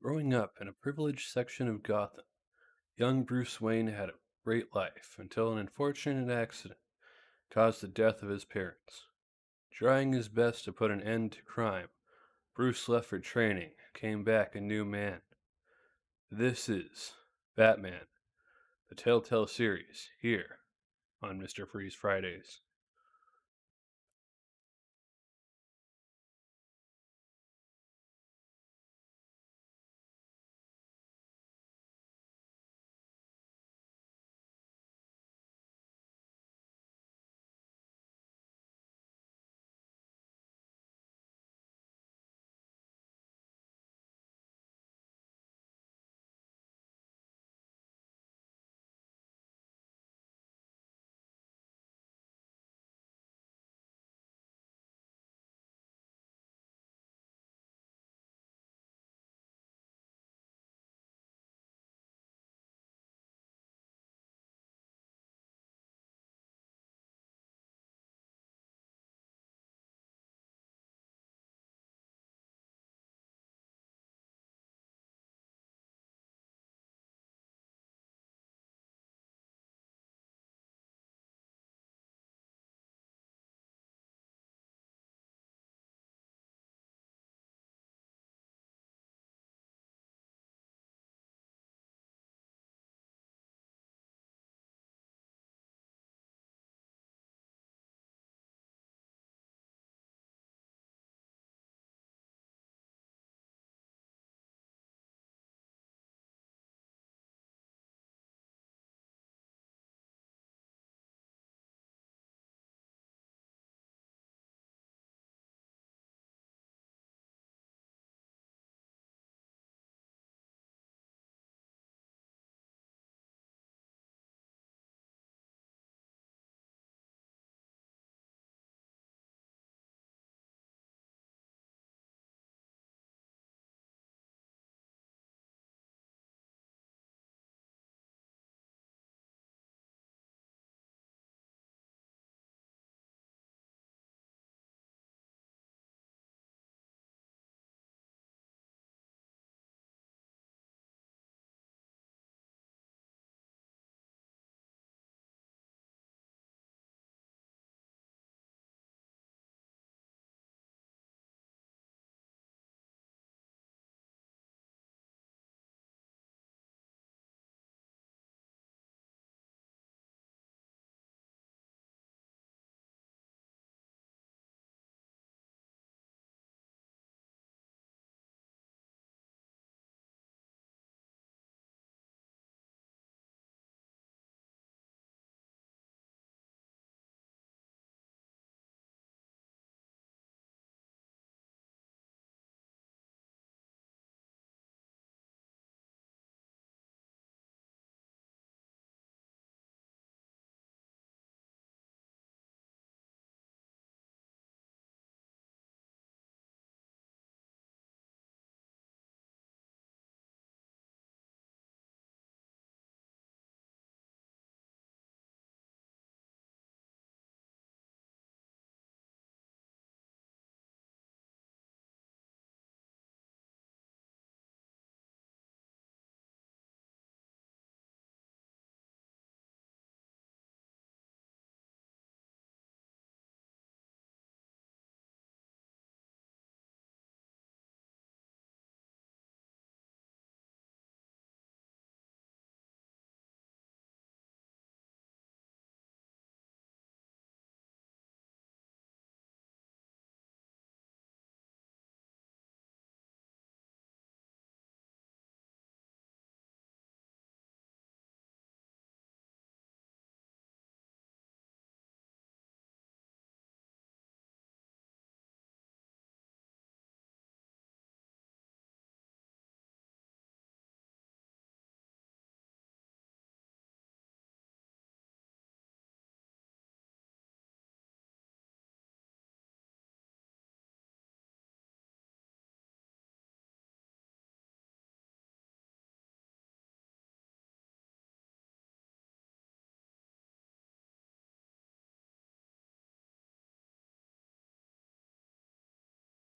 Growing up in a privileged section of Gotham, young Bruce Wayne had a great life until an unfortunate accident caused the death of his parents. Trying his best to put an end to crime, Bruce left for training, came back a new man. This is Batman, the Telltale series, here on Mr. Freeze Fridays.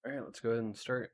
All right, let's go ahead and start.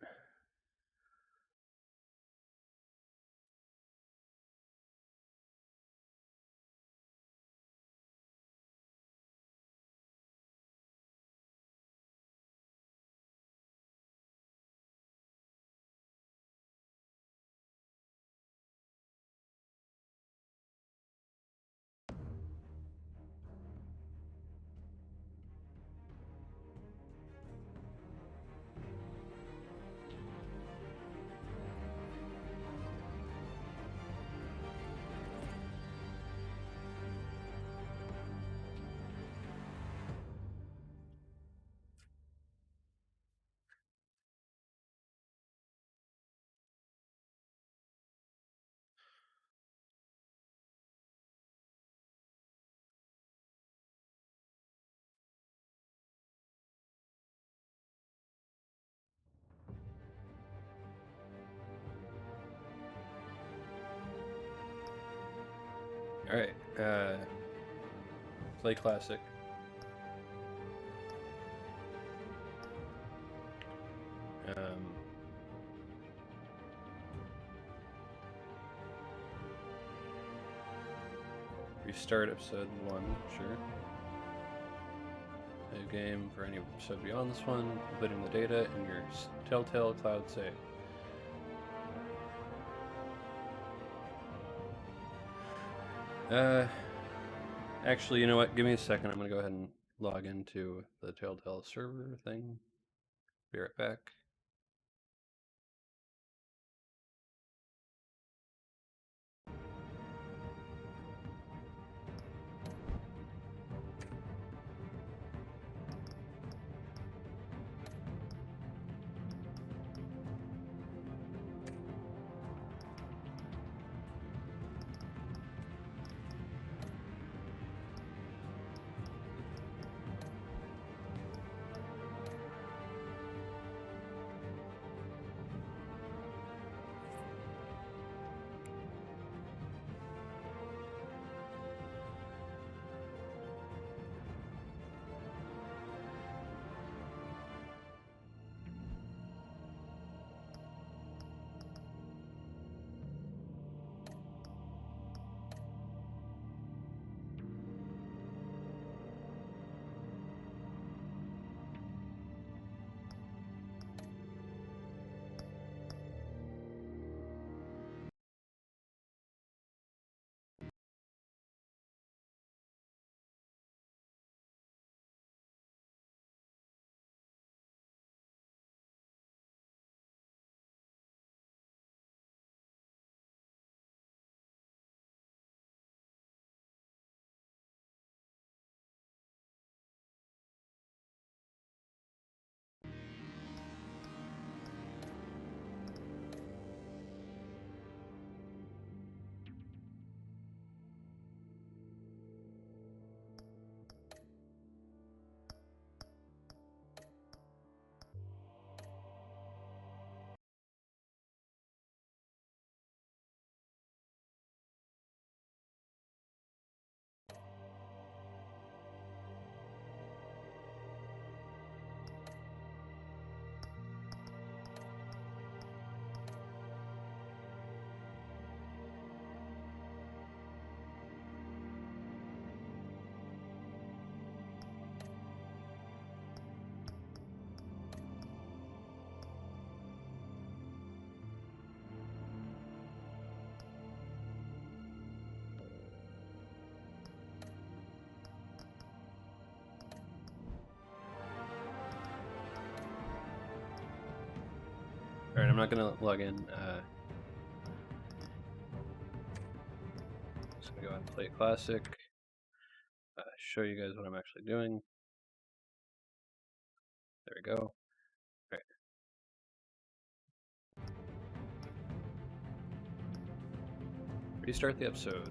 Alright, play classic. Restart episode 1, sure. A game for any episode beyond this one, including the data in your Telltale cloud save. Actually, you know what? Give me a second. I'm gonna go ahead and log into the Telltale server thing. Be right back. Alright, I'm not gonna log in. Just gonna go ahead and play classic. Show you guys what I'm actually doing. There we go. Alright. Restart the episode.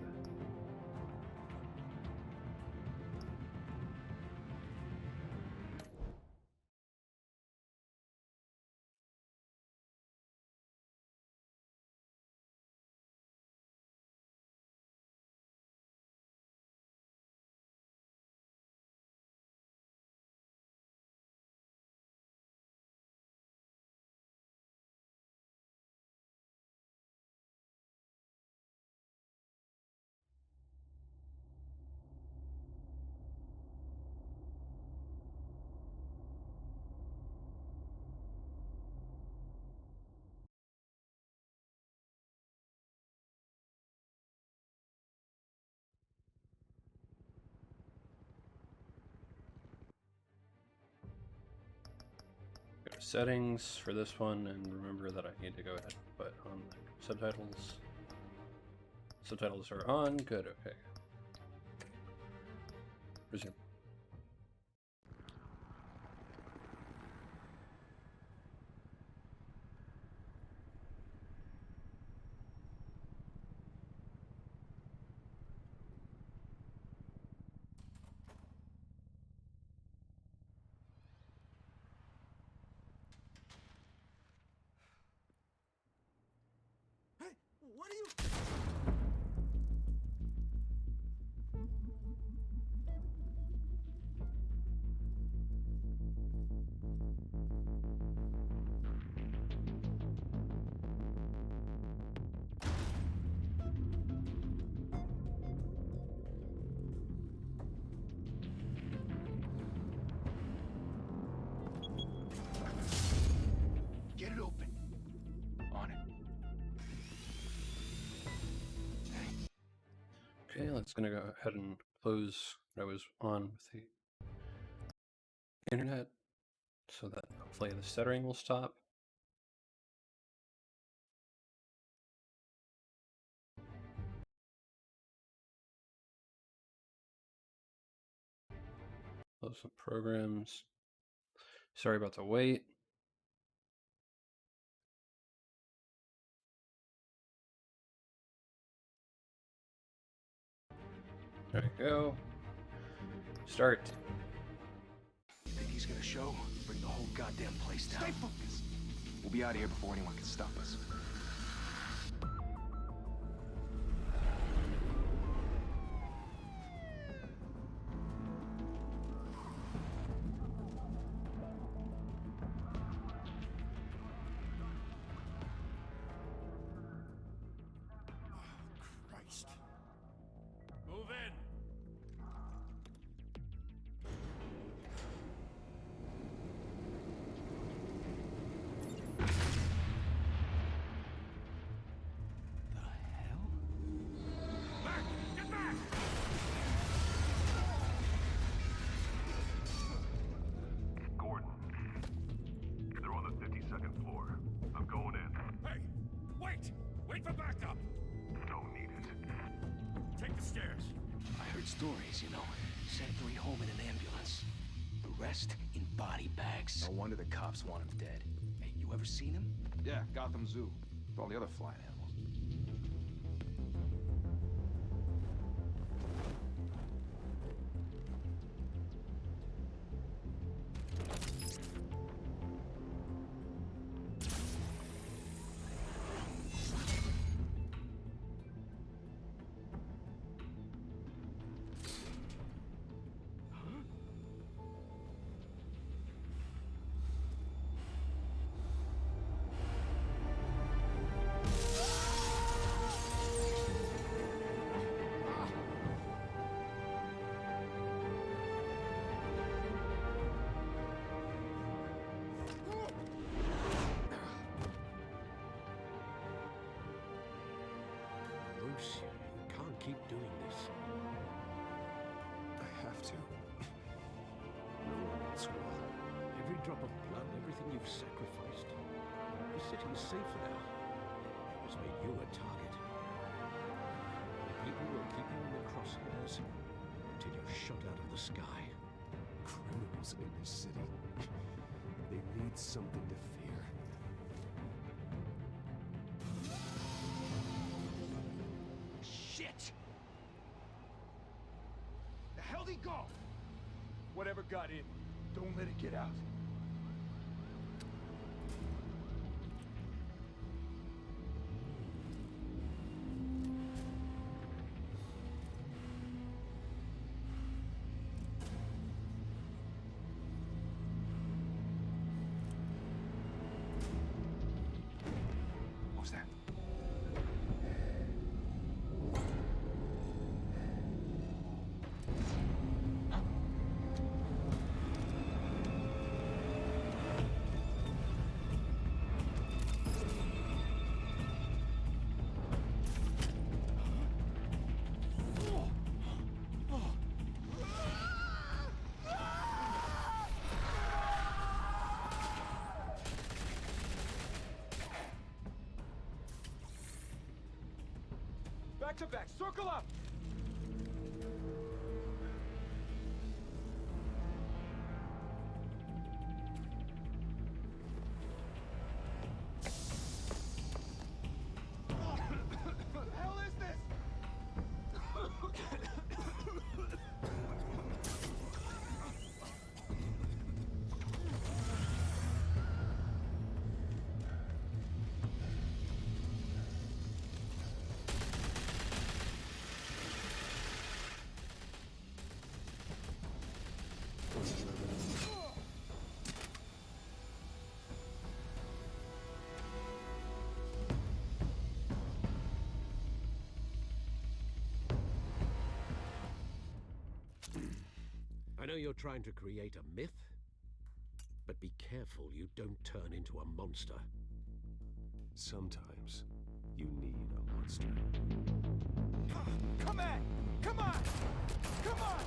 Go to settings for this one, and remember that I need to go ahead and put on the subtitles. Subtitles are on. Good. Okay. Resume. Hey, what are you? Okay, let's gonna go ahead and close what I was on with the internet so that hopefully the stuttering will stop. Close some programs. Sorry about the wait. There you go. Start. You think he's gonna show? Bring the whole goddamn place down. Stay focused. We'll be out of here before anyone can stop us. Christ. Move in. The hell? Back! Get back! Gordon, they're on the 52nd floor. I'm going in. Hey! Wait! Wait for backup! Don't need it. Take the stairs. I heard stories, you know. Sent 3 home in an ambulance. The rest in body bags. No wonder the cops want him dead. Hey, you ever seen him? Yeah, Gotham Zoo. With all the other flying animals. Bruce, you can't keep doing this. I have to. No one else will. Every drop of blood, everything you've sacrificed. The city's safer now. It's made you a target. The people will keep you in the crosshairs until you're shot out of the sky. Criminals in this city. They need something to fear. Shit! The hell'd he go? Whatever got in, don't let it get out. What was that? Back to back, circle up! What the hell is this? I know you're trying to create a myth, but be careful you don't turn into a monster. Sometimes you need a monster. Come on! Come on! Come on!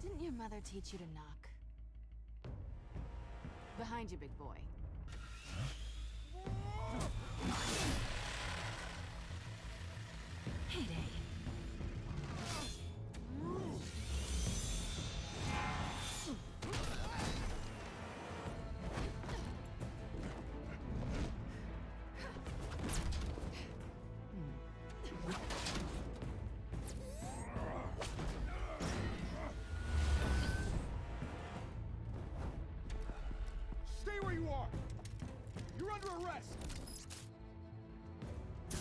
Didn't your mother teach you to knock? Behind you, big boy. Heyday. Stay where you are! You're under arrest! If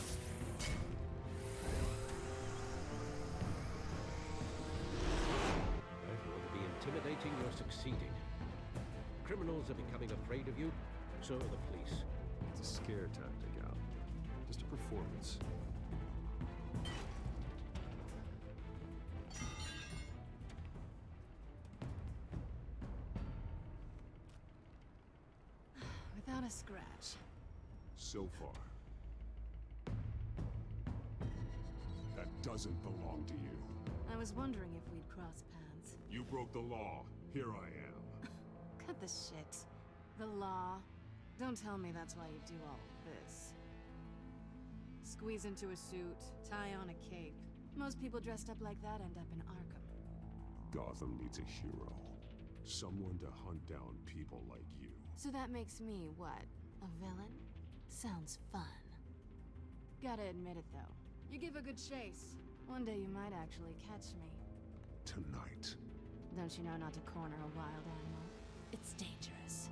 you want to be intimidating, you're succeeding. Criminals are becoming afraid of you, so are the police. It's a scare tactic, Al. Just a performance. Without a scratch. So far. That doesn't belong to you. I was wondering if we'd cross paths. You broke the law. Here I am. Cut the shit. The law. Don't tell me that's why you do all this. Squeeze into a suit, tie on a cape. Most people dressed up like that end up in Arkham. Gotham needs a hero. Someone to hunt down people like you. So that makes me, what, a villain? Sounds fun. Gotta admit it, though. You give a good chase. One day you might actually catch me. Tonight. Don't you know not to corner a wild animal? It's dangerous.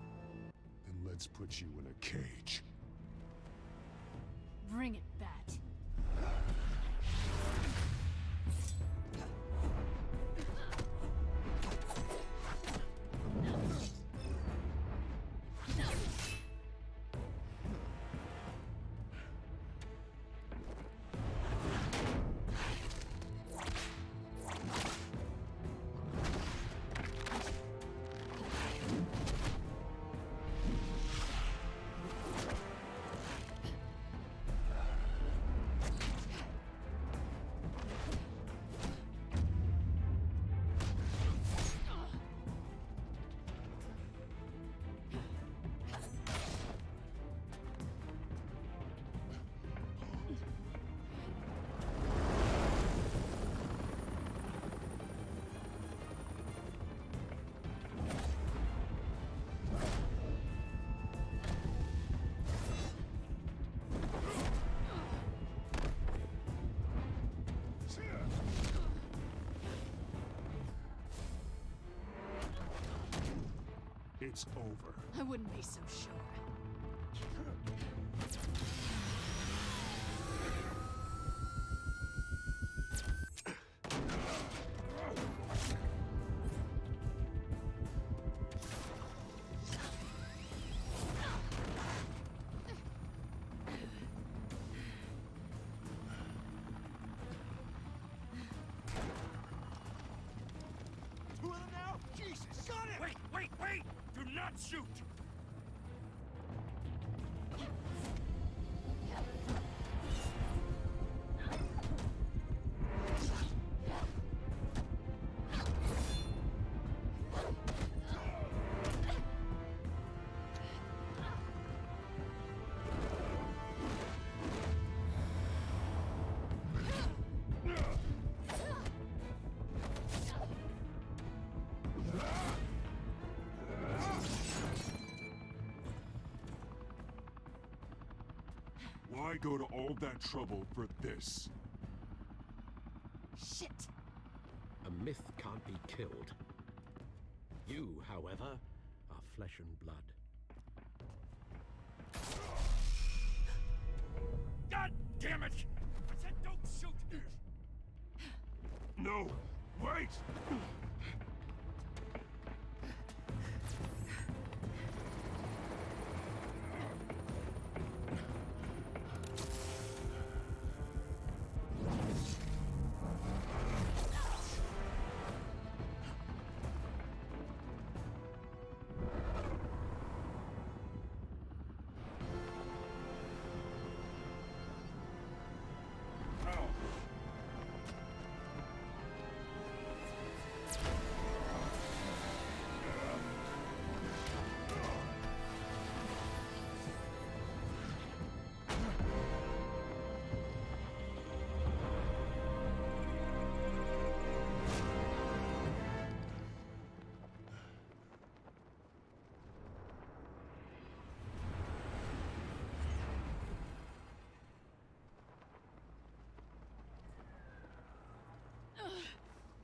Then let's put you in a cage. Bring it, Bat. It's over. I wouldn't be so sure. Two of them now? Jesus! Got him! Wait, wait, wait! Do not shoot! Why go to all that trouble for this? Shit! A myth can't be killed. You, however, are flesh and blood. God damn it! I said don't shoot! No! Wait!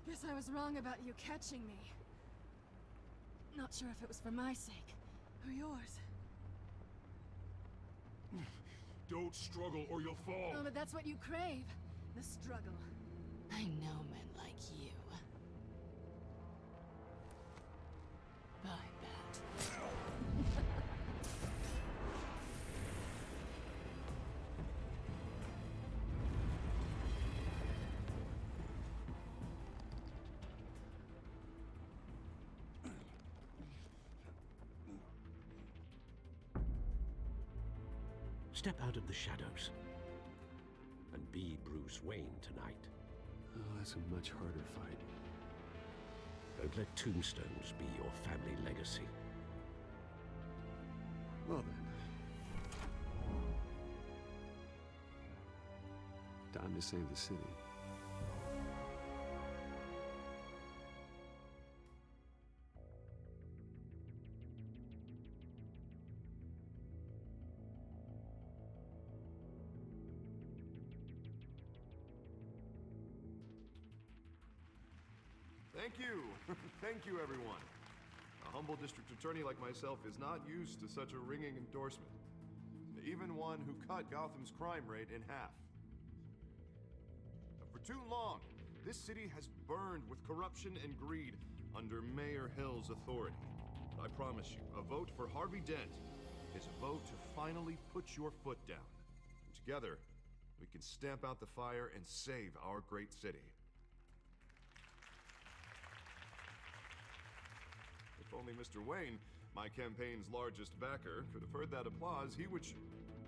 Guess I was wrong about you catching me. Not sure if it was for my sake, or yours. Don't struggle or you'll fall! Oh, but that's what you crave. The struggle. I know men like you. Bye, Bat. Step out of the shadows and be Bruce Wayne tonight. Oh, that's a much harder fight. Don't let tombstones be your family legacy. Well then. Time to save the city. Thank you. Thank you, everyone. A humble district attorney like myself is not used to such a ringing endorsement. Even one who cut Gotham's crime rate in half. For too long, this city has burned with corruption and greed under Mayor Hill's authority. But I promise you, a vote for Harvey Dent is a vote to finally put your foot down. And together, we can stamp out the fire and save our great city. If only Mr. Wayne, my campaign's largest backer, could have heard that applause, he would...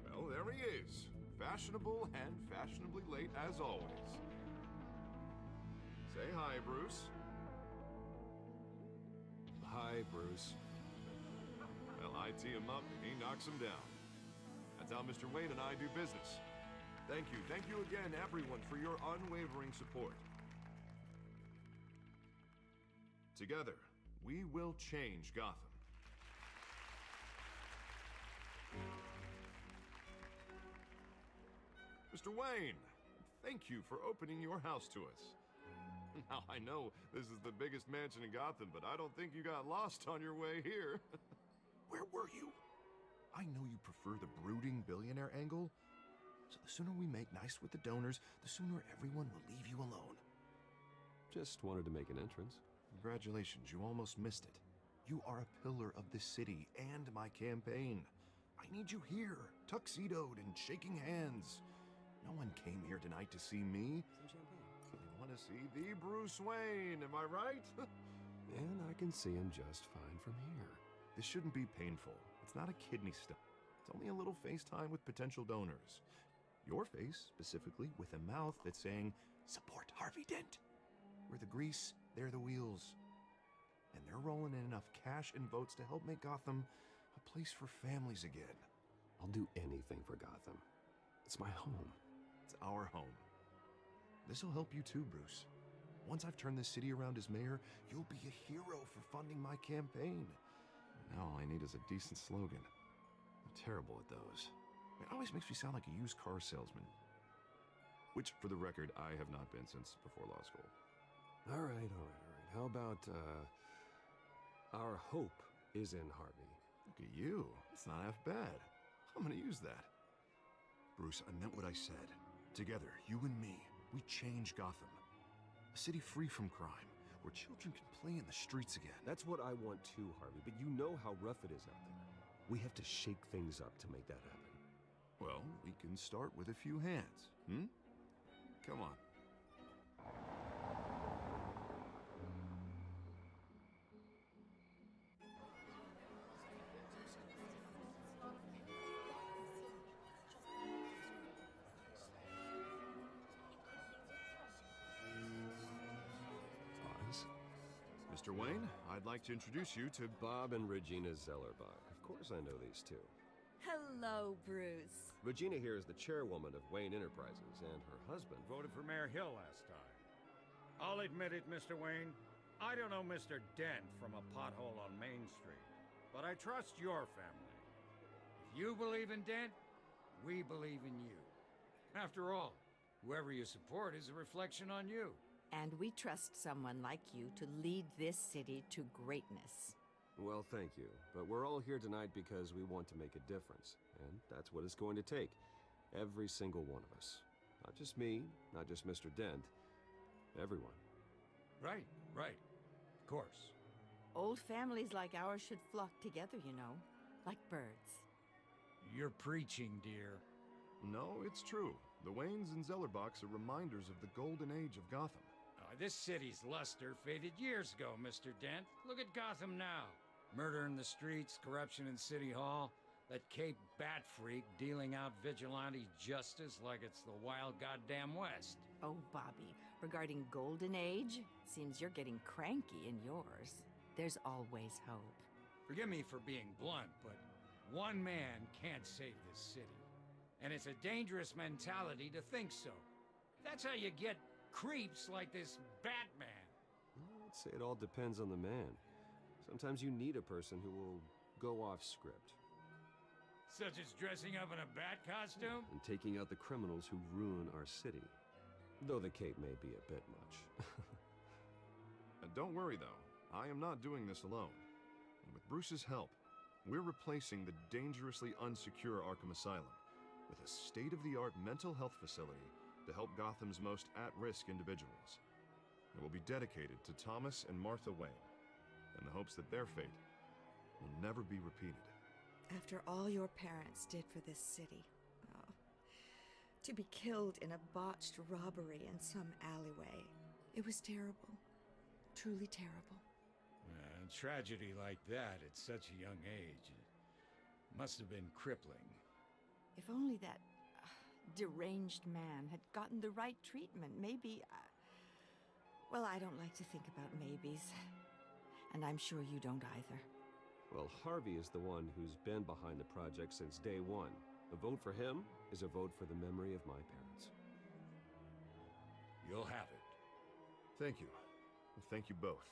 Well, there he is. Fashionable and fashionably late as always. Say hi, Bruce. Hi, Bruce. Well, I tee him up and he knocks him down. That's how Mr. Wayne and I do business. Thank you again, everyone, for your unwavering support. Together, we will change Gotham. Mr. Wayne, thank you for opening your house to us. Now, I know this is the biggest mansion in Gotham, but I don't think you got lost on your way here. Where were you? I know you prefer the brooding billionaire angle, so the sooner we make nice with the donors, the sooner everyone will leave you alone. Just wanted to make an entrance. Congratulations, you almost missed it. You are a pillar of this city and my campaign. I need you here, tuxedoed and shaking hands. No one came here tonight to see me. Some champagne. They want to see the Bruce Wayne, am I right? And I can see him just fine from here. This shouldn't be painful. It's not a kidney stone. It's only a little FaceTime with potential donors. Your face, specifically, with a mouth that's saying, support Harvey Dent. We're the grease, they're the wheels. And they're rolling in enough cash and votes to help make Gotham a place for families again. I'll do anything for Gotham. It's my home. It's our home. This'll help you too, Bruce. Once I've turned this city around as mayor, you'll be a hero for funding my campaign. Now all I need is a decent slogan. I'm terrible at those. It always makes me sound like a used car salesman. Which, for the record, I have not been since before law school. All right. How about, our hope is in Harvey? Look at you. It's not half bad. I'm gonna use that. Bruce, I meant what I said. Together, you and me, we change Gotham. A city free from crime, where children can play in the streets again. That's what I want too, Harvey, but you know how rough it is out there. We have to shake things up to make that happen. Well, we can start with a few hands, hmm? Come on. Pause. Mr. Wayne, I'd like to introduce you to Bob and Regina Zellerbach. Of course I know these two. Hello, Bruce. Regina here is the chairwoman of Wayne Enterprises, and her husband... Voted for Mayor Hill last time. I'll admit it, Mr. Wayne. I don't know Mr. Dent from a pothole on Main Street, but I trust your family. If you believe in Dent, we believe in you. After all, whoever you support is a reflection on you. And we trust someone like you to lead this city to greatness. Well, thank you. But we're all here tonight because we want to make a difference. And that's what it's going to take. Every single one of us. Not just me, not just Mr. Dent. Everyone. Right. Of course. Old families like ours should flock together, you know. Like birds. You're preaching, dear. No, it's true. The Waynes and Zellerbachs are reminders of the golden age of Gotham. This city's luster faded years ago, Mr. Dent. Look at Gotham now. Murder in the streets, corruption in City Hall, that Cape Bat freak dealing out vigilante justice like it's the wild goddamn West. Oh, Bobby, regarding Golden Age, seems you're getting cranky in yours. There's always hope. Forgive me for being blunt, but one man can't save this city. And it's a dangerous mentality to think so. That's how you get creeps like this Batman. I'd say it all depends on the man. Sometimes you need a person who will go off script. Such as dressing up in a bat costume? And taking out the criminals who ruin our city. Though the cape may be a bit much. Don't worry, though. I am not doing this alone. And with Bruce's help, we're replacing the dangerously unsecure Arkham Asylum with a state-of-the-art mental health facility to help Gotham's most at-risk individuals. It will be dedicated to Thomas and Martha Wayne, in the hopes that their fate will never be repeated. After all your parents did for this city, oh, to be killed in a botched robbery in some alleyway, it was terrible. Truly terrible. Tragedy like that at such a young age, it must have been crippling. If only that deranged man had gotten the right treatment, maybe... well, I don't like to think about maybes. And I'm sure you don't either. Well, Harvey is the one who's been behind the project since day one. A vote for him is a vote for the memory of my parents. You'll have it. Thank you. Thank you both.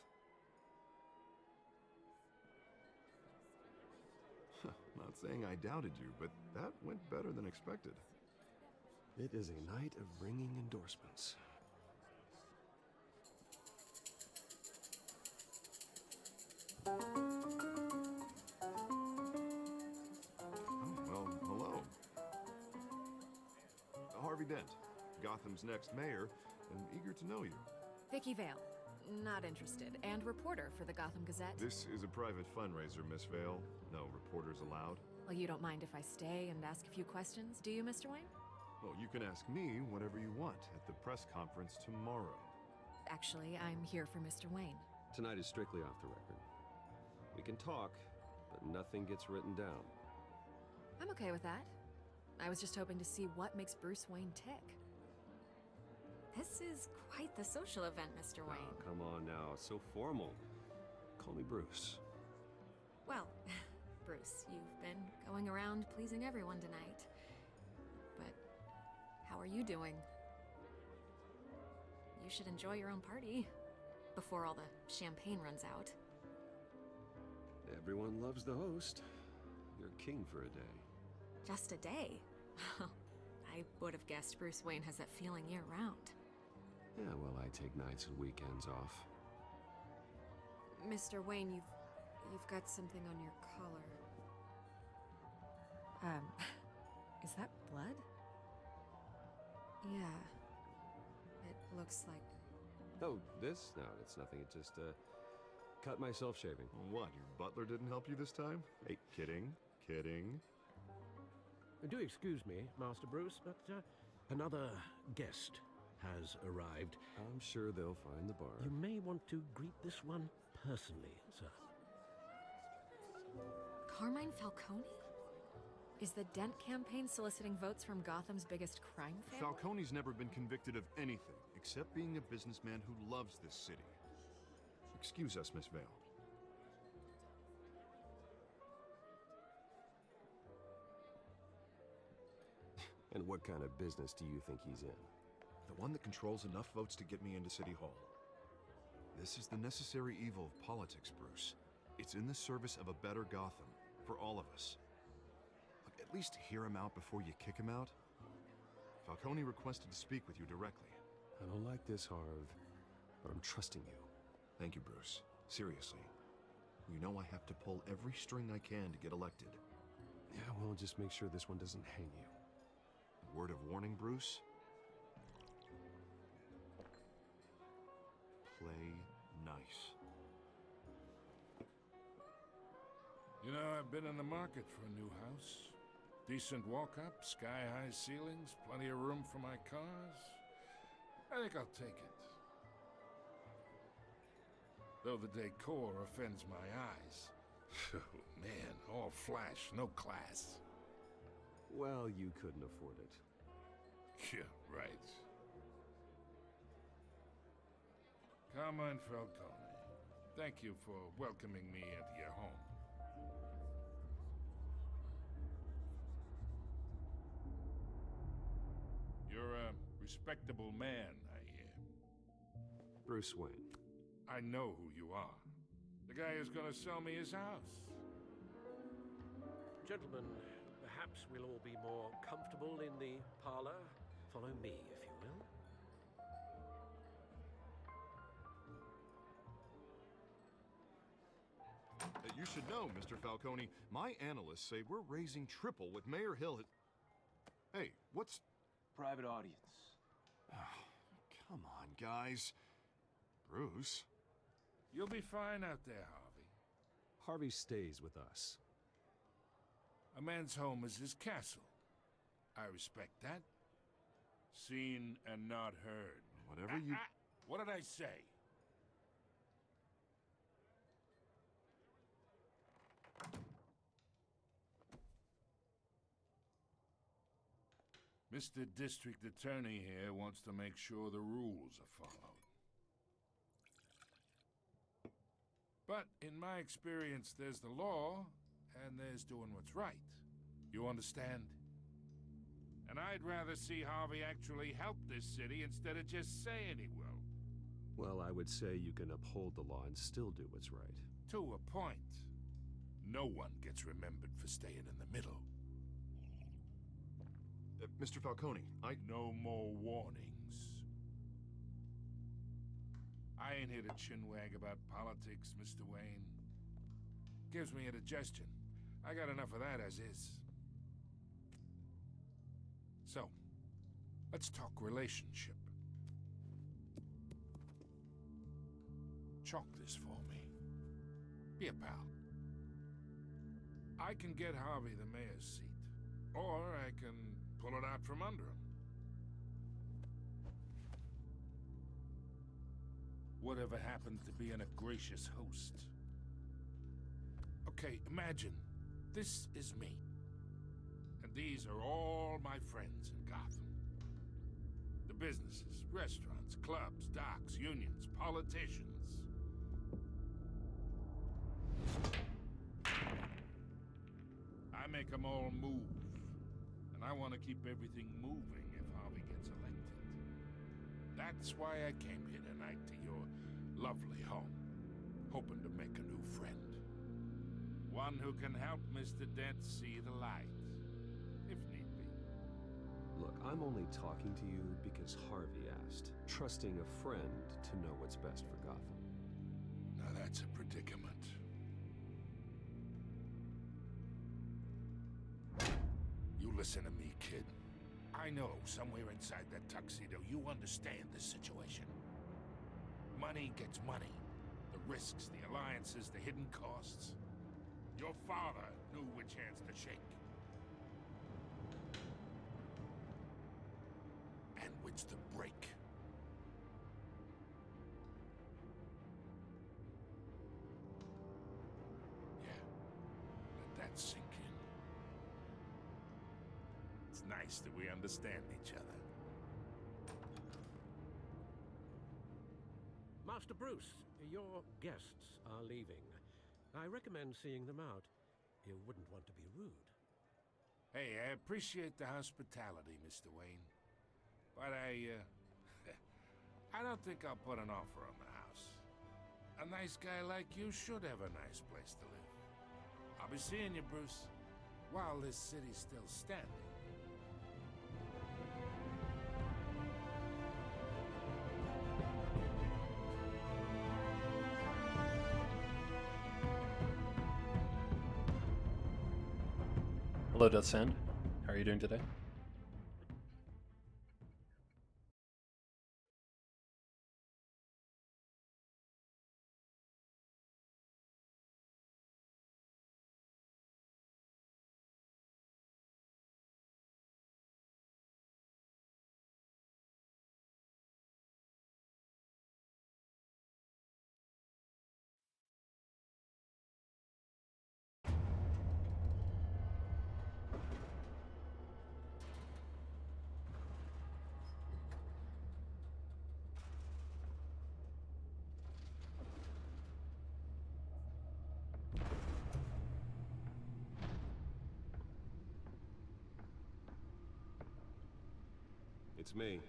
Not saying I doubted you, but that went better than expected. It is a night of ringing endorsements. Well, hello. Harvey Dent, Gotham's next mayor, and eager to know you. Vicky Vale. Not interested. And reporter for the Gotham Gazette. This is a private fundraiser, Miss Vale. No reporters allowed. Well, you don't mind if I stay and ask a few questions, do you, Mr. Wayne? Well, you can ask me whatever you want at the press conference tomorrow. Actually, I'm here for Mr. Wayne. Tonight is strictly off the record. We can talk, but nothing gets written down. I'm okay with that. I was just hoping to see what makes Bruce Wayne tick. This is quite the social event, Mr. Wayne. Oh, come on now, it's so formal. Call me Bruce. Well, Bruce, you've been going around pleasing everyone tonight. But how are you doing? You should enjoy your own party before all the champagne runs out. Everyone loves the host. You're king for a day. Just a day. I would have guessed Bruce Wayne has that feeling year-round. Yeah, well, I take nights and weekends off. Mr. Wayne, you've got something on your collar. Is that blood? Yeah. It looks like... Oh, this? No, it's nothing. It just, cut myself shaving. What, your butler didn't help you this time? Hey, kidding. Do excuse me, Master Bruce, but another guest has arrived. I'm sure they'll find the bar. You may want to greet this one personally, sir. Carmine Falcone? Is the Dent campaign soliciting votes from Gotham's biggest crime family? Falcone's never been convicted of anything, except being a businessman who loves this city. Excuse us, Miss Vale. And what kind of business do you think he's in? The one that controls enough votes to get me into City Hall. This is the necessary evil of politics, Bruce. It's in the service of a better Gotham, for all of us. Look, at least hear him out before you kick him out. Falcone requested to speak with you directly. I don't like this, Harv, but I'm trusting you. Thank you, Bruce. Seriously. You know I have to pull every string I can to get elected. Yeah, well, just make sure this one doesn't hang you. Word of warning, Bruce? Play nice. You know, I've been in the market for a new house. Decent walk-up, sky-high ceilings, plenty of room for my cars. I think I'll take it. Though the decor offends my eyes. Oh, man, all flash, no class. Well, you couldn't afford it. Yeah, right. Carmine Falcone, thank you for welcoming me into your home. You're a respectable man, I hear. Bruce Wayne. I know who you are. The guy who's gonna sell me his house. Gentlemen, perhaps we'll all be more comfortable in the parlor. Follow me, if you will. You should know, Mr. Falcone, my analysts say we're raising triple with Mayor Hill. Hey, what's... Private audience. Come on, guys. Bruce? You'll be fine out there, Harvey. Harvey stays with us. A man's home is his castle. I respect that. Seen and not heard. Whatever you... What did I say? Mr. District Attorney here wants to make sure the rules are followed. But in my experience, there's the law, and there's doing what's right. You understand? And I'd rather see Harvey actually help this city instead of just saying he will. Well, I would say you can uphold the law and still do what's right. To a point. No one gets remembered for staying in the middle. Mr. Falcone, No more warnings. I ain't here to chinwag about politics, Mr. Wayne. Gives me indigestion. I got enough of that as is. So, let's talk relationship. Chalk this for me. Be a pal. I can get Harvey the mayor's seat, or I can pull it out from under him. Whatever happens to being a gracious host? Okay, imagine this is me. And these are all my friends in Gotham. The businesses, restaurants, clubs, docks, unions, politicians. I make them all move. And I want to keep everything moving if Harvey gets elected. That's why I came here tonight to your lovely home, hoping to make a new friend. One who can help Mr. Dent see the light, if need be. Look, I'm only talking to you because Harvey asked, trusting a friend to know what's best for Gotham. Now that's a predicament. You listen to me, kid. I know somewhere inside that tuxedo you understand this situation. Money gets money. The risks, the alliances, the hidden costs. Your father knew which hands to shake. And which to break. Yeah, let that sink in. It's nice that we understand each other. Master Bruce, your guests are leaving. I recommend seeing them out. You wouldn't want to be rude. Hey, I appreciate the hospitality, Mr. Wayne. But I don't think I'll put an offer on the house. A nice guy like you should have a nice place to live. I'll be seeing you, Bruce, while this city's still standing. Hello, Death's End. How are you doing today? It's me.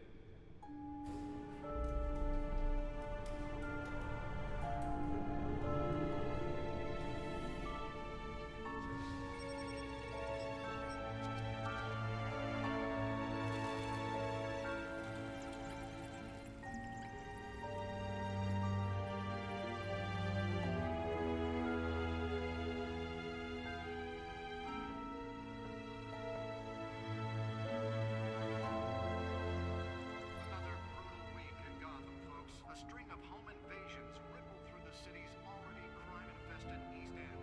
Another brutal week in Gotham, folks. A string of home invasions ripple through the city's already crime-infested East End.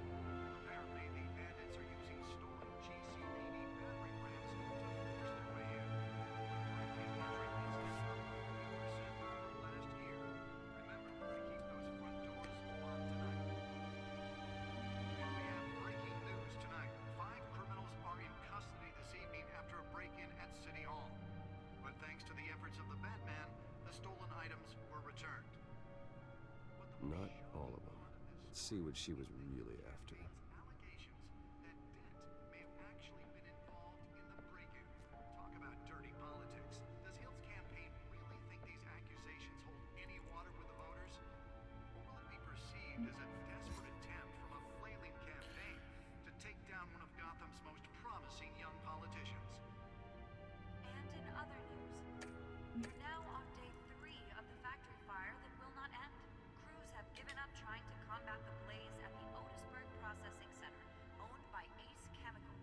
Apparently, the bandits are using stolen GCPD battery rams to force their way in. The break-in entry incident fell 40% last year. Remember to keep those front doors locked tonight. And we have breaking news tonight. 5 criminals are in custody this evening after a break-in at City Hall. But thanks to the efforts of the Batman, the stolen items were returned. But the Not all of them. Let's see what she was really after. allegations that Dent may have actually been involved in the break-in. Talk about dirty politics. Does Hill's campaign really think these accusations hold any water with the voters? Or will it be perceived as a desperate attempt from a flailing campaign to take down one of Gotham's most promising young politicians? And in other news, we're now on day 3 of the factory fire that will not end. Crews have given up trying to combat the blaze at the Otisburg Processing Center, owned by Ace Chemical.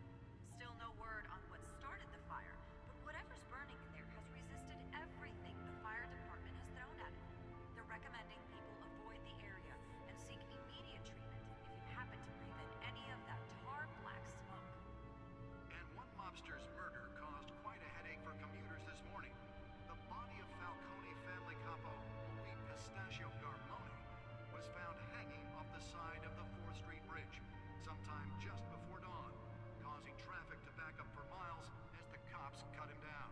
Still no word on what started the fire, but whatever's burning in there has resisted everything the fire department has thrown at it. They're recommending people avoid the area and seek immediate treatment if you happen to breathe in any of that tar black smoke. And one mobster's murder caused quite a headache for commuters this morning. The body of Falcone family capo Louis Pistachio Garmone was found hanging off the side of the 4th Street Bridge sometime just before dawn, causing traffic to back up for miles as the cops cut him down.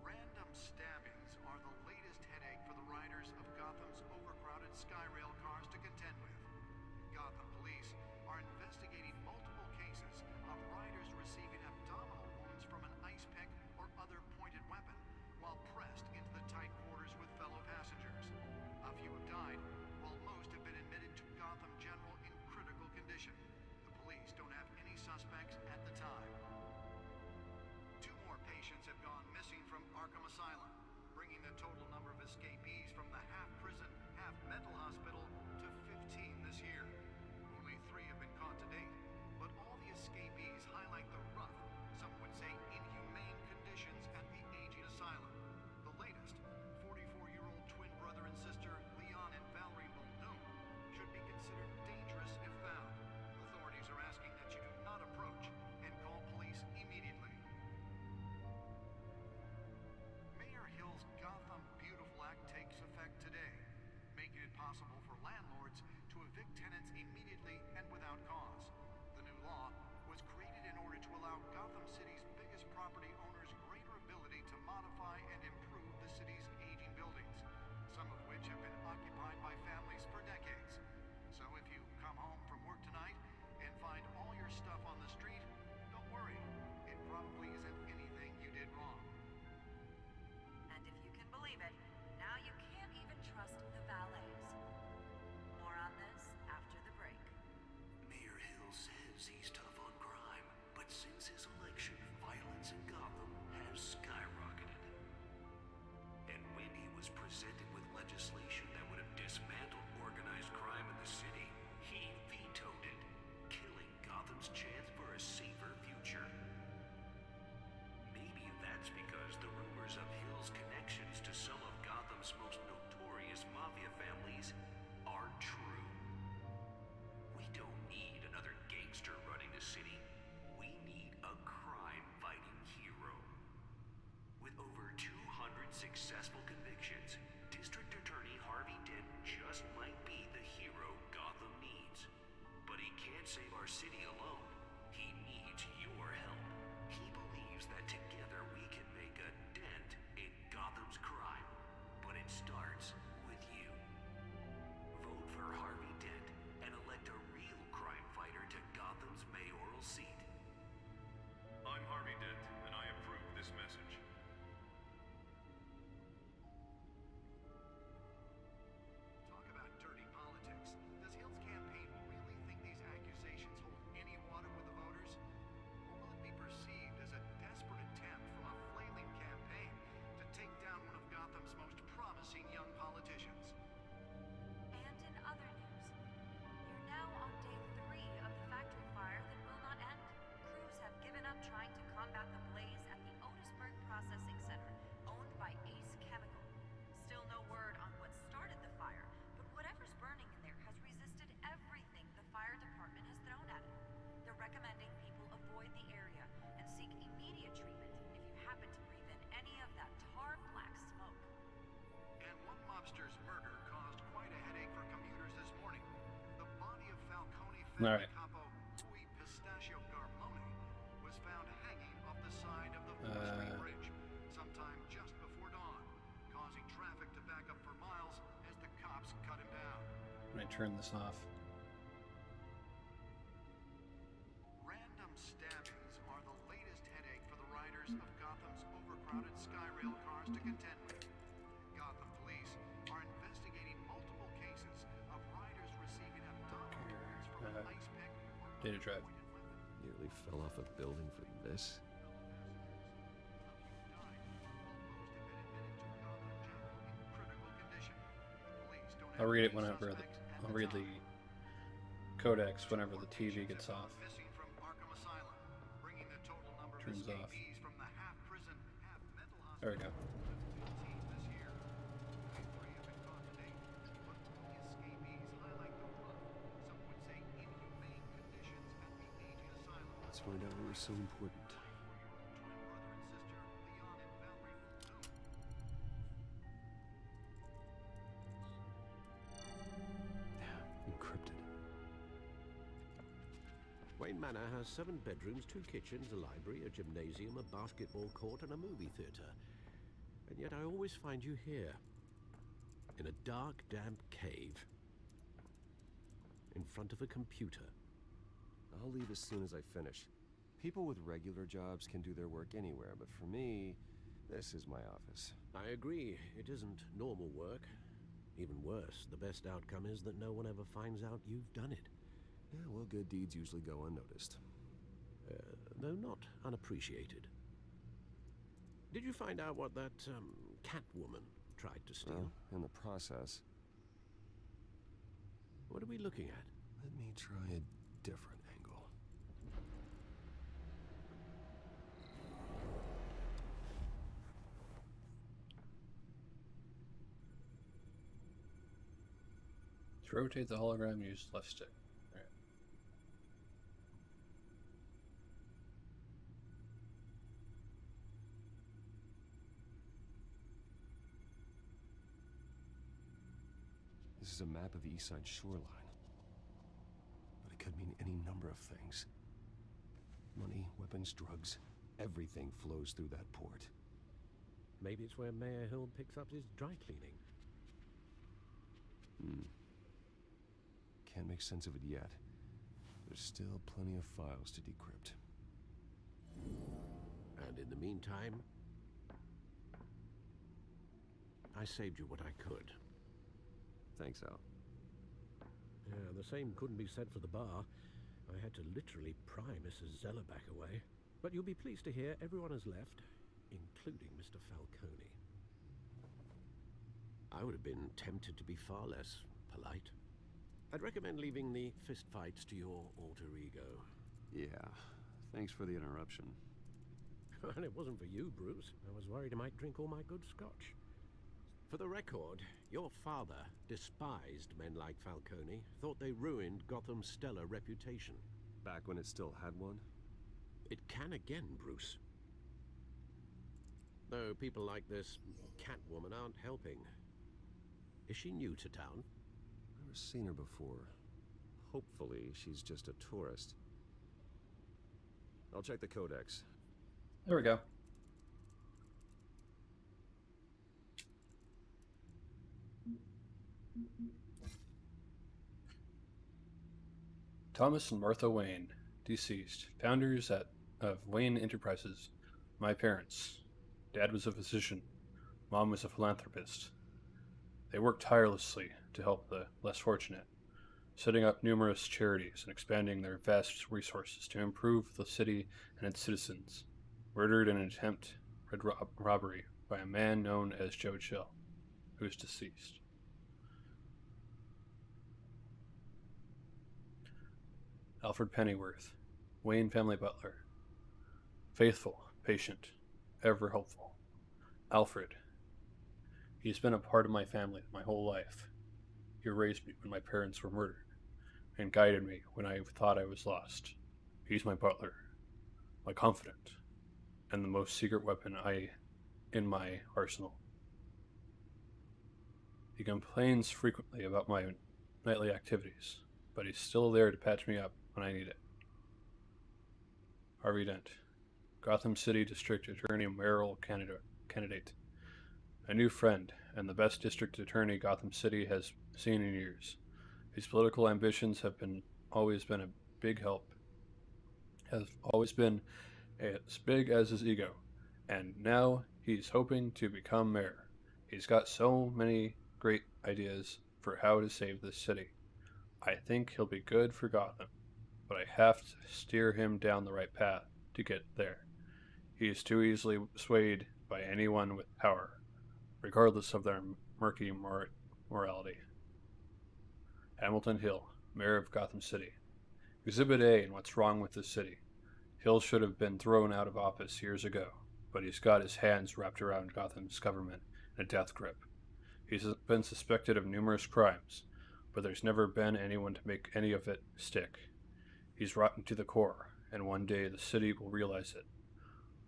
Random stabbings are the latest headache for the riders of Gotham's overcrowded Skyrail cars to contend with. Gotham police are investigating multiple cases of riders receiving abdominal wounds from an ice pick or other pointed weapon while pressed into the tight quarters with fellow passengers. A few have died, while most have been admitted to Gotham General in critical condition. The police don't have evict tenants immediately and without cause. The new law was created in order to allow Gotham City's biggest property owners greater ability to modify and improve the city's aging buildings, some of which have been occupied by families for decades. So if you come home from work tonight and find all your stuff on the street, don't worry. It probably isn't anything you did wrong. And if you can believe it, now you can't even trust the valets. More on this after the break. Mayor Hill says he's tough on crime, but since his election, violence in Gotham has skyrocketed. And when he was presented with legislation that would have dismantled organized crime in the city, he vetoed it, killing Gotham's chance for a safer future. Maybe that's because the rumors of Hill's connections to some of Gotham's most notorious mafia families aren't true. We don't need another gangster running the city. We need a crime-fighting hero. With over 200 successful convictions, District Attorney Harvey Dent just might be the hero Gotham needs. But he can't save our city alone. He needs your help. He believes that together we can make a dent in Gotham's crime. But it starts with you. Vote for Harvey Dent and elect a real crime fighter to Gotham's mayoral seat. I'm Harvey Dent, and I approve this message. Talk about dirty politics. Does Hill's campaign really think these accusations hold any water with the voters? Or will it be perceived as a desperate attempt from a flailing campaign to take down one of Gotham's most promising young politicians? And in other news, you're now on day 3 of the factory fire that will not end. Crews have given up trying to combat the blaze at the Otisburg Processing Center, owned by Ace Chemical. Still no word on what started the fire, but whatever's burning in there has resisted everything the fire department has thrown at it. They're recommending people avoid the area and seek immediate treatment if you happen to breathe in any of that tar black smoke. And one mobster's murder caused quite a headache for commuters this morning. The body of Falcone All right. capo Louis Pistachio Garmone was found hanging off the side of the 4th Street Bridge sometime just before dawn, causing traffic to back up for miles as the cops cut him down. Let me turn this off. Random stabbings are the latest headache for the riders of Gotham's overcrowded Skyrail cars to contend with. Gotham police are investigating multiple cases of riders receiving abdominal wounds from an ice pick or Data drive. pointed weapon. Nearly fell off a building for this. I'll read it whenever I'll read the codex whenever the TV gets off. Turns off. There we go. Let's find out what was so important. Encrypted. Wayne Manor has 7 bedrooms, 2 kitchens, a library, a gymnasium, a basketball court, and a movie theater. And yet I always find you here, in a dark, damp cave, in front of a computer. I'll leave as soon as I finish. People with regular jobs can do their work anywhere, but for me, this is my office. I agree, it isn't normal work. Even worse, the best outcome is that no one ever finds out you've done it. Yeah, well, good deeds usually go unnoticed. Though not unappreciated. Did you find out what that, Catwoman tried to steal? Well, in the process. What are we looking at? Let me try a different angle. To rotate the hologram, use left stick. All right. This is a map of the East Side shoreline. could mean any number of things. Money, weapons, drugs, everything flows through that port. Maybe it's where Mayor Hill picks up his dry cleaning. Can't make sense of it yet. There's still plenty of files to decrypt. And in the meantime, I saved you what I could. Thanks, Al. Yeah, the same couldn't be said for the bar. I had to literally pry Mrs. Zellerback away. But you'll be pleased to hear everyone has left, including Mr. Falcone. I would have been tempted to be far less polite. I'd recommend leaving the fistfights to your alter ego. Yeah, thanks for the interruption. And it wasn't for you, Bruce. I was worried I might drink all my good scotch. For the record, your father despised men like Falcone, thought they ruined Gotham's stellar reputation. Back when it still had one? It can again, Bruce. Though people like this Catwoman aren't helping. Is she new to town? Never seen her before. Hopefully, she's just a tourist. I'll check the codex. There we go. Thomas and Martha Wayne, deceased, founders of Wayne Enterprises. My parents. Dad was a physician. Mom was a philanthropist. They worked tirelessly to help the less fortunate, setting up numerous charities and expanding their vast resources to improve the city and its citizens. Murdered in an attempted robbery by a man known as Joe Chill, who is deceased. Alfred Pennyworth, Wayne family butler. Faithful, patient, ever hopeful. Alfred. He's been a part of my family my whole life. He raised me when my parents were murdered, and guided me when I thought I was lost. He's my butler, my confidant, and the most secret weapon in my arsenal. He complains frequently about my nightly activities, but he's still there to patch me up when I need it. Harvey Dent, Gotham City District Attorney mayoral candidate. A new friend, and the best district attorney Gotham City has seen in years. His political ambitions have always been a big help. Has always been as big as his ego, and now he's hoping to become mayor. He's got so many great ideas for how to save this city. I think he'll be good for Gotham, but I have to steer him down the right path to get there. He is too easily swayed by anyone with power, regardless of their murky morality. Hamilton Hill, Mayor of Gotham City. Exhibit A in what's wrong with the city. Hill should have been thrown out of office years ago, but he's got his hands wrapped around Gotham's government in a death grip. He's been suspected of numerous crimes, but there's never been anyone to make any of it stick. He's rotten to the core, and one day the city will realize it.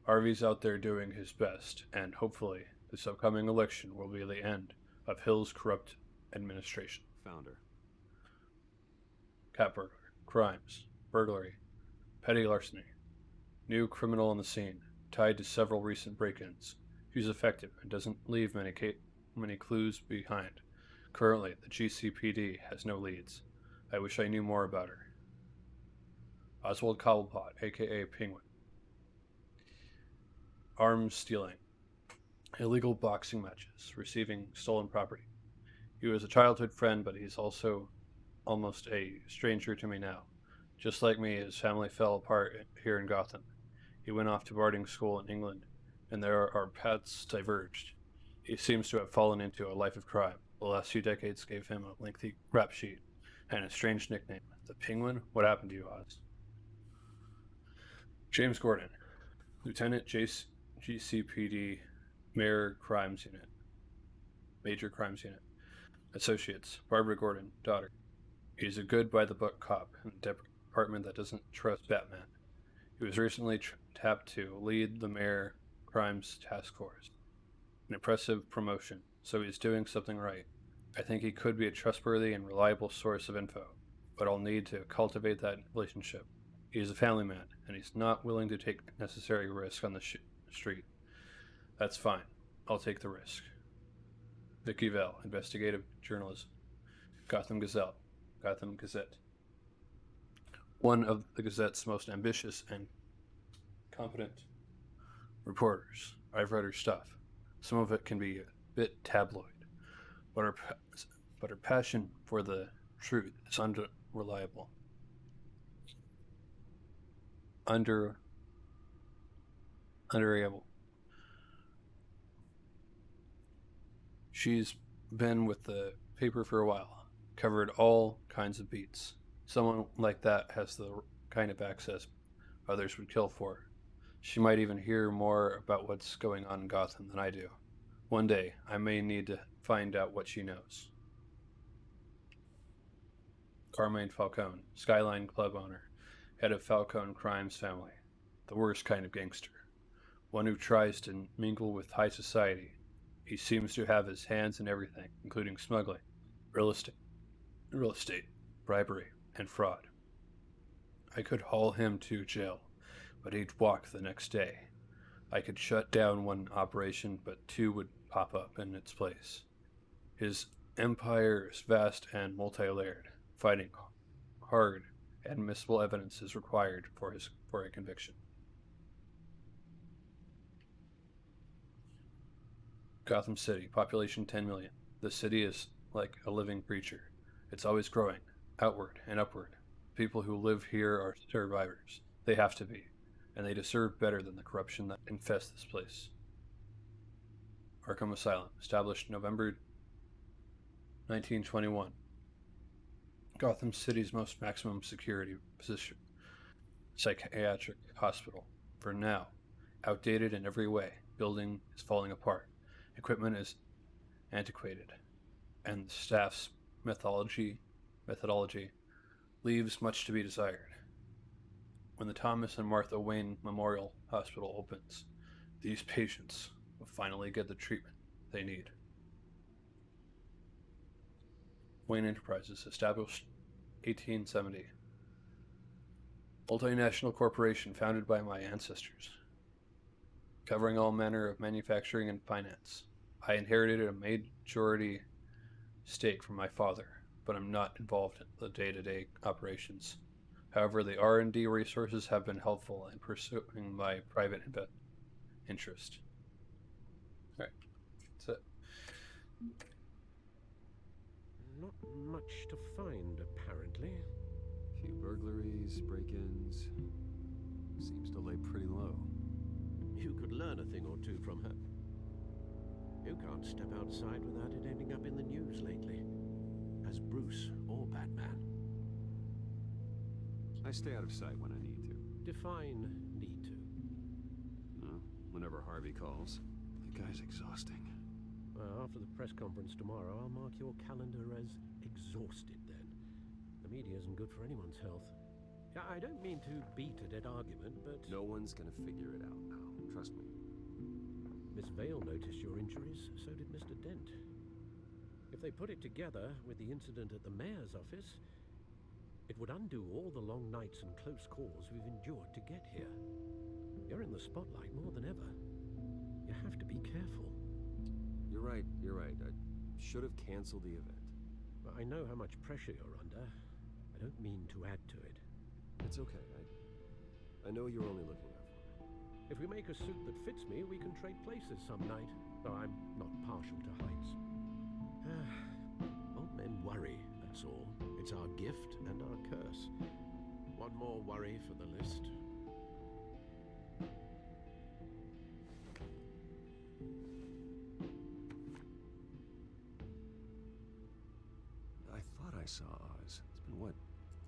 Harvey's out there doing his best, and hopefully this upcoming election will be the end of Hill's corrupt administration. Founder. Cat burglar, crimes, burglary, petty larceny. New criminal on the scene, tied to several recent break-ins. She's effective and doesn't leave many clues behind. Currently, the GCPD has no leads. I wish I knew more about her. Oswald Cobblepot, aka Penguin. Arms stealing. Illegal boxing matches, receiving stolen property. He was a childhood friend, but he's also almost a stranger to me now. Just like me, his family fell apart here in Gotham. He went off to boarding school in England, and there our paths diverged. He seems to have fallen into a life of crime. The last few decades gave him a lengthy rap sheet and a strange nickname. The Penguin? What happened to you, Oz? James Gordon, Lieutenant GCPD Major Crimes Unit. Associates, Barbara Gordon, daughter. He's a good by-the-book cop in a department that doesn't trust Batman. He was recently tapped to lead the Mayor Crimes Task Force. An impressive promotion, so he's doing something right. I think he could be a trustworthy and reliable source of info, but I'll need to cultivate that relationship. He's a family man, and he's not willing to take necessary risk on the street. That's fine. I'll take the risk. Vicky Vale, investigative journalism. Gotham Gazette. One of the Gazette's most ambitious and competent reporters. I've read her stuff. Some of it can be a bit tabloid, but her passion for the truth is unreliable. Underable. She's been with the paper for a while, covered all kinds of beats. Someone like that has the kind of access others would kill for. She might even hear more about what's going on in Gotham than I do. One day, I may need to find out what she knows. Carmine Falcone, Skyline Club owner, head of Falcone Crimes family. The worst kind of gangster. One who tries to mingle with high society. He seems to have his hands in everything, including smuggling, real estate, bribery, and fraud. I could haul him to jail, but he'd walk the next day. I could shut down one operation, but two would pop up in its place. His empire is vast and multi-layered. Fighting hard, admissible evidence is required for a conviction. Gotham City, population 10 million. The city is like a living creature. It's always growing, outward and upward. People who live here are survivors. They have to be, and they deserve better than the corruption that infests this place. Arkham Asylum, established November 1921. Gotham City's most maximum security position. Psychiatric hospital. For now, outdated in every way. Building is falling apart. Equipment is antiquated. And the staff's methodology leaves much to be desired. When the Thomas and Martha Wayne Memorial Hospital opens, these patients will finally get the treatment they need. Wayne Enterprises, established 1870. Multinational corporation founded by my ancestors, covering all manner of manufacturing and finance. I inherited a majority stake from my father, but I'm not involved in the day-to-day operations. However, the R&D resources have been helpful in pursuing my private interest. All right, that's it. Not much to find, apparently. Few burglaries, break-ins. Seems to lay pretty low. You could learn a thing or two from her. You can't step outside without it ending up in the news lately. As Bruce or Batman. I stay out of sight when I need to. Define need to. Whenever Harvey calls. The guy's exhausting. After the press conference tomorrow, I'll mark your calendar as exhausted then. The media isn't good for anyone's health. I don't mean to beat a dead argument, but... No one's gonna figure it out now. Trust me. Miss Vale noticed your injuries, so did Mr. Dent. If they put it together with the incident at the mayor's office, it would undo all the long nights and close calls we've endured to get here. You're in the spotlight more than ever. You have to be careful. You're right. I should have canceled the event. Well, I know how much pressure you're under. I don't mean to add to it. It's okay. I know you're only looking out for me. If we make a suit that fits me, we can trade places some night. Though I'm not partial to heights. Old men worry, that's all. It's our gift and our curse. One more worry for the list. I thought I saw Oz. It's been, what,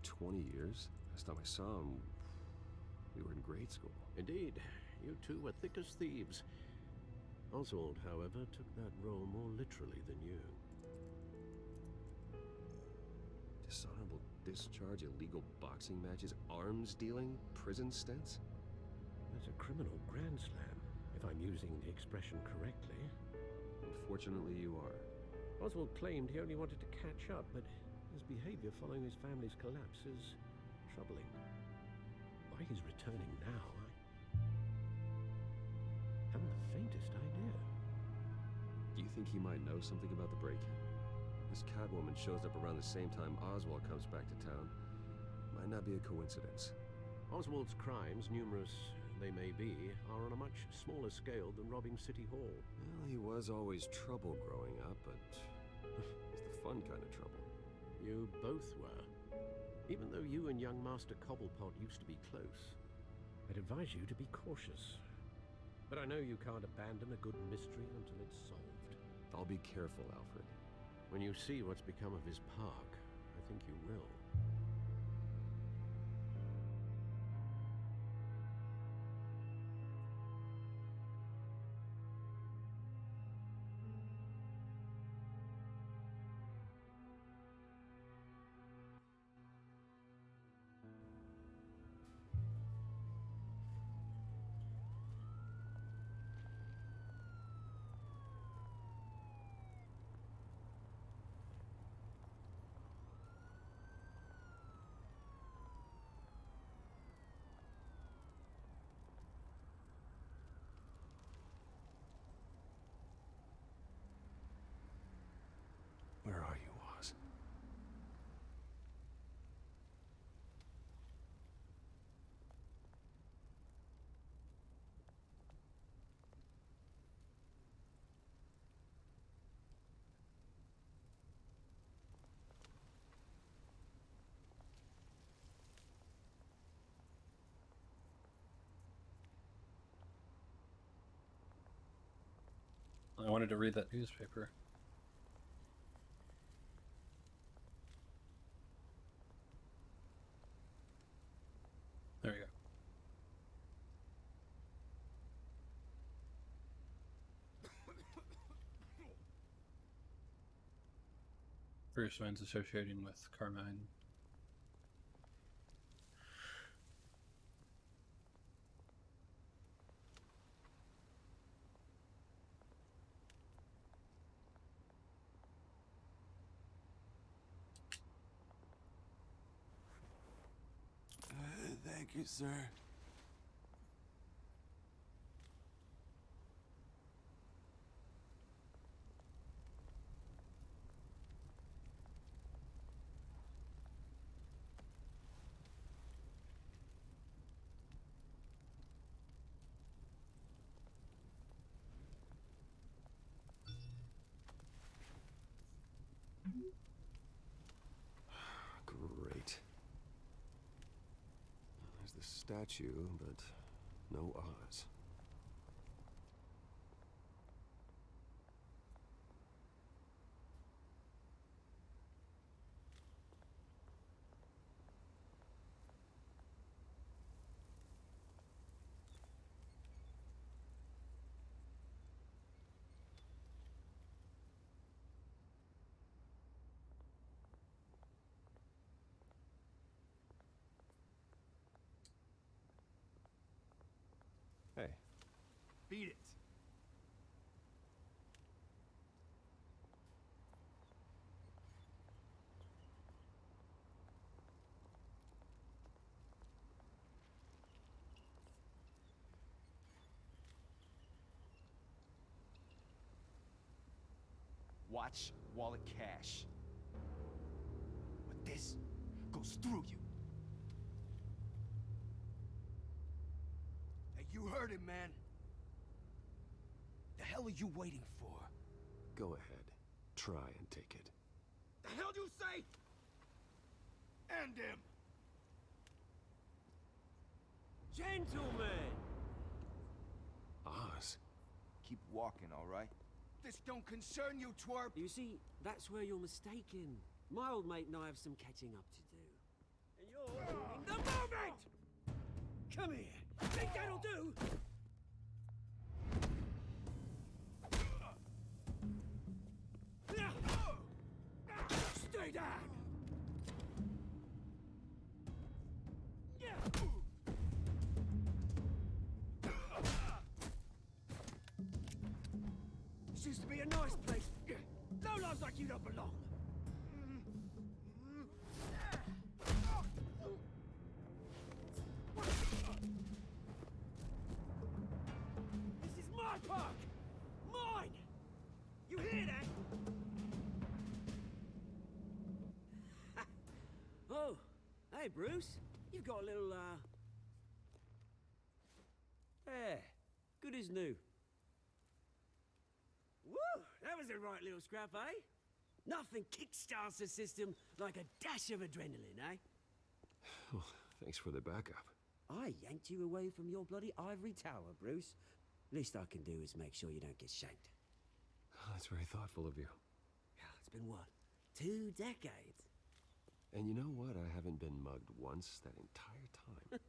20 years? Last time I saw him, we were in grade school. Indeed. You two were thick as thieves. Oswald, however, took that role more literally than you. Dishonorable discharge, illegal boxing matches, arms dealing, prison stints? That's a criminal grand slam, if I'm using the expression correctly. Unfortunately, you are. Oswald claimed he only wanted to catch up, but his Oswald's behavior following his family's collapse is troubling. Why he's returning now, I haven't the faintest idea. Do you think he might know something about the break-in? This Catwoman shows up around the same time Oswald comes back to town. Might not be a coincidence. Oswald's crimes, numerous they may be, are on a much smaller scale than robbing City Hall. Well, he was always trouble growing up, but it's the fun kind of trouble. You both were. Even though you and young Master Cobblepot used to be close, I'd advise you to be cautious. But I know you can't abandon a good mystery until it's solved. I'll be careful, Alfred. When you see what's become of his park, I think you will. Where are you, Oz? I wanted to read that newspaper. There we go. Bruce Wayne's associating with Carmine. Thank you, sir. Great. There's the statue, but no Oz. Hey. Beat it. Watch wallet cash. But this goes through you. Hey, you heard him, man. The hell are you waiting for? Go ahead. Try and take it. The hell do you say? End him! Gentlemen! Oz? Keep walking, all right? This don't concern you, twerp! You see, that's where you're mistaken. My old mate and I have some catching up to do. And you're ruining the moment! Come here! Think that'll do? Stay down! This used to be a nice place. Lowlifes like you don't belong. park! Mine! You hear that? Oh, hey, Bruce. You've got a little, there. Good as new. Woo! That was a right little scrap, eh? Nothing kickstarts the system like a dash of adrenaline, eh? Oh, thanks for the backup. I yanked you away from your bloody ivory tower, Bruce. Least I can do is make sure you don't get shanked. Oh, that's very thoughtful of you. It's been what? 2 decades? And you know what? I haven't been mugged once that entire time.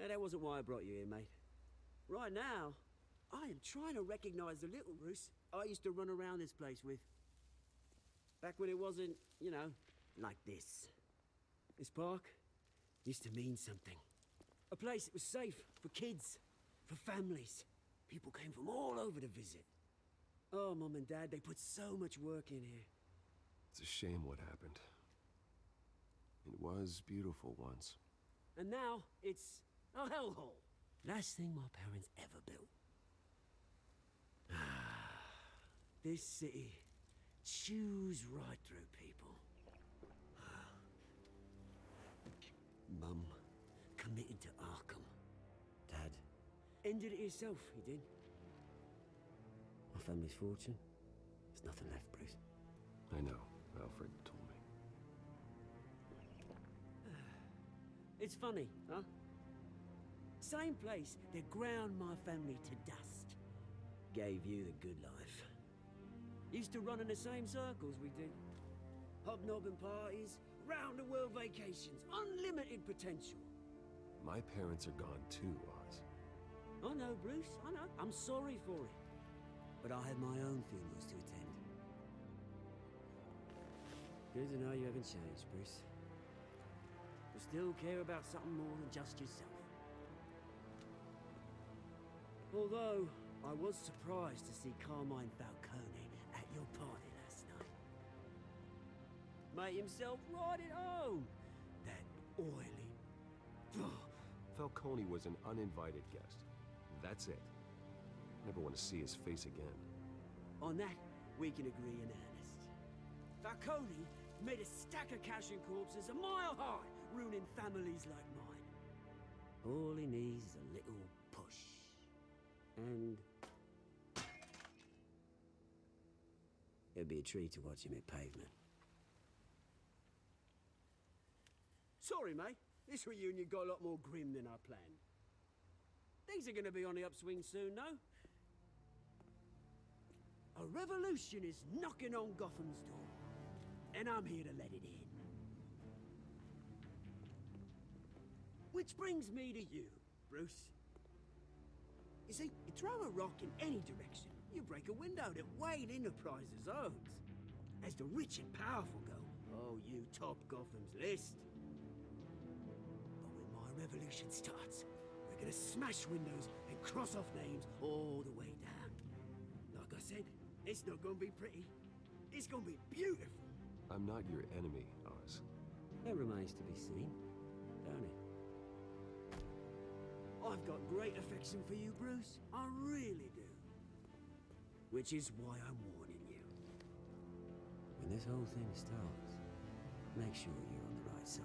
That wasn't why I brought you here, mate. Right now, I am trying to recognize the little Bruce I used to run around this place with. Back when it wasn't, you know, like this. This park used to mean something. A place that was safe for kids, for families. People came from all over to visit. Oh, Mum and Dad, they put so much work in here. It's a shame what happened. It was beautiful once. And now, it's a hellhole. Last thing my parents ever built. This city chews right through people. Mum committed to Arkham. Dad ended it himself, he did. My family's fortune, there's nothing left, Bruce. I know. Alfred told me. It's funny, huh? Same place that ground my family to dust. Gave you the good life. Used to run in the same circles we did. Hobnobbing parties, round-the-world vacations, unlimited potential. My parents are gone too, Oz. I know, Bruce, I know. I'm sorry for it. But I have my own funerals to attend. Good to know you haven't changed, Bruce. You still care about something more than just yourself. Although, I was surprised to see Carmine Falcone at your party last night. Made himself right at home. That oily... Falcone was an uninvited guest. That's it. Never want to see his face again. On that, we can agree in earnest. Falcone made a stack of cash and corpses a mile high, ruining families like mine. All he needs is a little push. And... it'd be a treat to watch him hit pavement. Sorry, mate. This reunion got a lot more grim than I planned. Things are gonna be on the upswing soon, no? A revolution is knocking on Gotham's door. And I'm here to let it in. Which brings me to you, Bruce. You see, you throw a rock in any direction, you break a window that Wayne Enterprises owns. As the rich and powerful go, oh, you top Gotham's list. But when my revolution starts, we're gonna smash windows and cross off names all the way down. Like I said, it's not gonna be pretty. It's gonna be beautiful. I'm not your enemy, Oz. That remains to be seen, don't it? I've got great affection for you, Bruce. I really do. Which is why I'm warning you. When this whole thing starts, make sure you're on the right side.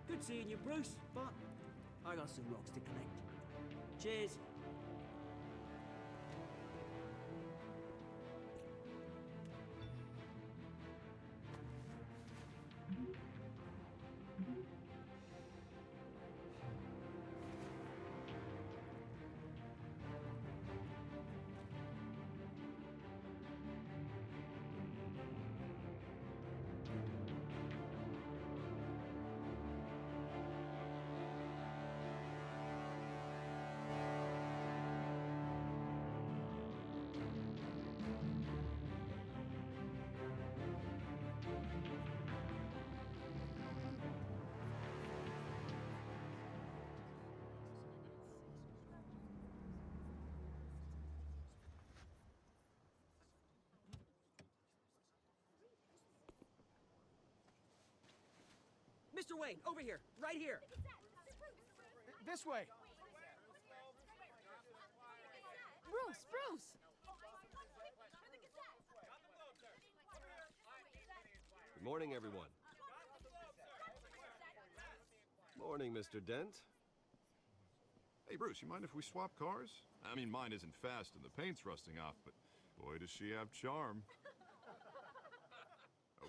Good seeing you, Bruce, but I got some rocks to collect. Cheers. Mr. Wayne, over here, right here. This way. Bruce! Good morning, everyone. Morning, Mr. Dent. Hey, Bruce, you mind if we swap cars? I mean, mine isn't fast and the paint's rusting off, but boy, does she have charm.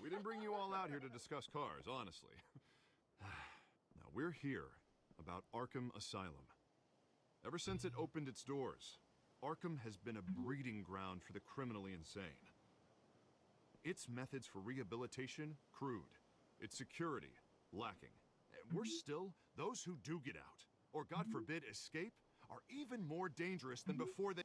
We didn't bring you all out here to discuss cars, honestly. Now, we're here about Arkham Asylum. Ever since it opened its doors, Arkham has been a breeding ground for the criminally insane. Its methods for rehabilitation, crude. Its security, lacking. And we're still, those who do get out, or God forbid, escape, are even more dangerous than before they...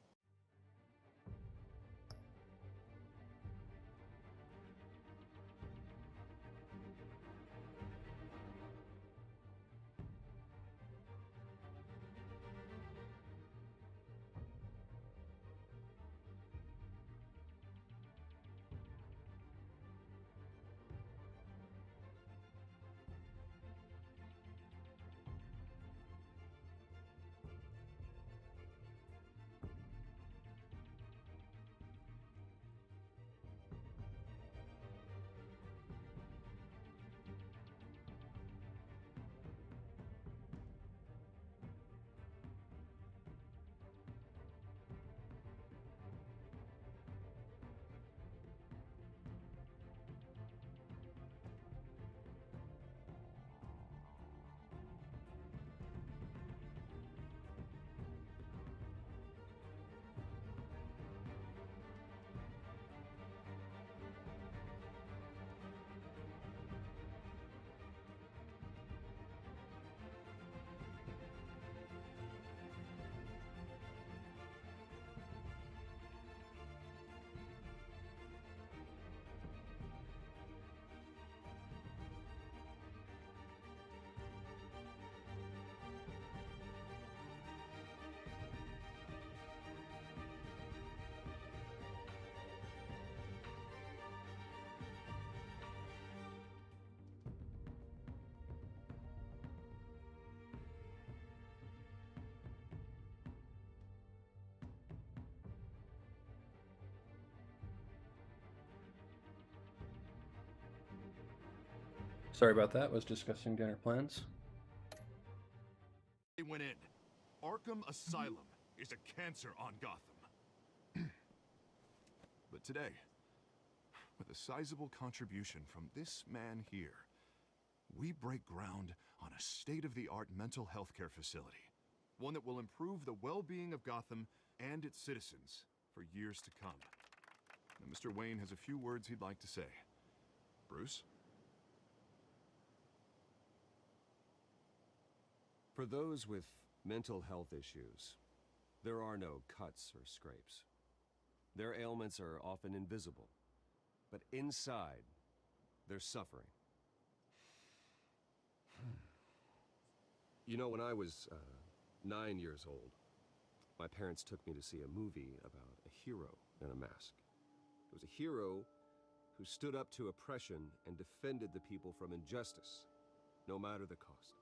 Sorry about that, was discussing dinner plans. They went in. Arkham Asylum is a cancer on Gotham. But today, with a sizable contribution from this man here, we break ground on a state-of-the-art mental health care facility. One that will improve the well-being of Gotham and its citizens for years to come. Now, Mr. Wayne has a few words he'd like to say. Bruce? For those with mental health issues, there are no cuts or scrapes. Their ailments are often invisible, but inside, they're suffering. You know, when I was 9 years old, my parents took me to see a movie about a hero in a mask. It was a hero who stood up to oppression and defended the people from injustice, no matter the cost.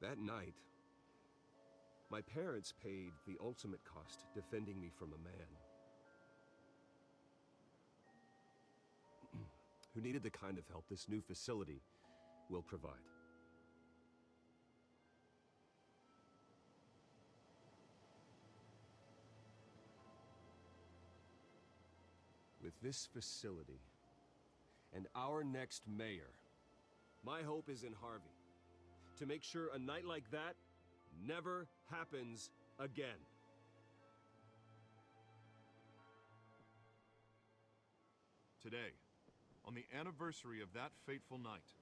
That night, my parents paid the ultimate cost defending me from a man who needed the kind of help this new facility will provide. With this facility and our next mayor, my hope is in Harvey. To make sure a night like that never happens again. Today, on the anniversary of that fateful night,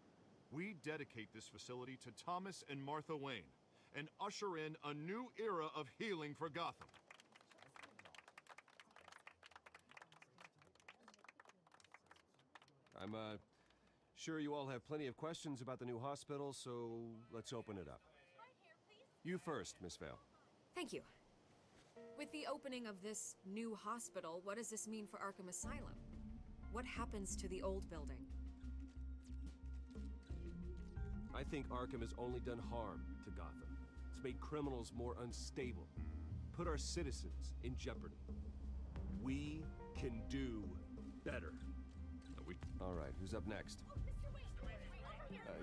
we dedicate this facility to Thomas and Martha Wayne and usher in a new era of healing for Gotham. I'm sure you all have plenty of questions about the new hospital, so let's open it up. You first, Miss Vale. Thank you. With the opening of this new hospital, what does this mean for Arkham Asylum? What happens to the old building? I think Arkham has only done harm to Gotham. It's made criminals more unstable, put our citizens in jeopardy. We can do better. All right, who's up next?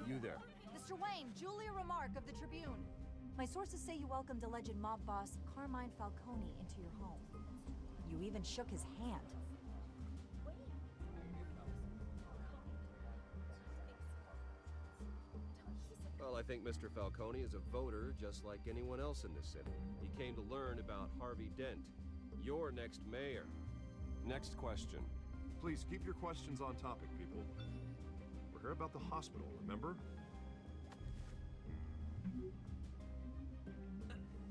You there. Mr. Wayne, Julia Remark of the Tribune. My sources say you welcomed alleged mob boss Carmine Falcone into your home. You even shook his hand. Well, I think Mr. Falcone is a voter just like anyone else in this city. He came to learn about Harvey Dent, your next mayor. Next question. Please keep your questions on topic, people. We're here about the hospital, remember?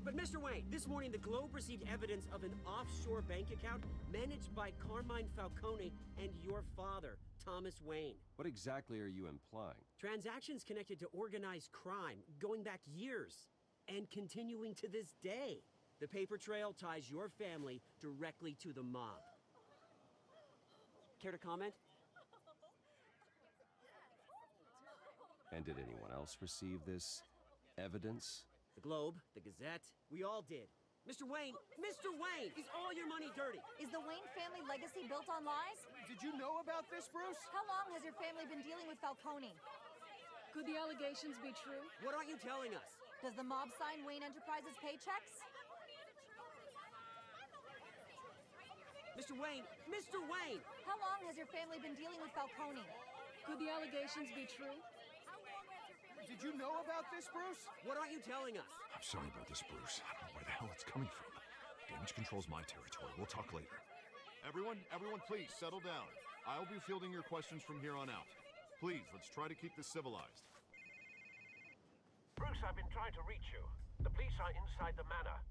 But Mr. Wayne, this morning the Globe received evidence of an offshore bank account managed by Carmine Falcone and your father, Thomas Wayne. What exactly are you implying? Transactions connected to organized crime, going back years, and continuing to this day. The paper trail ties your family directly to the mob. Care to comment? And did anyone else receive this evidence? The Globe, the Gazette, we all did. Mr. Wayne, is all your money dirty? Is the Wayne family legacy built on lies? Did you know about this, Bruce? How long has your family been dealing with Falcone? Could the allegations be true? What aren't you telling us? Does the mob sign Wayne Enterprises paychecks? Mr. Wayne! How long has your family been dealing with Falcone? Could the allegations be true? Did you know about this, Bruce? What aren't you telling us? I'm sorry about this, Bruce. I don't know where the hell it's coming from. Damage control's my territory. We'll talk later. Everyone, please, settle down. I'll be fielding your questions from here on out. Please, let's try to keep this civilized. Bruce, I've been trying to reach you. The police are inside the manor.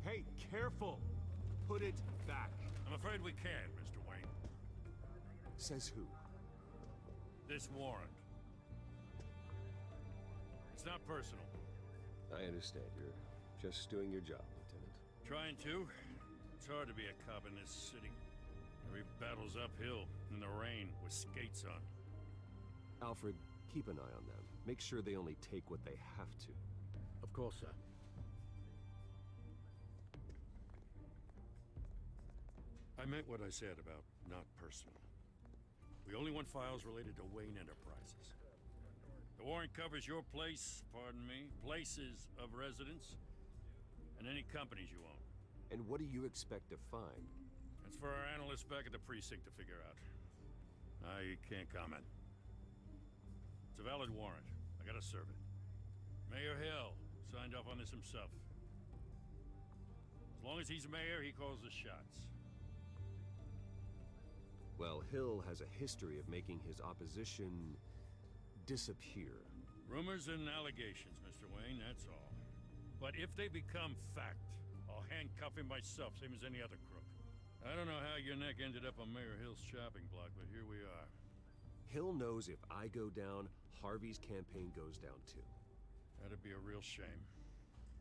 Hey, careful! Put it back. I'm afraid we can't, Mr. Wayne. Says who? This warrant. It's not personal. I understand. You're just doing your job, Lieutenant. Trying to. It's hard to be a cop in this city. Every battle's uphill, in the rain, with skates on. Alfred, keep an eye on them. Make sure they only take what they have to. Of course, sir. I meant what I said about not personal. We only want files related to Wayne Enterprises. The warrant covers your place, pardon me, places of residence, and any companies you own. And what do you expect to find? That's for our analysts back at the precinct to figure out. I can't comment. It's a valid warrant. I gotta serve it. Mayor Hill signed off on this himself. As long as he's mayor, he calls the shots. Well, Hill has a history of making his opposition disappear. Rumors and allegations, Mr. Wayne, that's all. But if they become fact, I'll handcuff him myself, same as any other crook. I don't know how your neck ended up on Mayor Hill's chopping block, but here we are. Hill knows if I go down, Harvey's campaign goes down too. That'd be a real shame.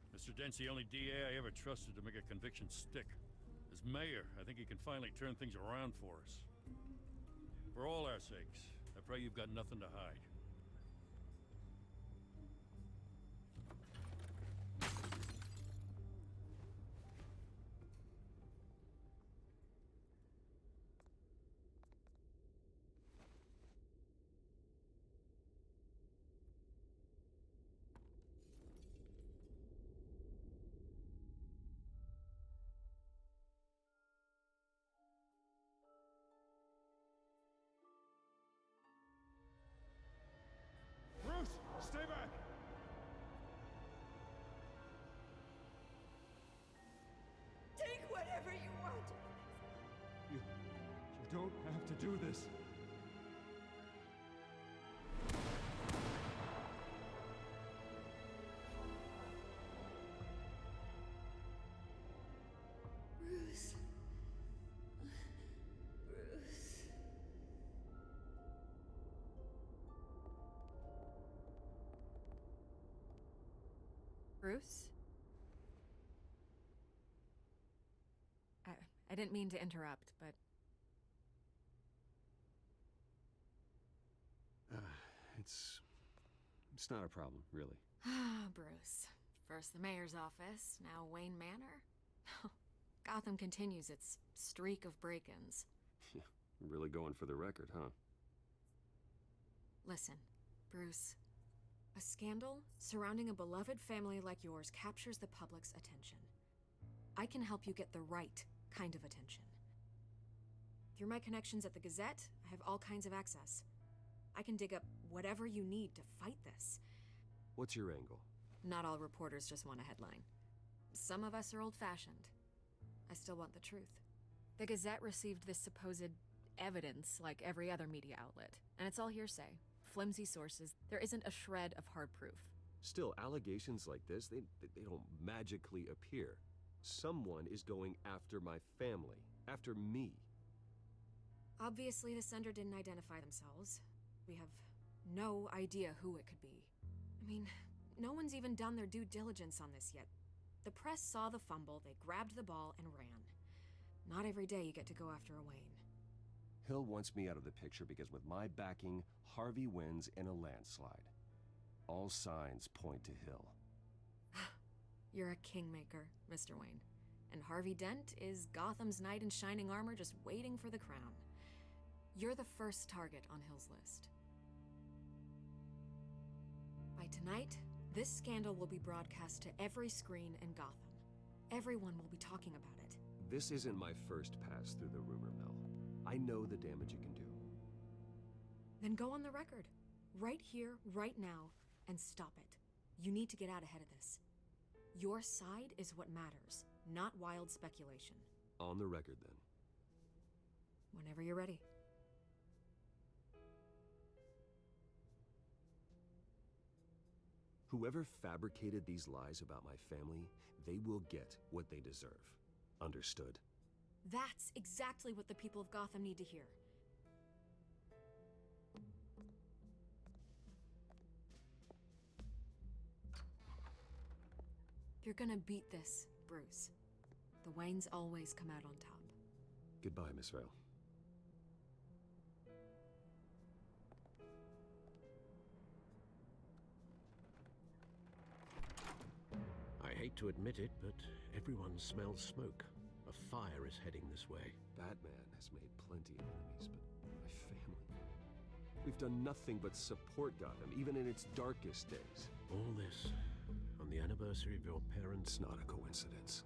Mr. Dent's the only DA I ever trusted to make a conviction stick. As mayor, I think he can finally turn things around for us. For all our sakes, I pray you've got nothing to hide. Bruce, stay back! Take whatever you want. You don't have to do this. Bruce. Bruce. Bruce? I didn't mean to interrupt, but... It's not a problem, really. Ah, Bruce. First the mayor's office, now Wayne Manor. Gotham continues its streak of break-ins. Really going for the record, huh? Listen, Bruce. A scandal surrounding a beloved family like yours captures the public's attention. I can help you get the right kind of attention. Through my connections at the Gazette, I have all kinds of access. I can dig up whatever you need to fight this. What's your angle? Not all reporters just want a headline. Some of us are old-fashioned. I still want the truth. The Gazette received this supposed evidence like every other media outlet, and it's all hearsay. Flimsy sources. There isn't a shred of hard proof. Still, allegations like this, they don't magically appear. Someone is going after my family, after me. Obviously, the sender didn't identify themselves. We have no idea who it could be. I mean, no one's even done their due diligence on this yet. The press saw the fumble, they grabbed the ball, and ran. Not every day you get to go after a Wayne. Hill wants me out of the picture because with my backing, Harvey wins in a landslide. All signs point to Hill. You're a kingmaker, Mr. Wayne. And Harvey Dent is Gotham's knight in shining armor just waiting for the crown. You're the first target on Hill's list. By tonight, this scandal will be broadcast to every screen in Gotham. Everyone will be talking about it. This isn't my first pass through the rumor mill. I know the damage you can do. Then go on the record. Right here, right now, and stop it. You need to get out ahead of this. Your side is what matters, not wild speculation. On the record, then. Whenever you're ready. Whoever fabricated these lies about my family, they will get what they deserve. Understood? That's exactly what the people of Gotham need to hear. You're gonna beat this, Bruce. The Waynes always come out on top. Goodbye, Miss Vale. I hate to admit it, but everyone smells smoke. A fire is heading this way. Batman has made plenty of enemies, but my family... We've done nothing but support Gotham, even in its darkest days. All this on the anniversary of your parents' It's not a coincidence.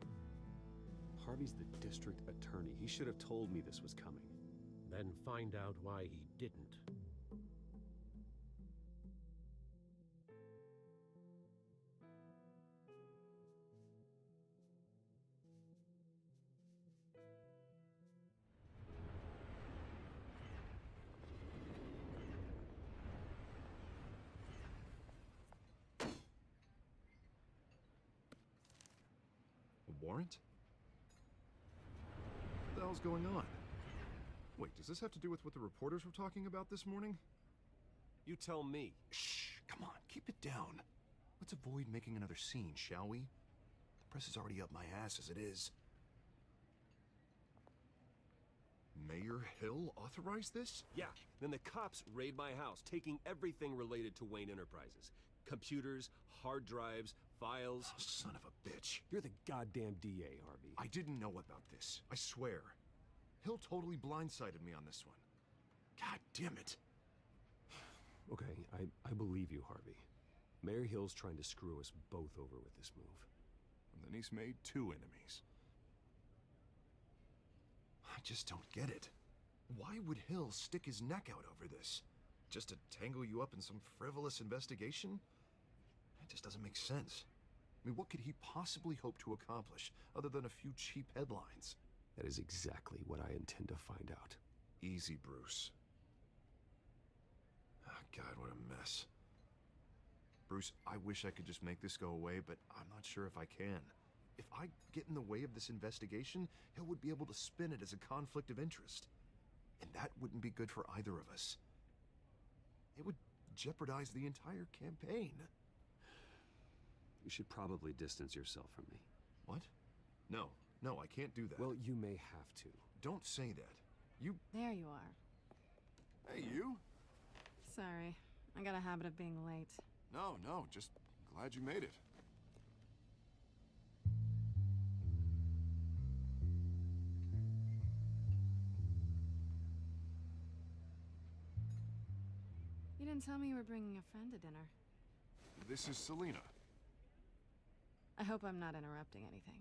Harvey's the district attorney. He should have told me this was coming. Then find out why he didn't. A warrant? What the hell's going on? Wait, does this have to do with what the reporters were talking about this morning? You tell me. Shh, come on, keep it down. Let's avoid making another scene, shall we? The press is already up my ass as it is. Mayor Hill authorized this? Yeah, then the cops raid my house, taking everything related to Wayne Enterprises. Computers, hard drives, files. Oh, son of a bitch. You're the goddamn DA, Harvey. I didn't know about this. I swear. Hill totally blindsided me on this one. God damn it. Okay, I believe you, Harvey. Mayor Hill's trying to screw us both over with this move. And then he's made 2 enemies. I just don't get it. Why would Hill stick his neck out over this? Just to tangle you up in some frivolous investigation? It just doesn't make sense. I mean, what could he possibly hope to accomplish other than a few cheap headlines? That is exactly what I intend to find out. Easy, Bruce. Oh, God, what a mess. Bruce, I wish I could just make this go away, but I'm not sure if I can. If I get in the way of this investigation, Hill would be able to spin it as a conflict of interest. And that wouldn't be good for either of us. It would jeopardize the entire campaign. You should probably distance yourself from me. What? No, no, I can't do that. Well, you may have to. Don't say that. You... There you are. Hey, you? Sorry. I got a habit of being late. No, no, just glad you made it. You didn't tell me you were bringing a friend to dinner. This is Selina. I hope I'm not interrupting anything.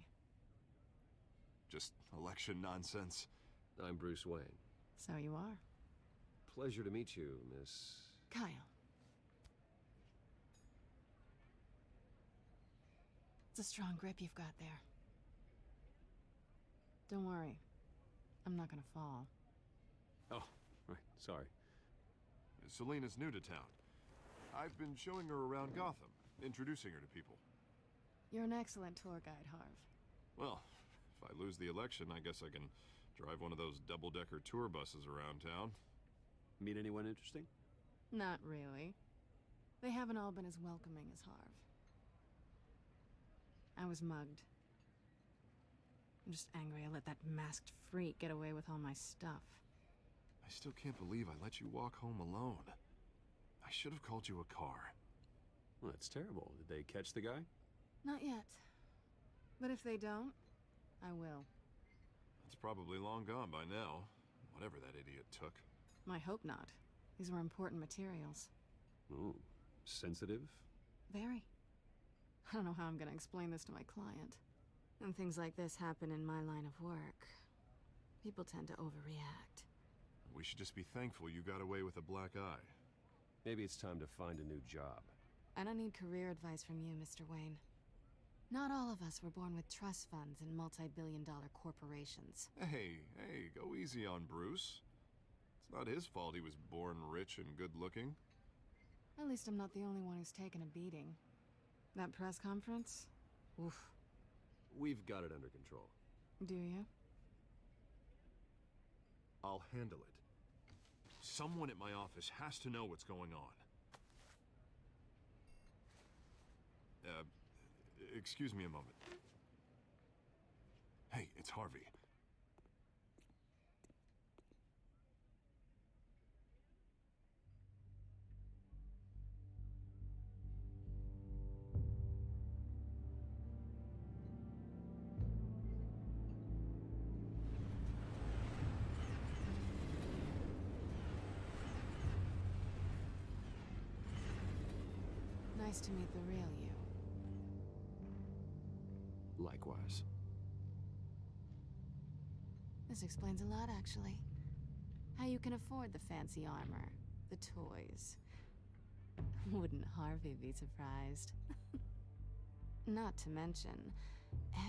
Just election nonsense. I'm Bruce Wayne. So you are. Pleasure to meet you, Miss... Kyle. It's a strong grip you've got there. Don't worry. I'm not gonna fall. Oh, right, sorry. Selina's new to town. I've been showing her around Gotham, introducing her to people. You're an excellent tour guide, Harv. Well, if I lose the election, I guess I can drive one of those double-decker tour buses around town. Meet anyone interesting? Not really. They haven't all been as welcoming as Harv. I was mugged. I'm just angry I let that masked freak get away with all my stuff. I still can't believe I let you walk home alone. I should have called you a car. Well, that's terrible. Did they catch the guy? Not yet. But if they don't, I will. It's probably long gone by now, whatever that idiot took. I hope not. These were important materials. Ooh, sensitive? Very. I don't know how I'm gonna explain this to my client. When things like this happen in my line of work, people tend to overreact. We should just be thankful you got away with a black eye. Maybe it's time to find a new job. I don't need career advice from you, Mr. Wayne. Not all of us were born with trust funds and multi-billion-dollar corporations. Hey, go easy on Bruce. It's not his fault he was born rich and good-looking. At least I'm not the only one who's taken a beating. That press conference? Oof. We've got it under control. Do you? I'll handle it. Someone at my office has to know what's going on. Excuse me a moment. Hey, it's Harvey. Nice to meet the real you. Likewise. This explains a lot, actually. How you can afford the fancy armor, the toys. Wouldn't Harvey be surprised? Not to mention,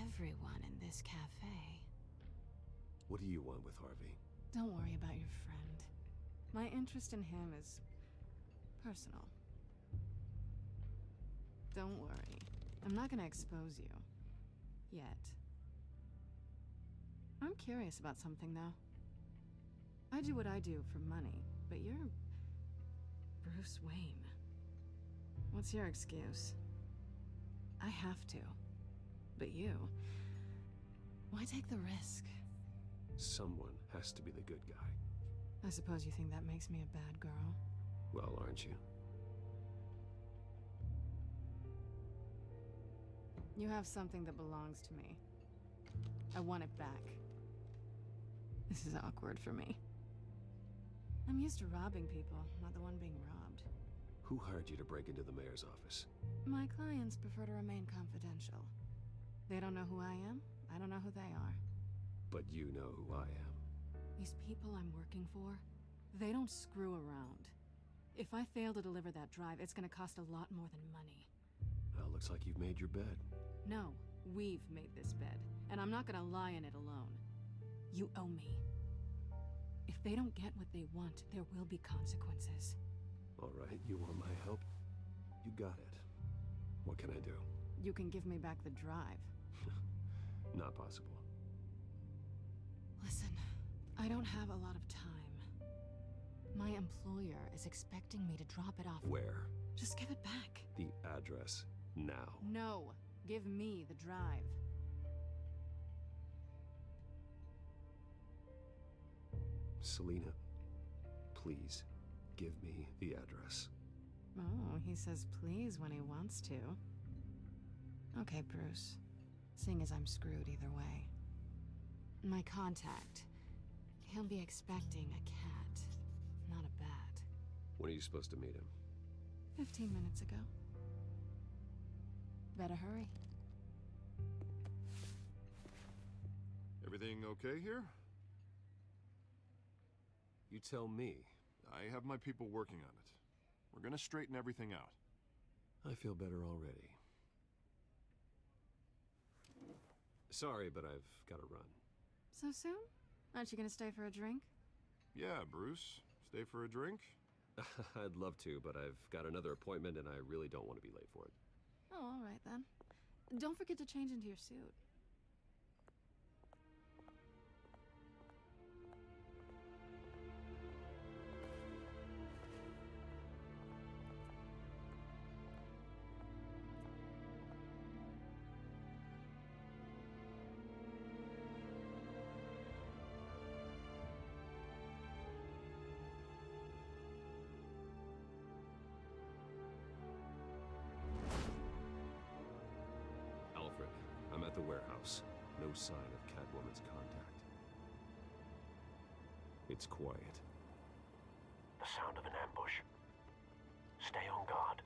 everyone in this cafe. What do you want with Harvey? Don't worry about your friend. My interest in him is personal. Don't worry. I'm not gonna expose you. Yet. I'm curious about something, though. I do what I do for money, but you're... Bruce Wayne. What's your excuse? I have to. But you... Why take the risk? Someone has to be the good guy. I suppose you think that makes me a bad girl? Well, aren't you? You have something that belongs to me. I want it back. This is awkward for me. I'm used to robbing people, not the one being robbed. Who hired you to break into the mayor's office? My clients prefer to remain confidential. They don't know who I am, I don't know who they are. But you know who I am. These people I'm working for, they don't screw around. If I fail to deliver that drive, it's gonna cost a lot more than money. Well, looks like you've made your bed. No, we've made this bed, and I'm not gonna lie in it alone. You owe me. If they don't get what they want, there will be consequences. All right, you want my help? You got it. What can I do? You can give me back the drive. Not possible. Listen, I don't have a lot of time. My employer is expecting me to drop it off. Where? Just give it back. The address now. No. Give me the drive. Selina, please, give me the address. Oh, he says please when he wants to. Okay, Bruce. Seeing as I'm screwed either way. My contact. He'll be expecting a cat, not a bat. When are you supposed to meet him? 15 minutes ago. Better hurry. Everything okay here? You tell me. I have my people working on it. We're gonna straighten everything out. I feel better already. Sorry, but I've got to run. So soon? Aren't you gonna stay for a drink? Yeah, Bruce. Stay for a drink? I'd love to, but I've got another appointment and I really don't want to be late for it. Oh, all right then. Don't forget to change into your suit. Alfred, I'm at the warehouse. No sign of Catwoman's contact. It's quiet. The sound of an ambush. Stay on guard.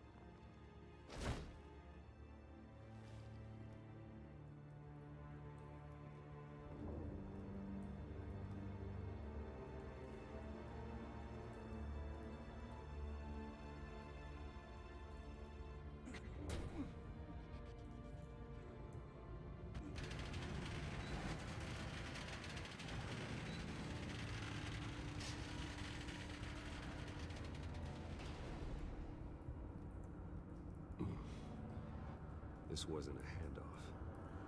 This wasn't a handoff.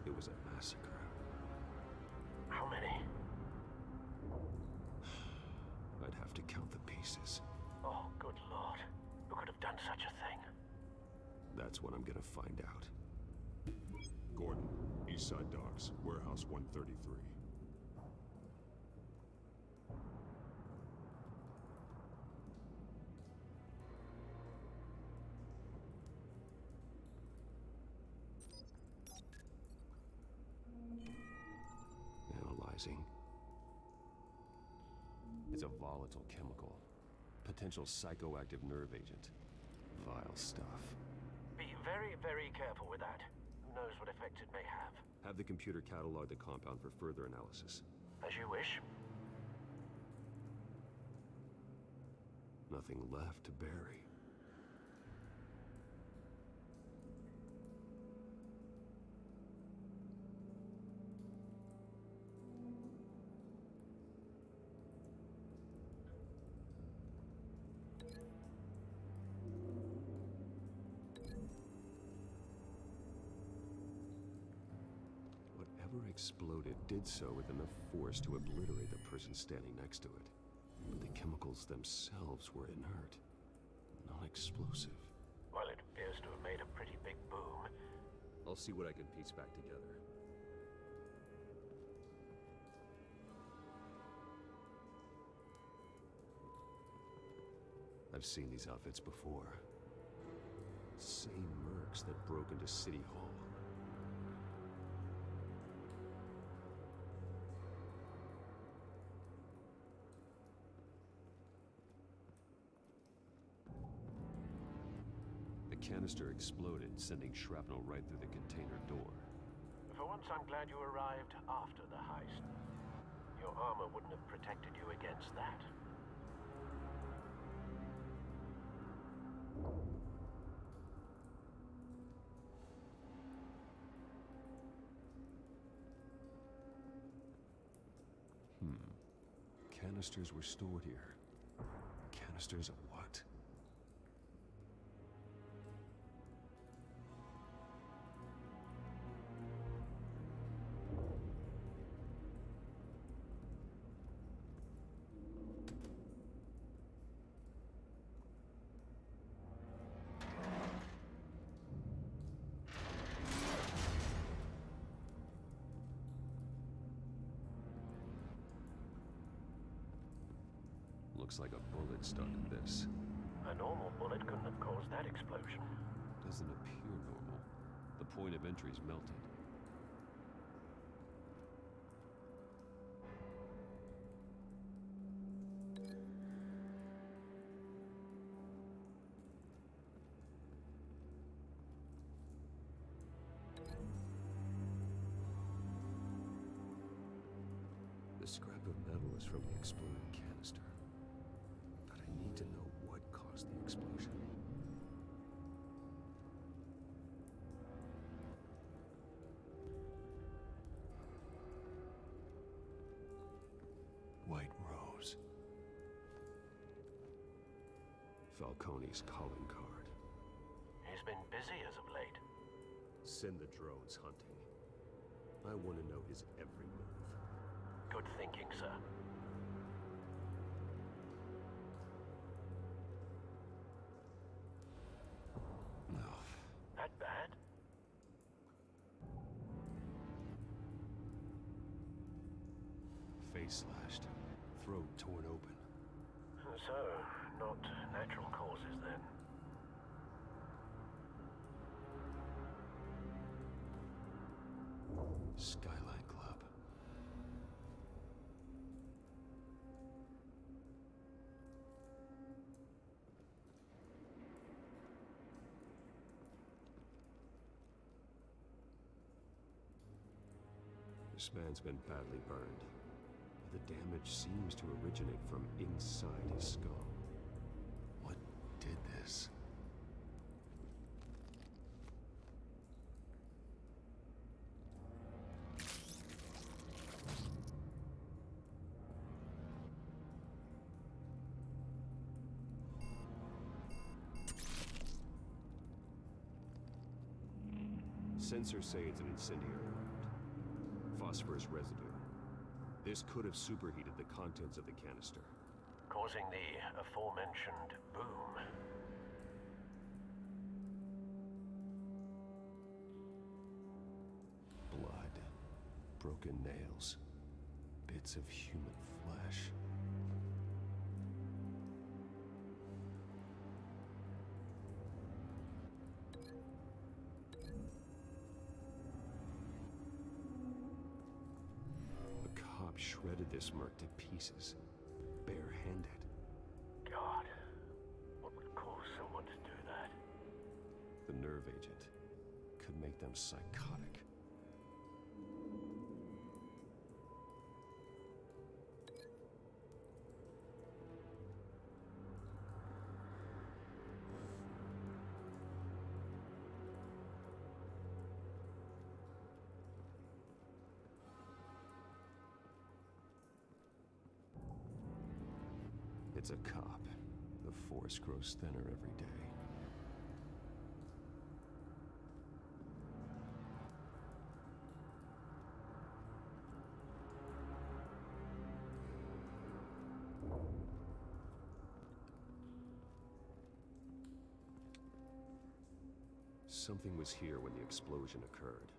It was a massacre. How many? I'd have to count the pieces. Oh, good lord. Who could have done such a thing? That's what I'm gonna find out. Gordon, Eastside Docks, Warehouse 133. Analyzing. It's a volatile chemical. Potential psychoactive nerve agent. Vile stuff. Be very, very careful with that. Who knows what effects it may have. Have the computer catalog the compound for further analysis. As you wish. Nothing left to bury. Whatever exploded did so with enough force to obliterate the person standing next to it. But the chemicals themselves were inert, non-explosive. Well, it appears to have made a pretty big boom. I'll see what I can piece back together. I've seen these outfits before. Same mercs that broke into City Hall. The canister exploded, sending shrapnel right through the container door. For once, I'm glad you arrived after the heist. Your armor wouldn't have protected you against that. Canisters were stored here. Canisters of what? looks like a bullet started this. A normal bullet couldn't have caused that explosion. Doesn't appear normal. The point of entry's melted. The scrap of metal is from the exploded canister. But I need to know what caused the explosion. White Rose. Falcone's calling card. He's been busy as of late. Send the drones hunting. I want to know his every move. Good thinking, sir. No. That bad? Face slashed. Throat torn open. So, not natural causes then. Skyline Club. This man's been badly burned. The damage seems to originate from inside his skull. What did this? Sensors say it's an incendiary round. Phosphorus residue. This could have superheated the contents of the canister. Causing the aforementioned boom. Blood. Broken nails. Bits of human flesh. Shredded this merc to pieces, bare-handed. God, what would cause someone to do that? The nerve agent could make them psychotic. It's a cop. The force grows thinner every day. Something was here when the explosion occurred.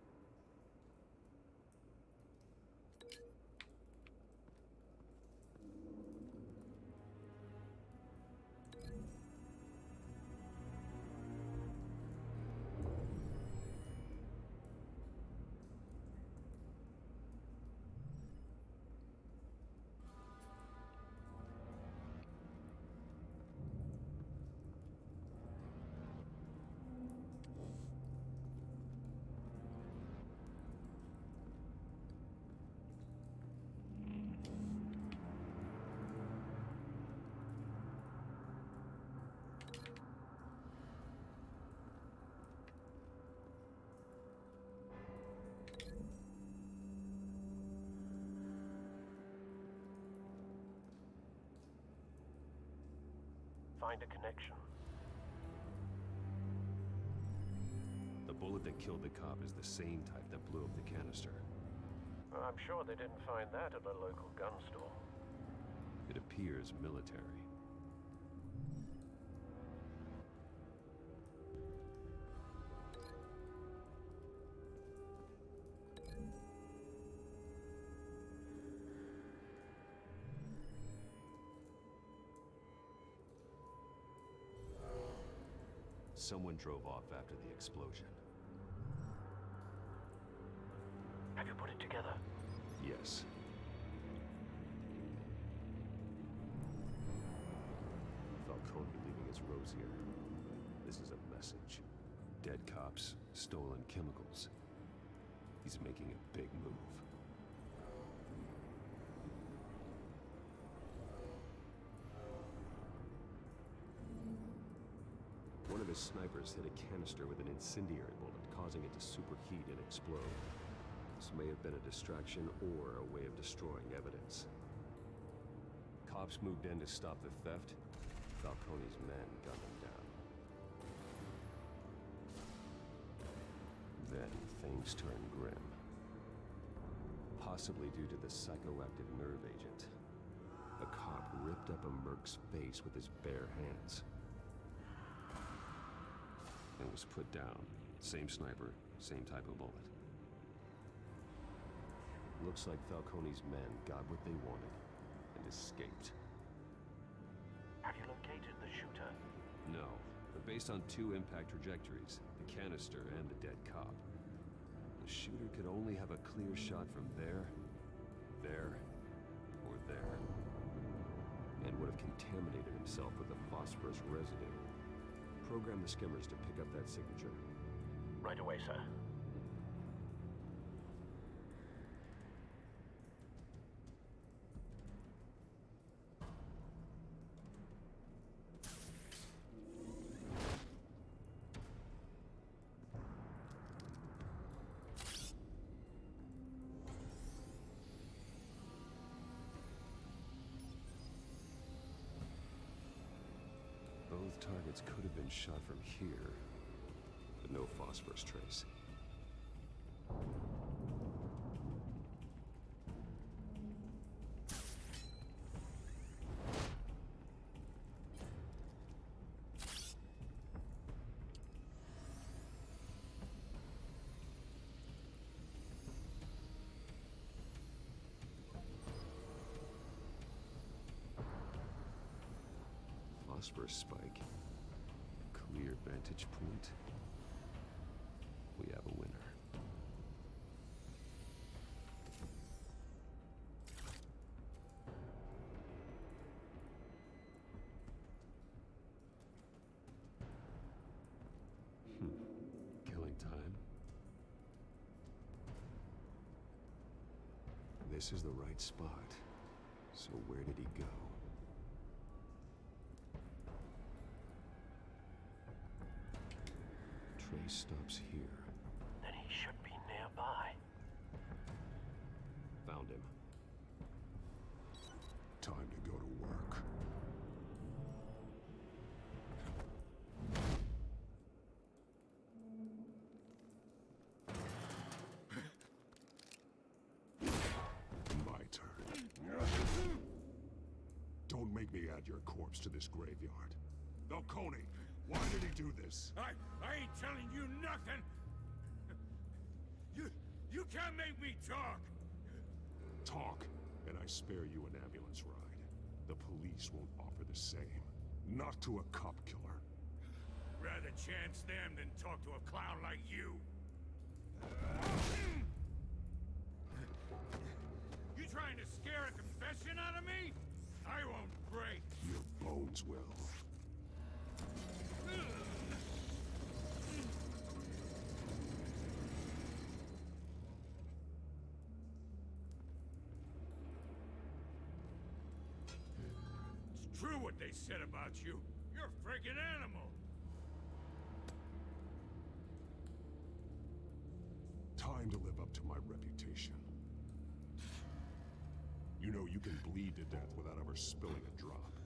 Find a connection. The bullet that killed the cop is the same type that blew up the canister. I'm sure they didn't find that at a local gun store. It appears military. someone drove off after the explosion. Have you put it together? Yes. Falcone leaving his rosier. This is a message. Dead cops, stolen chemicals. He's making a big move. One of his snipers hit a canister with an incendiary bullet, causing it to superheat and explode. This may have been a distraction or a way of destroying evidence. Cops moved in to stop the theft. Falcone's men gunned them down. Then things turned grim. Possibly due to the psychoactive nerve agent. A cop ripped up a merc's face with his bare hands. And was put down. Same sniper, same type of bullet. Looks like Falcone's men got what they wanted and escaped. Have you located the shooter? No, but based on two impact trajectories, the canister and the dead cop, the shooter could only have a clear shot from there, or there, and would have contaminated himself with the phosphorus residue. Program the skimmers to pick up that signature. Right away, sir. Both targets could have been shot from here, but no phosphorus trace. Phosphorus spike. Clear vantage point. We have a winner. Killing time. This is the right spot. So where did he go? Trace stops here. Then he should be nearby. Found him. Time to go to work. My turn. Don't make me add your corpse to this graveyard. Falcone, why did he do this? I ain't telling you nothing! You can't make me talk! Talk, and I spare you an ambulance ride. The police won't offer the same. Not to a cop killer. Rather chance them than talk to a clown like you. You trying to scare a confession out of me? I won't break. Your bones will. It's true what they said about you. You're a freaking animal. Time to live up to my reputation. You know you can bleed to death without ever spilling a drop.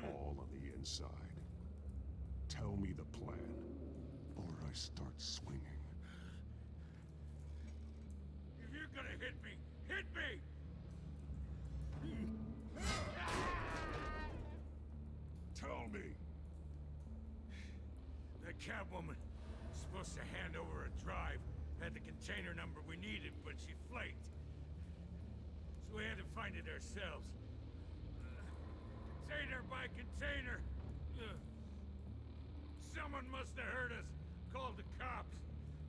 All on the inside. Tell me the plan, or I start swinging. If you're gonna hit me, hit me! Tell me! The Catwoman was supposed to hand over a drive, had the container number we needed, but she flaked. So we had to find it ourselves. Container by container. Someone must have heard us. Called the cops.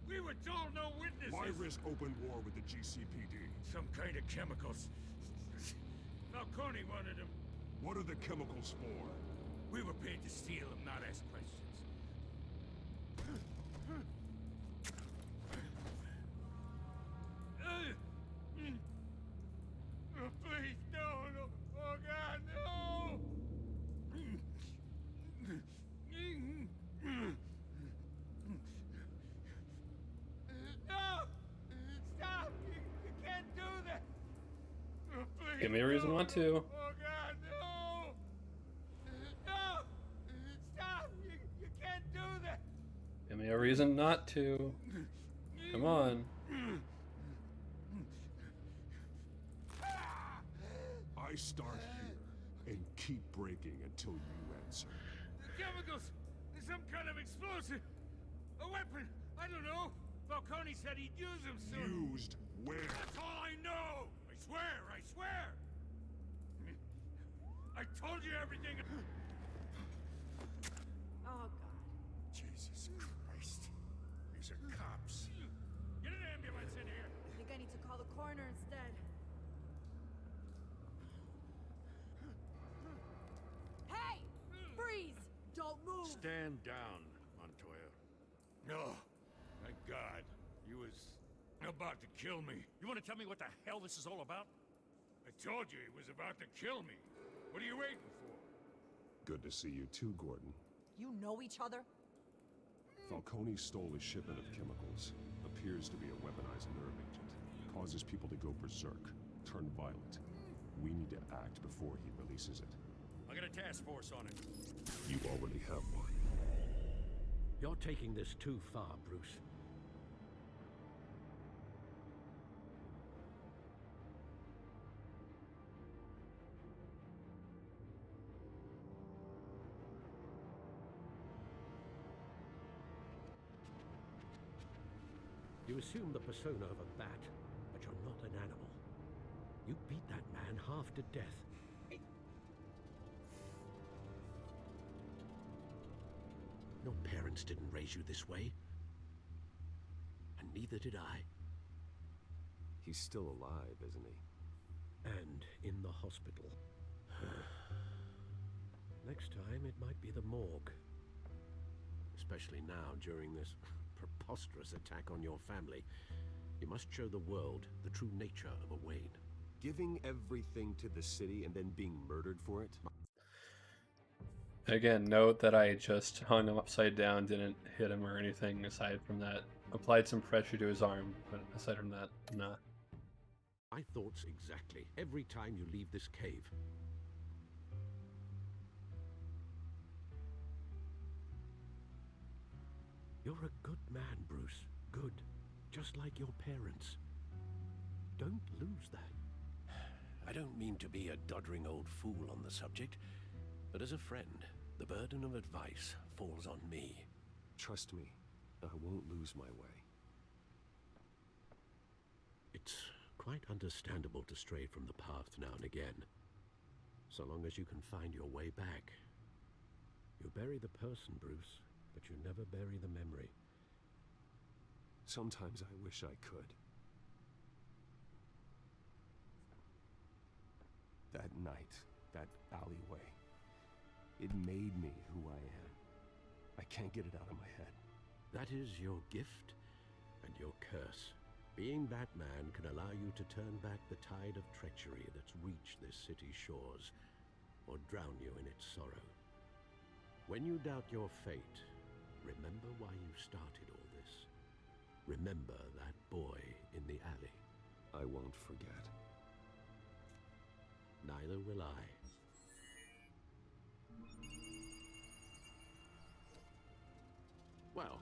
We were told no witnesses. Why risk open war with the GCPD? Some kind of chemicals. Falcone wanted them. What are the chemicals for? We were paid to steal them, not ask questions. Oh, please, no. Oh, God, no! No! Stop! You can't do that! Oh, please, Give me a reason not to. Oh, God, no! No! Stop! You can't do that! Give me a reason not to. Come on. I start here and keep breaking until you answer. The chemicals! There's some kind of explosive! A weapon! I don't know! Falcone said he'd use them soon! Used where? That's all I know! I swear! I told you everything! Oh, God. Jesus Christ. These are cops. Get an ambulance in here! I think I need to call the coroner instead. Hey! Freeze! Don't move! Stand down, Montoya. No. Thank God. He was about to kill me. You want to tell me what the hell this is all about? I told you he was about to kill me. What are you waiting for? Good to see you too, Gordon. You know each other? Falcone stole a shipment of chemicals. Appears to be a weaponized nerve agent. Causes people to go berserk, turn violent. We need to act before he releases it. I got a task force on it. You already have one. You're taking this too far, Bruce. You assume the persona of a bat, but you're not an animal. You beat that man half to death. Your parents didn't raise you this way. And neither did I. He's still alive, isn't he? And in the hospital. Next time, it might be the morgue. Especially now, during this preposterous attack on your family. You must show the world the true nature of a Wayne. Giving everything to the city and then being murdered for it? Again, note that I just hung him upside down, didn't hit him or anything aside from that. Applied some pressure to his arm, but aside from that, nah. My thoughts exactly, every time you leave this cave. You're a good man, Bruce. Good. Just like your parents. Don't lose that. I don't mean to be a doddering old fool on the subject, but as a friend, the burden of advice falls on me. Trust me, I won't lose my way. It's quite understandable to stray from the path now and again. So long as you can find your way back. You bury the person, Bruce, but you never bury the memory. Sometimes I wish I could. That night, that alleyway, it made me who I am. I can't get it out of my head. That is your gift and your curse. Being Batman can allow you to turn back the tide of treachery that's reached this city's shores, or drown you in its sorrow. When you doubt your fate, remember why you started all this. Remember that boy in the alley. I won't forget. Neither will I. Well,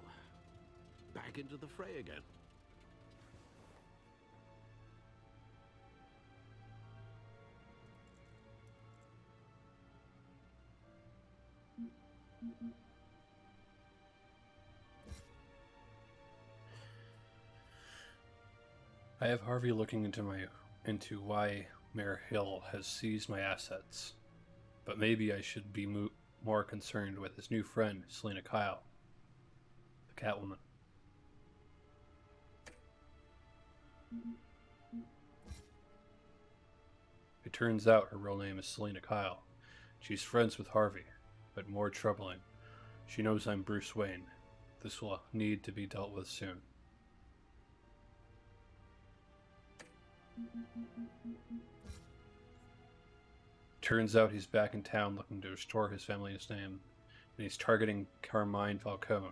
back into the fray again. I have Harvey looking into why Mayor Hill has seized my assets, but maybe I should be more concerned with his new friend, Selena Kyle. Catwoman. It turns out her real name is Selena Kyle. She's friends with Harvey, but more troubling, she knows I'm Bruce Wayne. This will need to be dealt with soon. Turns out he's back in town looking to restore his family's name, and he's targeting Carmine Falcone.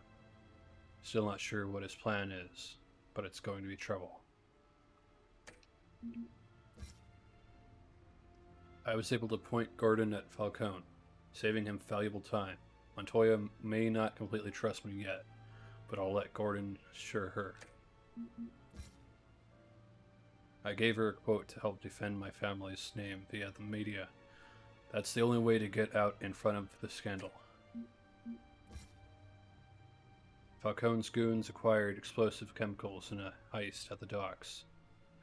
Still not sure what his plan is, but it's going to be trouble. I was able to point Gordon at Falcone, saving him valuable time. Montoya may not completely trust me yet, but I'll let Gordon assure her. I gave her a quote to help defend my family's name via the media. That's the only way to get out in front of the scandal. Falcone's goons acquired explosive chemicals in a heist at the docks.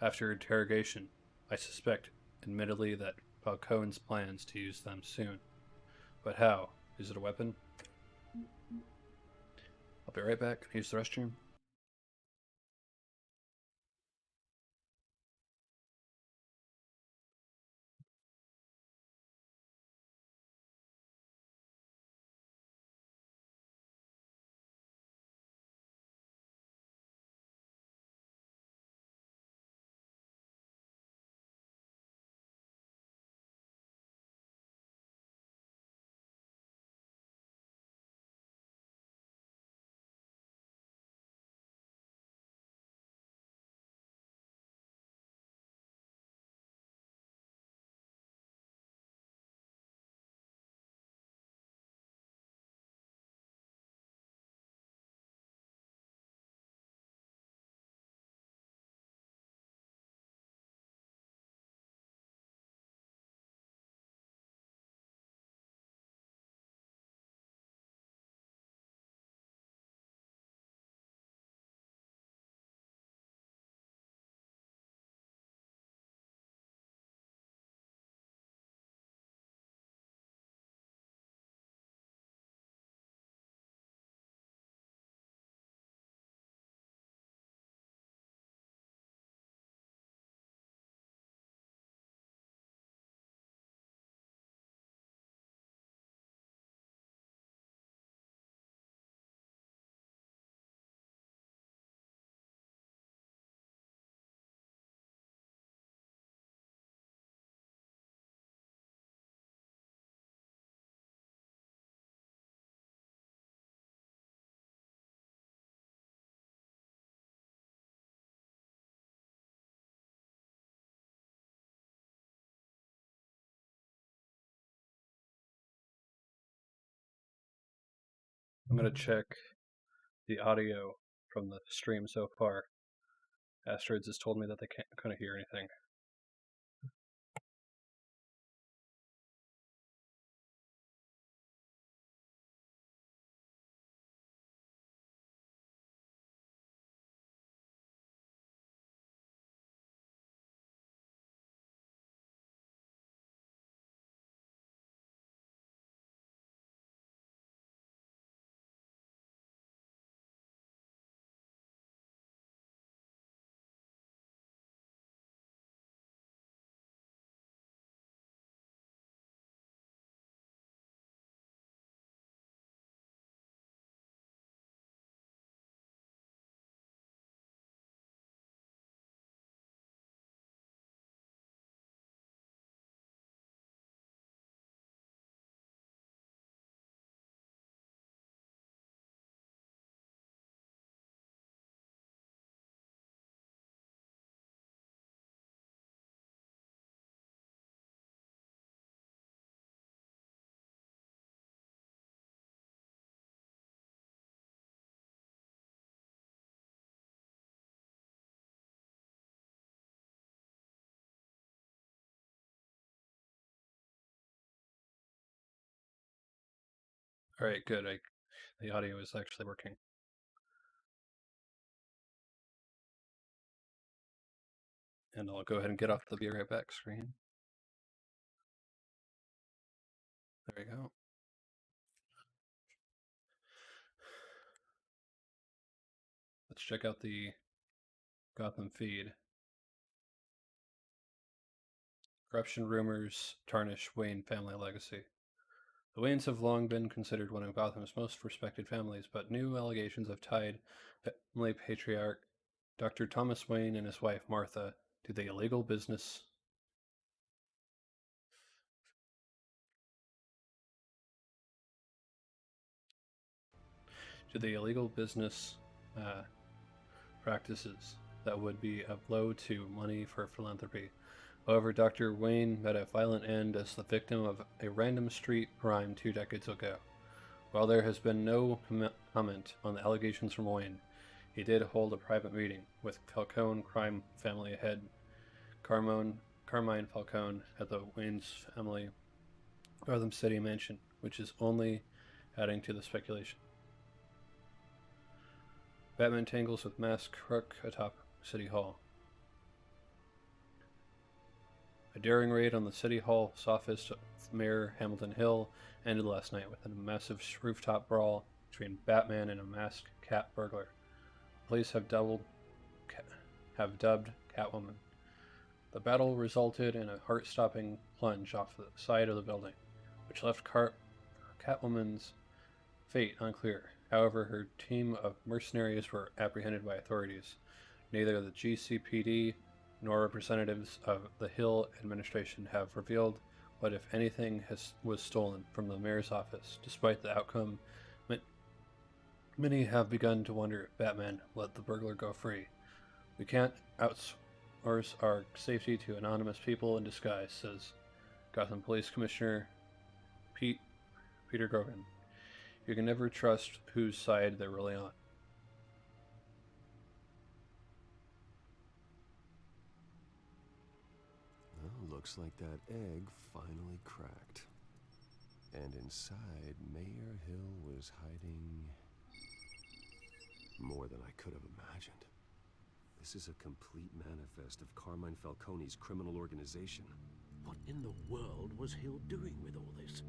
After interrogation, I suspect, admittedly, that Falcone's plans to use them soon. But how? Is it a weapon? I'll be right back. Use the restroom. I'm going to check the audio from the stream so far. Asteroids has told me that they couldn't hear anything. Alright, good. The audio is actually working. And I'll go ahead and get off the be right back screen. There we go. Let's check out the Gotham feed. Corruption rumors tarnish Wayne family legacy. The Waynes have long been considered one of Gotham's most respected families, but new allegations have tied family patriarch Dr. Thomas Wayne and his wife Martha to the illegal business uh, practices that would be a blow to money for philanthropy. However, Dr. Wayne met a violent end as the victim of a random street crime 2 decades ago. While there has been no comment on the allegations from Wayne, he did hold a private meeting with Falcone crime family head Carmine Falcone at the Wayne's family Gotham City mansion, which is only adding to the speculation. Batman tangles with masked crook atop City Hall. A daring raid on the City Hall's office of Mayor Hamilton Hill ended last night with a massive rooftop brawl between Batman and a masked cat burglar. Police have dubbed Catwoman. The battle resulted in a heart-stopping plunge off the side of the building, which left Catwoman's fate unclear. However, her team of mercenaries were apprehended by authorities. Neither the GCPD nor representatives of the Hill administration have revealed what, if anything, was stolen from the mayor's office. Despite the outcome, many have begun to wonder if Batman let the burglar go free. We can't outsource our safety to anonymous people in disguise, says Gotham Police Commissioner Peter Grogan. You can never trust whose side they're really on. Well, looks like that egg finally cracked. And inside, Mayor Hill was hiding more than I could have imagined. This is a complete manifest of Carmine Falcone's criminal organization. What in the world was Hill doing with all this?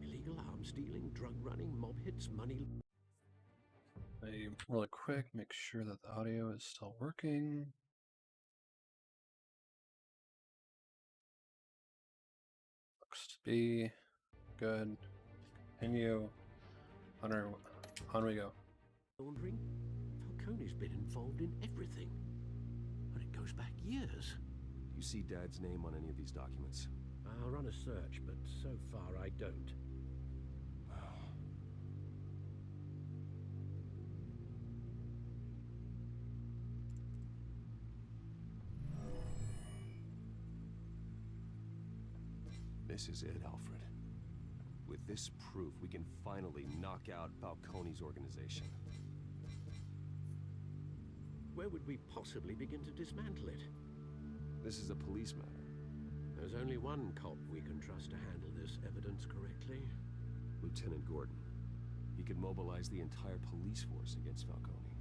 Illegal arms dealing, drug running, mob hits, money... Really quick, make sure that the audio is still working. Looks to be good. Continue. On we go. Laundering? Falcone's been involved in everything. But it goes back years. Do you see Dad's name on any of these documents? I'll run a search, but so far I don't. This is it, Alfred. With this proof, we can finally knock out Falcone's organization. Where would we possibly begin to dismantle it? This is a police matter. There's only one cop we can trust to handle this evidence correctly. Lieutenant Gordon. He could mobilize the entire police force against Falcone.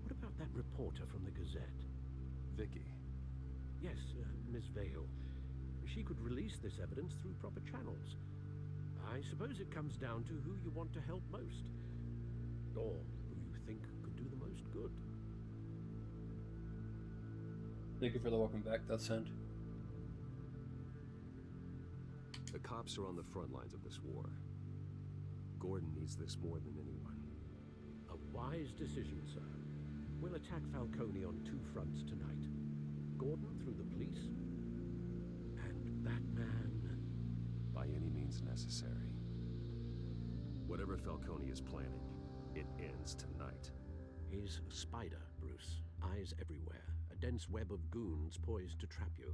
What about that reporter from the Gazette? Vicky. Yes, Miss Vale. She could release this evidence through proper channels. I suppose it comes down to who you want to help most. Or who you think could do the most good. Thank you for the welcome back, Death Send. The cops are on the front lines of this war. Gordon needs this more than anyone. A wise decision, sir. We'll attack Falcone on 2 fronts tonight. Gordon through the police, and Batman... by any means necessary. Whatever Falcone is planning, it ends tonight. He's a spider, Bruce. Eyes everywhere. A dense web of goons poised to trap you.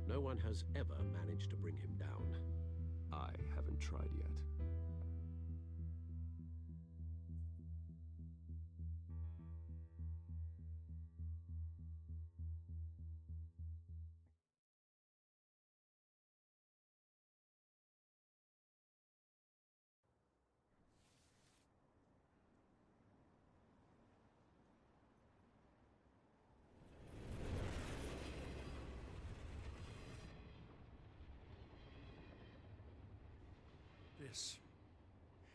No one has ever managed to bring him down. I haven't tried yet.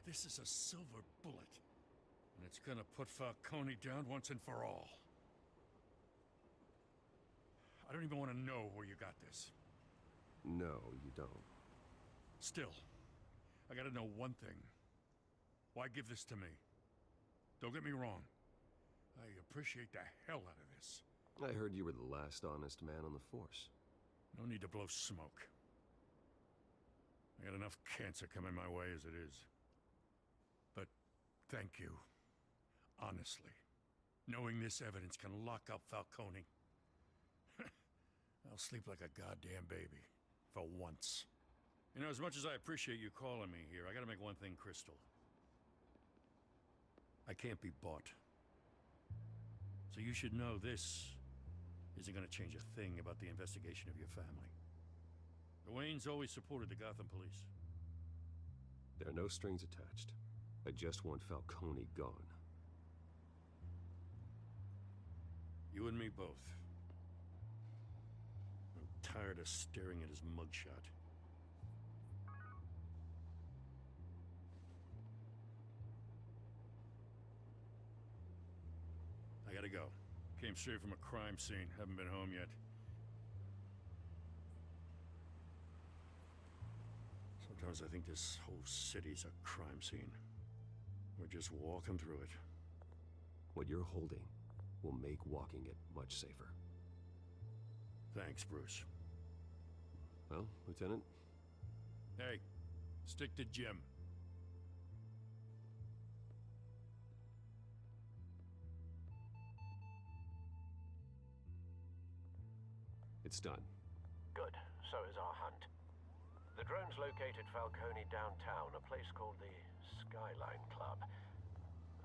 This is a silver bullet. And it's gonna put Falcone down once and for all. I don't even want to know where you got this. No, you don't. Still, I gotta know one thing. Why give this to me? Don't get me wrong. I appreciate the hell out of this. I heard you were the last honest man on the force. No need to blow smoke. I got enough cancer coming my way as it is. But thank you. Honestly. Knowing this evidence can lock up Falcone. I'll sleep like a goddamn baby. For once. You know, as much as I appreciate you calling me here, I gotta make one thing crystal. I can't be bought. So you should know this isn't gonna change a thing about the investigation of your family. The Waynes always supported the Gotham police. There are no strings attached. I just want Falcone gone. You and me both. I'm tired of staring at his mugshot. I gotta go. Came straight from a crime scene. Haven't been home yet. Sometimes I think this whole city's a crime scene. We're just walking through it. What you're holding will make walking it much safer. Thanks, Bruce. Well, Lieutenant? Hey, stick to Jim. It's done. Good. So is our hunt. The drones located Falcone downtown, a place called the Skyline Club.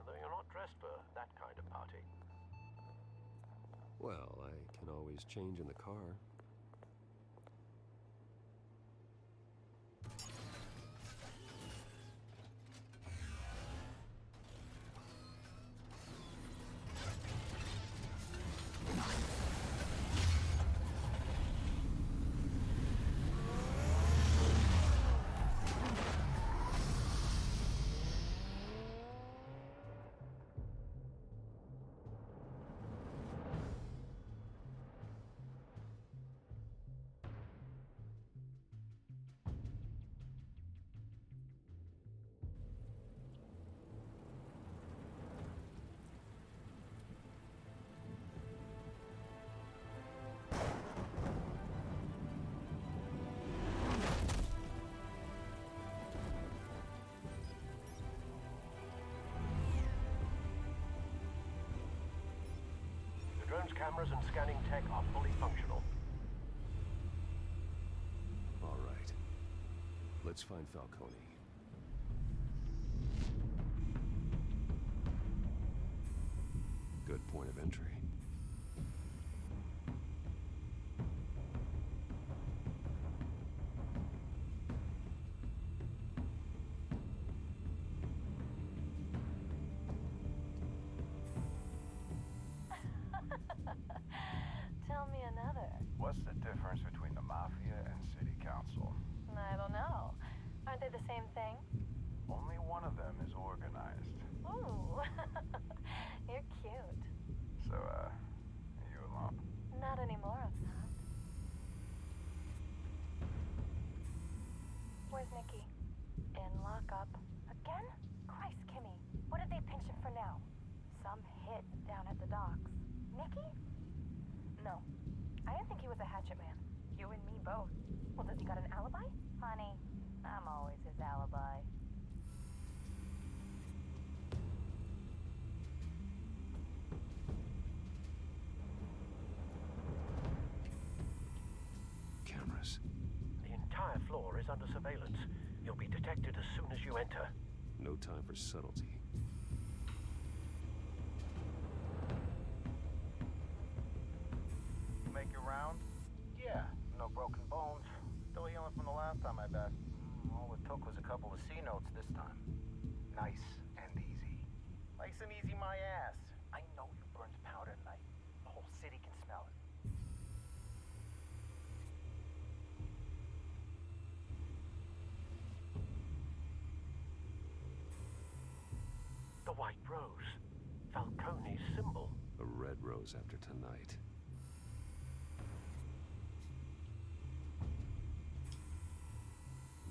Though you're not dressed for that kind of party. Well, I can always change in the car. Drone's cameras and scanning tech are fully functional. All right. Let's find Falcone. Good point of entry. Tell me another. What's the difference between the Mafia and City Council? I don't know. Aren't they the same thing? Only one of them is organized. Ooh. You're cute. So, you alone? Not anymore, I'm not. Where's Nikki? In lockup. Again? Christ, Kimmy. What did they pinch him for now? Some hit down at the docks. Nikki? No. I didn't think he was a hatchet man. You and me both. Well, does he got an alibi? Honey, I'm always his alibi. Cameras. The entire floor is under surveillance. You'll be detected as soon as you enter. No time for subtlety. Make your round? Yeah, no broken bones. Still healing from the last time, I bet. All it took was a couple of C notes this time. Nice and easy. Nice and easy, my ass. I know you burned powder tonight. The whole city can smell it. The The white rose. Falcone's symbol. A red rose after tonight.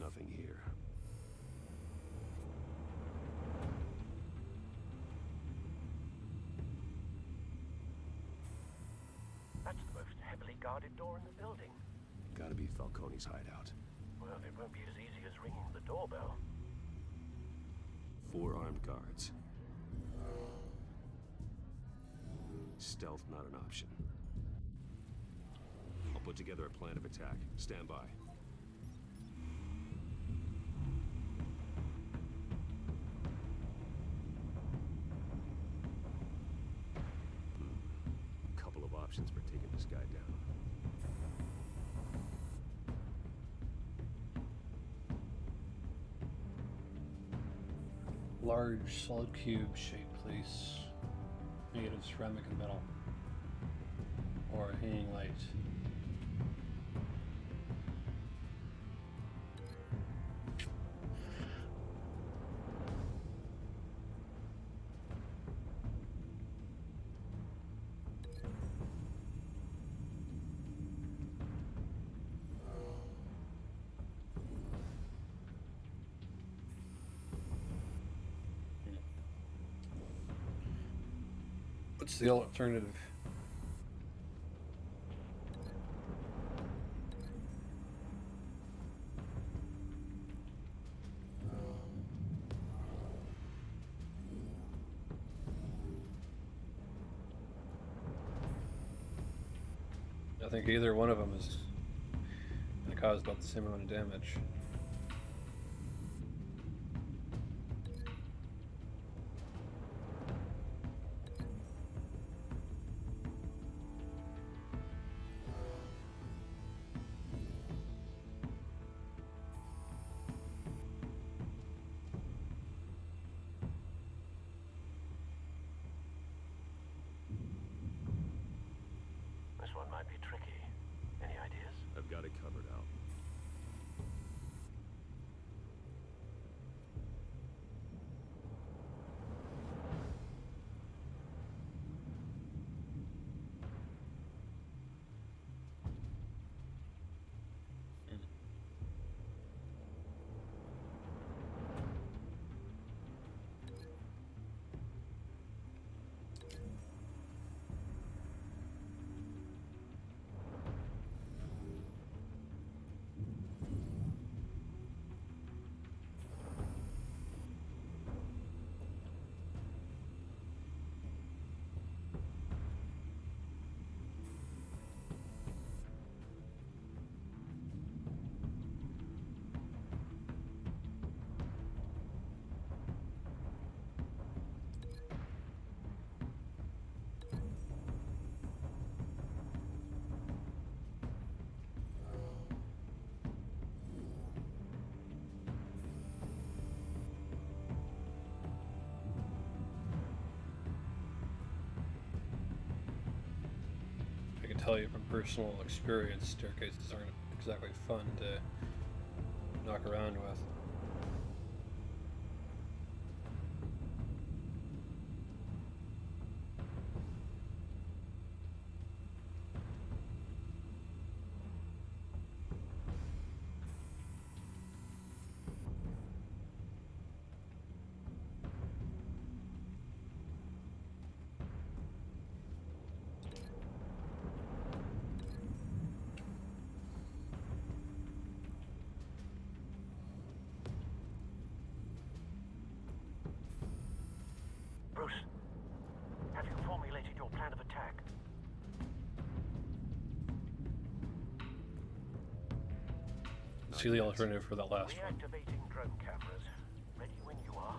Nothing here. That's the most heavily guarded door in the building. Gotta be Falcone's hideout. Well, it won't be as easy as ringing the doorbell. 4 armed guards. Stealth not an option. I'll put together a plan of attack. Stand by. Couple of options for taking this guy down. Large, solid cube shaped place made of ceramic and metal, or a hanging light. What's the alternative? I think either one of them is going to cause about the same amount of damage. This one might be tricky. Any ideas? I've got it covered out. I can tell you from personal experience, staircases aren't exactly fun to knock around with. Bruce, have you formulated your plan of attack? See the alternative for that last one. Reactivating drone cameras. Ready when you are.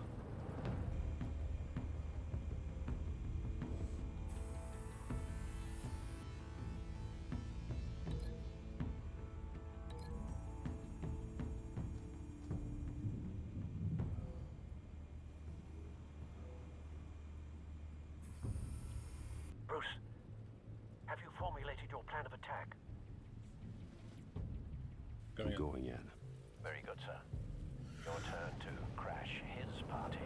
Bruce, have you formulated your plan of attack? Going in. Very good, sir. Your turn to crash his party.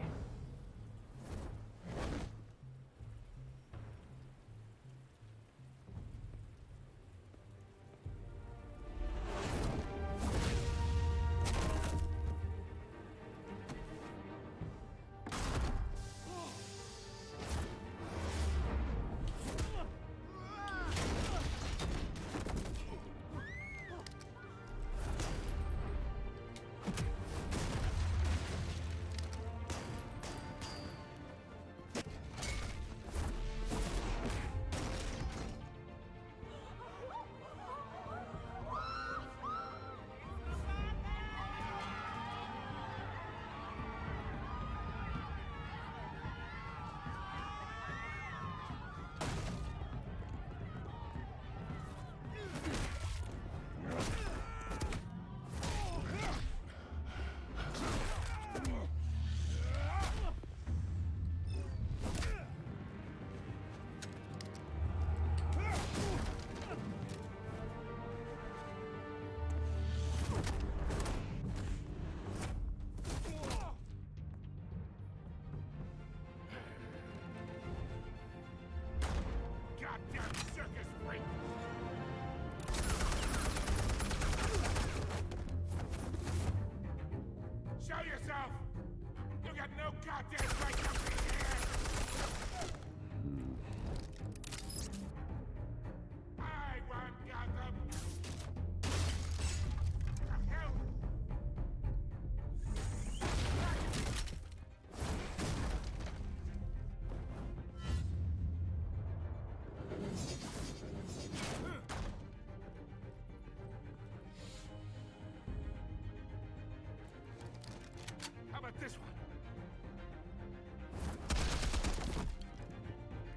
this one.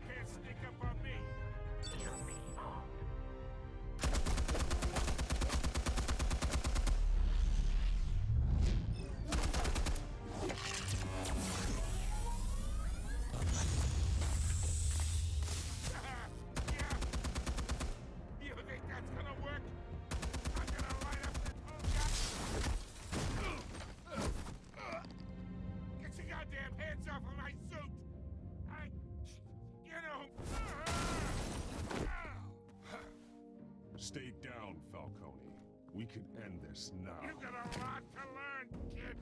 Can't sneak up on me. You'll be armed. You think that's gonna work? I'm gonna light up this whole guy. Get your goddamn hands off of my suit! You know. Stay down, Falcone. We can end this now. You got a lot to learn, kid.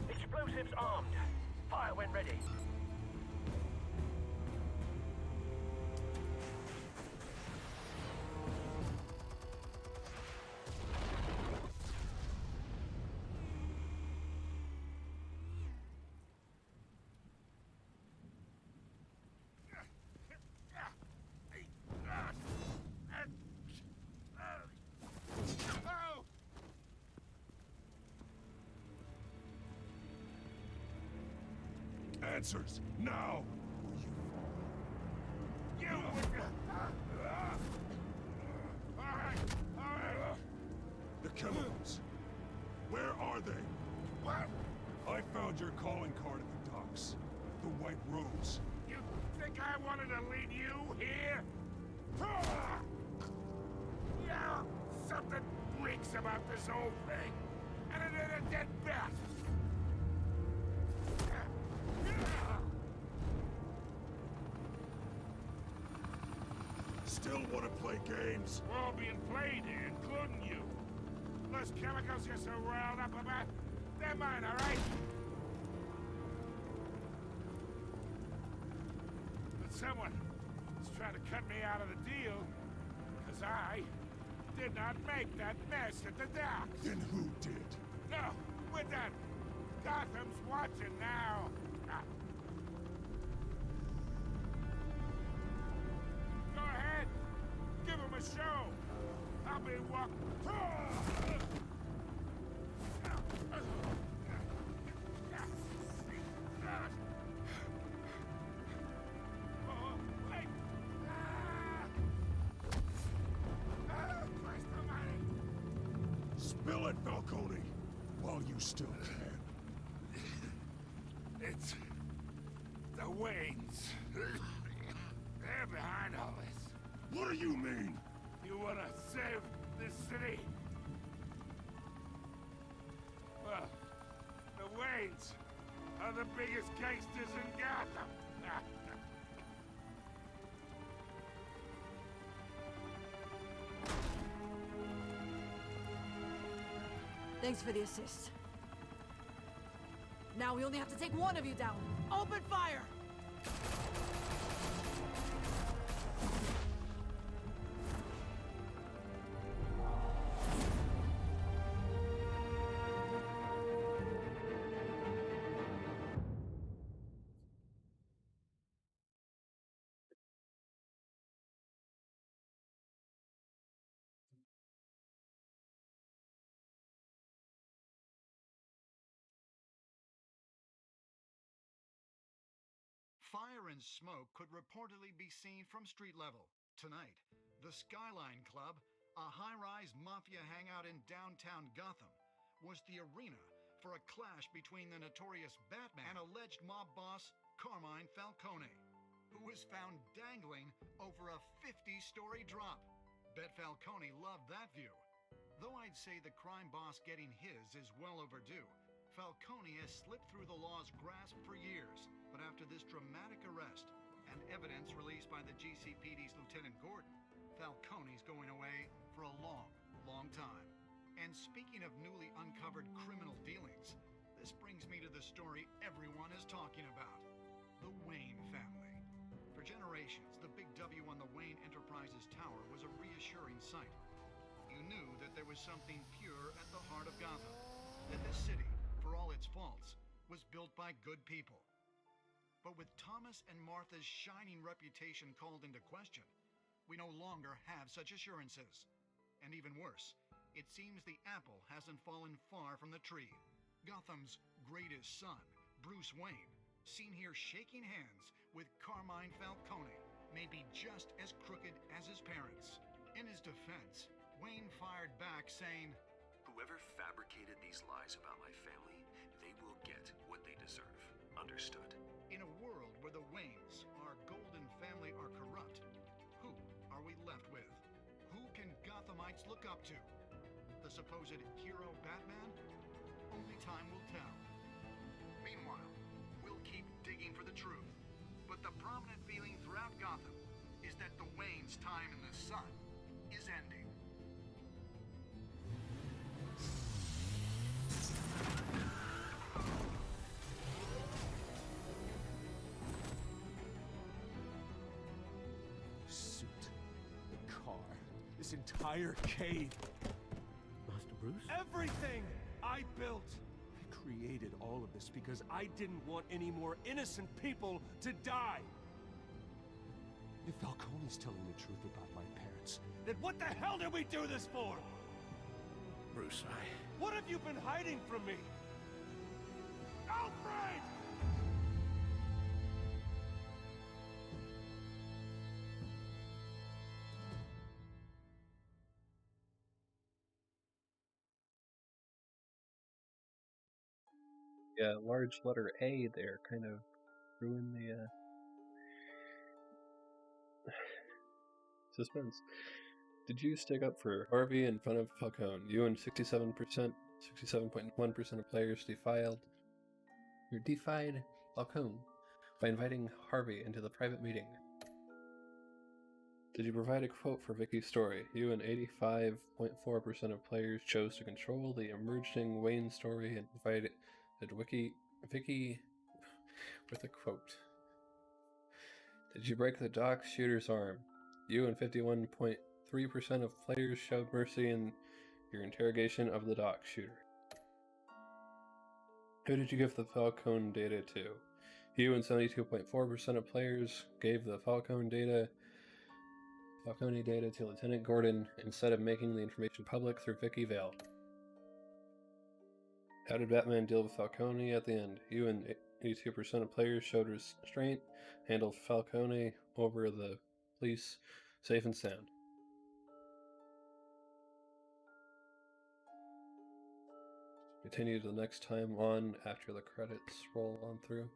Explosives armed. Fire when ready. Oh! Answers, now! You Alright. The chemicals. Where are they? What? I found your calling card at the docks. The White Rose. You think I wanted to lead you here? Yeah, something reeks about this whole thing. And it ain't a dead bat. Still want to play games? We're all being played here, including you. Those chemicals you're so riled up about, they're mine, all right? But someone is trying to cut me out of the deal, because I did not make that mess at the docks. Then who did? No, we're done. Gotham's watching now. Go ahead. Give him a show. I'll be walking. Spill it, Falcone, while you still can. It's the Waynes. They're behind all this. What do you mean? You wanna save this city? Well, the Waynes are the biggest gangsters in Gotham. Thanks for the assist. Now we only have to take one of you down. Open fire! Fire and smoke could reportedly be seen from street level. Tonight, the Skyline Club, a high-rise mafia hangout in downtown Gotham, was the arena for a clash between the notorious Batman and alleged mob boss Carmine Falcone, who was found dangling over a 50-story drop. Bet Falcone loved that view. Though I'd say the crime boss getting his is well overdue, Falcone has slipped through the law's grasp for years. But after this dramatic arrest and evidence released by the GCPD's Lieutenant Gordon, Falcone's going away for a long, long time. And speaking of newly uncovered criminal dealings, this brings me to the story everyone is talking about: the Wayne family. For generations, the big W on the Wayne Enterprises Tower was a reassuring sight. You knew that there was something pure at the heart of Gotham, that this city, for all its faults, was built by good people. But with Thomas and Martha's shining reputation called into question, we no longer have such assurances. And even worse, it seems the apple hasn't fallen far from the tree. Gotham's greatest son, Bruce Wayne, seen here shaking hands with Carmine Falcone, may be just as crooked as his parents. In his defense, Wayne fired back saying, "Whoever fabricated these lies about my family, they will get what they deserve. Understood?" In a world where the Waynes, our golden family, are corrupt, who are we left with? Who can Gothamites look up to? The supposed hero Batman? Only time will tell. Meanwhile, we'll keep digging for the truth. But the prominent feeling throughout Gotham is that the Waynes' time in the sun is ending. Suit, the car, this entire cave. Master Bruce? Everything I built! I created all of this because I didn't want any more innocent people to die! If Falcone's telling the truth about my parents, then what the hell did we do this for? Bruce, What have you been hiding from me? Alfred! Yeah, large letter A there kind of ruined the suspense. Did you stick up for Harvey in front of Falcone? You and 67.1% of players defied Falcone by inviting Harvey into the private meeting. Did you provide a quote for Vicky's story? You and 85.4% of players chose to control the emerging Wayne story and provided Vicky with a quote. Did you break the dock shooter's arm? You and 51.3% of players showed mercy in your interrogation of the dock shooter. Who did you give the Falcone data to? You and 72.4% of players gave the Falcone data to Lieutenant Gordon instead of making the information public through Vicky Vale. How did Batman deal with Falcone at the end? You and 82% of players showed restraint, handled Falcone over the police safe and sound. Continue to the next time on after the credits roll on through.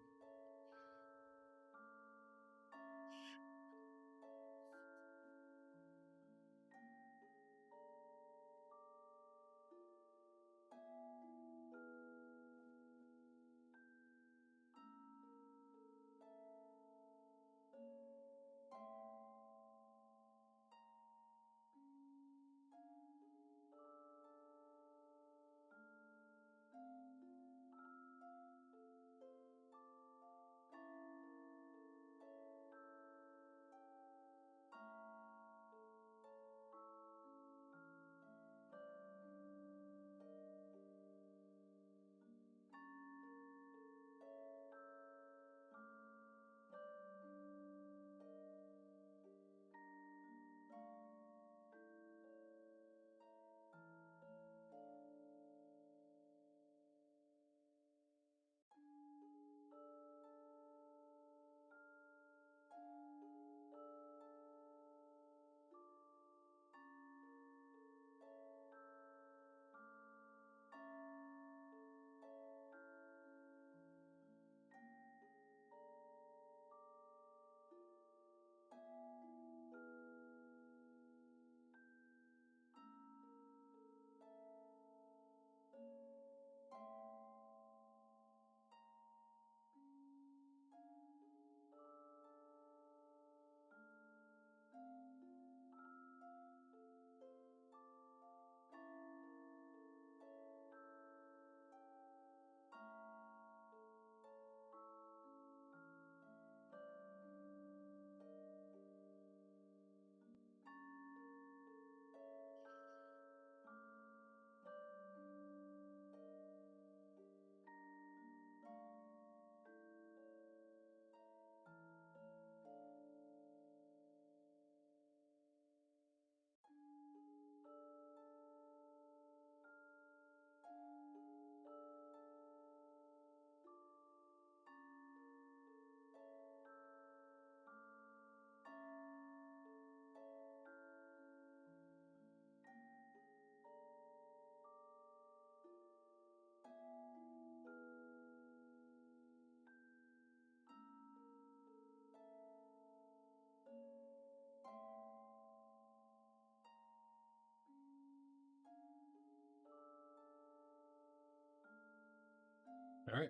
All right.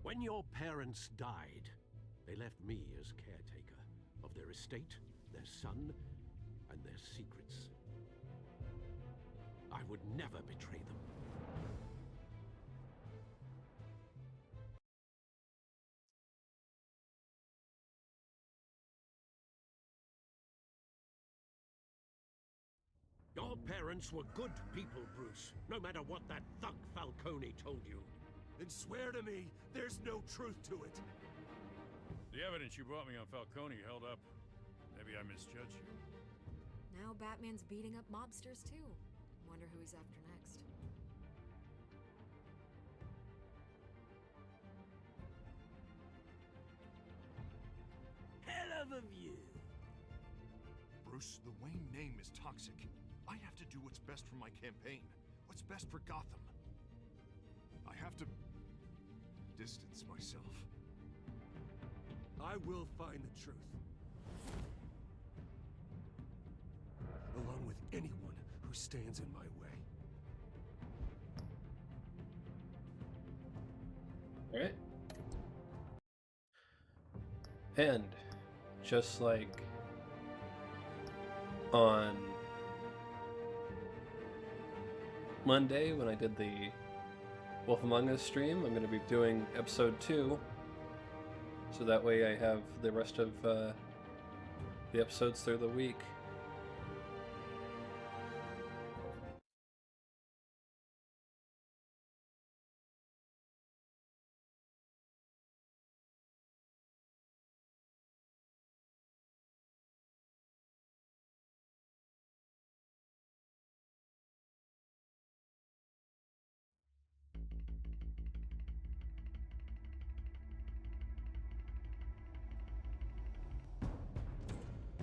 When your parents died, they left me as caretaker of their estate, their son, and their secrets. I would never betray them. Your parents were good people, Bruce, no matter what that thug Falcone told you. Then swear to me there's no truth to it. The evidence you brought me on Falcone held up. Maybe I misjudged you. Now Batman's beating up mobsters too. Wonder who he's after next. Hell of a view. Bruce, the Wayne name is toxic. I have to do what's best for my campaign. What's best for Gotham. I have to distance myself. I will find the truth. Along with anyone who stands in my way. All right. And just like on Monday when I did the Wolf Among Us stream, I'm going to be doing episode 2, so that way I have the rest of the episodes through the week.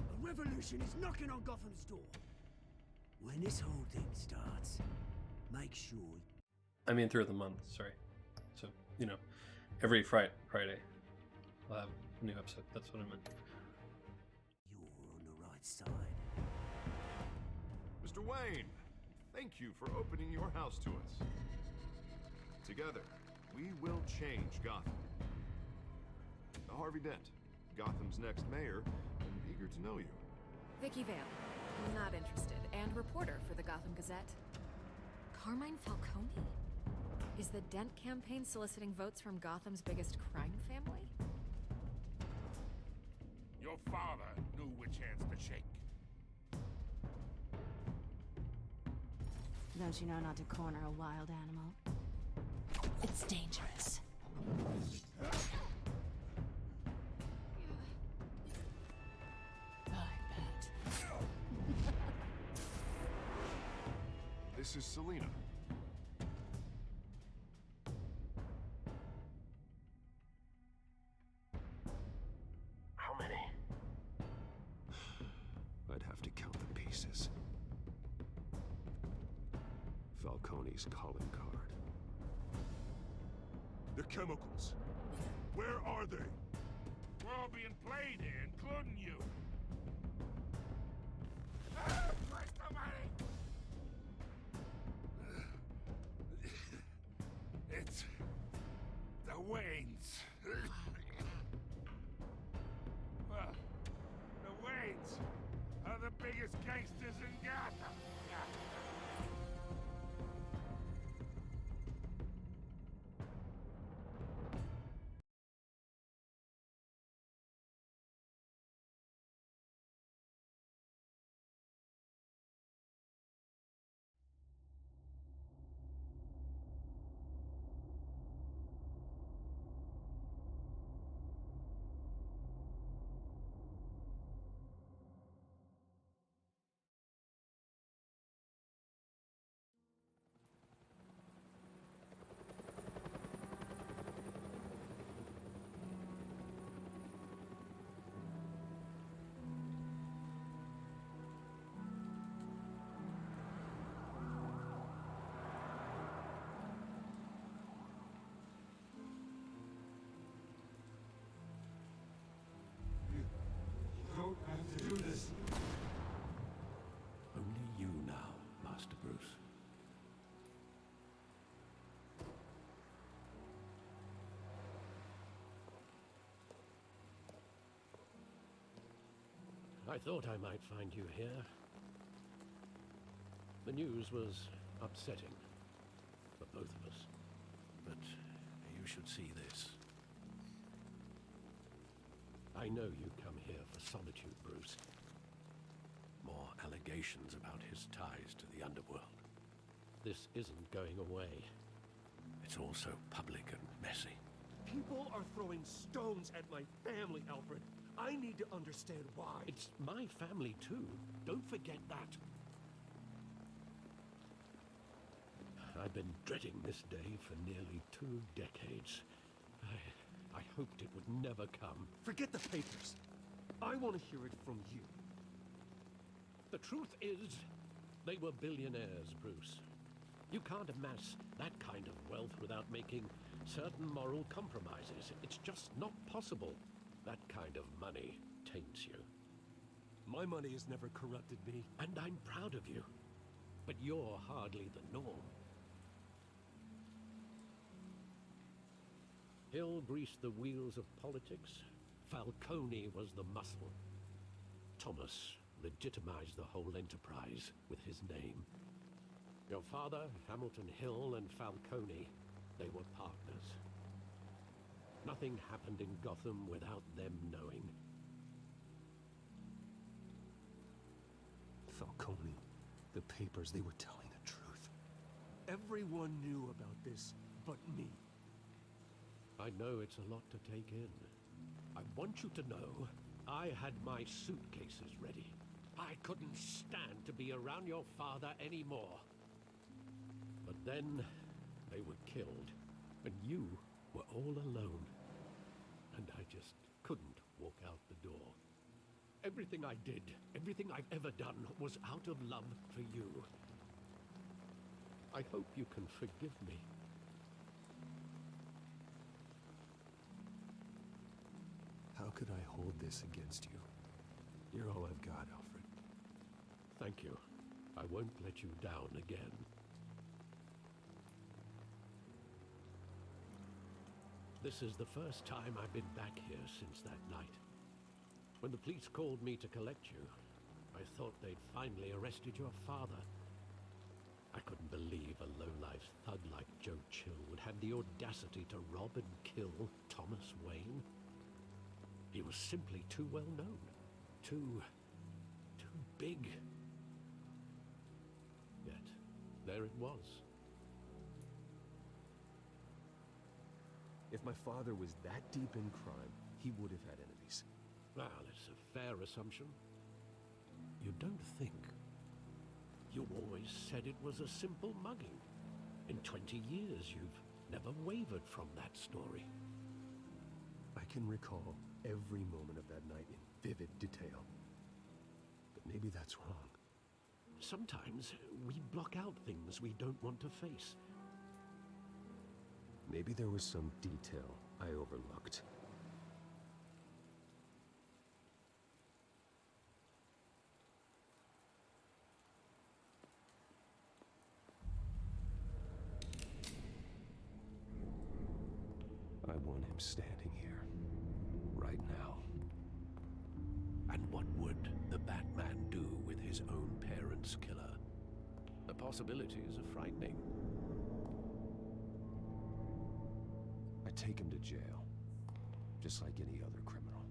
A revolution is knocking on Gotham's door. When this whole thing starts, make sure... I mean through the month, sorry. So, you know, every Friday I'll have a new episode. That's what I meant. You're on the right side. Mr. Wayne, thank you for opening your house to us. Together, we will change Gotham. Harvey Dent, Gotham's next mayor, and eager to know you. Vicky Vale, not interested, and reporter for the Gotham Gazette. Carmine Falcone? Is the Dent campaign soliciting votes from Gotham's biggest crime family? Your father knew which hands to shake. Don't you know not to corner a wild animal? It's dangerous. This is Selina. How many? I'd have to count the pieces. Falcone's calling card. The chemicals. Where are they? We're all being played here, including you. Where's the money? It's the Waynes. Well, the Waynes are the biggest gangsters in Gotham. I thought I might find you here. The news was upsetting for both of us. But you should see this. I know you come here for solitude, Bruce. More allegations about his ties to the underworld. This isn't going away. It's all so public and messy. People are throwing stones at my family, Alfred. I need to understand why. It's my family, too. Don't forget that. I've been dreading this day for nearly 2 decades. I hoped it would never come. Forget the papers. I want to hear it from you. The truth is, they were billionaires, Bruce. You can't amass that kind of wealth without making certain moral compromises. It's just not possible. That kind of money taints you. My money has never corrupted me. And I'm proud of you. But you're hardly the norm. Hill greased the wheels of politics. Falcone was the muscle. Thomas legitimized the whole enterprise with his name. Your father, Hamilton Hill, and Falcone, they were partners. Nothing happened in Gotham without them knowing. Falcone, the papers, they were telling the truth. Everyone knew about this but me. I know it's a lot to take in. I want you to know I had my suitcases ready. I couldn't stand to be around your father anymore. But then they were killed, and you were all alone. And I just couldn't walk out the door. Everything I did, everything I've ever done, was out of love for you. I hope you can forgive me. How could I hold this against you? You're all I've got, Alfred. Thank you. I won't let you down again. This is the first time I've been back here since that night. When the police called me to collect you, I thought they'd finally arrested your father. I couldn't believe a low-life thug like Joe Chill would have the audacity to rob and kill Thomas Wayne. He was simply too well known. Too big. Yet, there it was. If my father was that deep in crime, he would have had enemies. Well, it's a fair assumption. You don't think. You always said it was a simple mugging. In 20 years, you've never wavered from that story. I can recall every moment of that night in vivid detail. But maybe that's wrong. Sometimes we block out things we don't want to face. Maybe there was some detail I overlooked. I want him standing here, right now. And what would the Batman do with his own parents' killer? The possibilities are frightening. I take him to jail, just like any other criminal.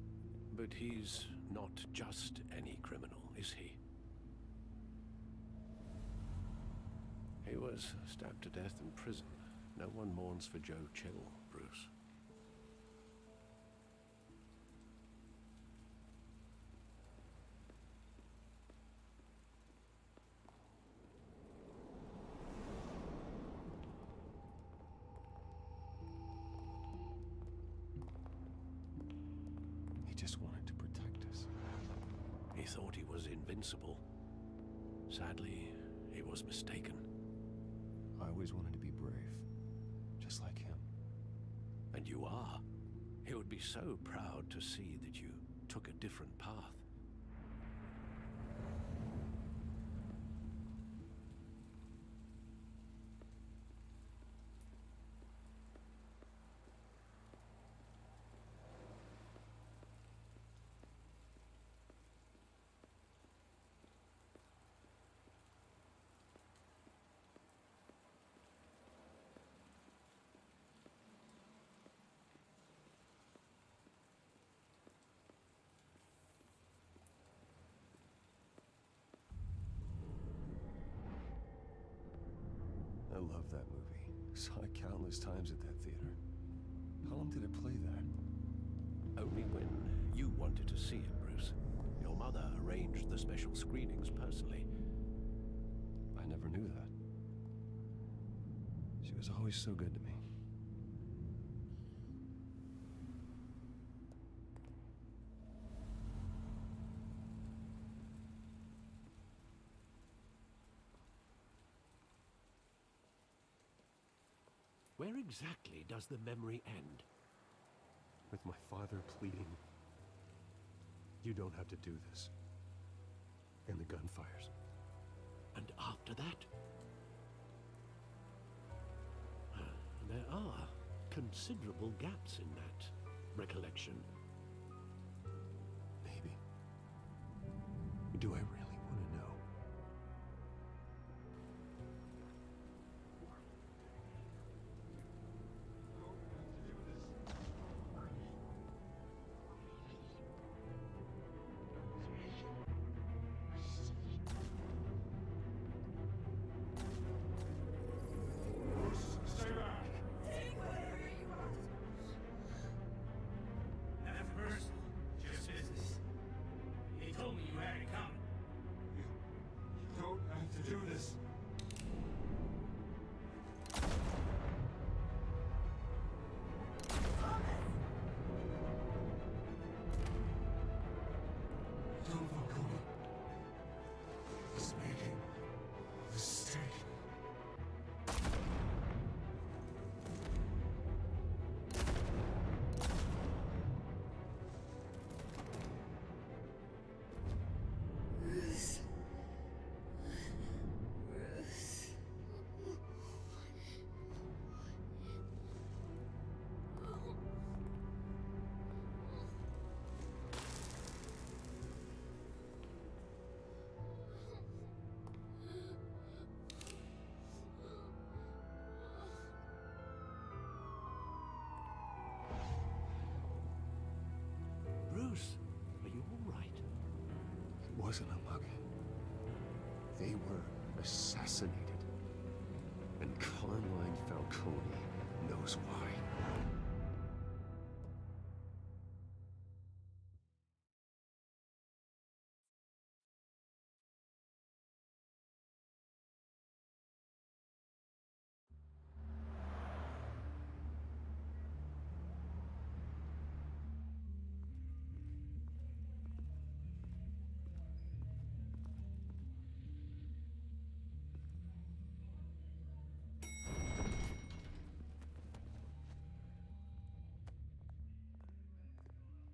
But he's not just any criminal, is he? He was stabbed to death in prison. No one mourns for Joe Chill, Bruce. He just wanted to protect us. He thought he was invincible. Sadly, he was mistaken. I always wanted to be brave, just like him. And you are. He would be so proud to see that you took a different path. love that movie. Saw it countless times at that theater. How long did it play there? Only when you wanted to see it, Bruce. Your mother arranged the special screenings personally. I never knew that. She was always so good to me. Where exactly does the memory end? With my father pleading, "You don't have to do this." And the gunfires. And after that? There are considerable gaps in that recollection. Maybe. Do I really want to know? Stay back! Take whatever you want. Nothing personal, just business. He told me you had it coming. You don't have to do this. Don't Falcone. He's making a mistake. Bruce. Bruce. Bruce, are you all right? It wasn't a mug. They were assassinated. And Carmine Falcone knows why.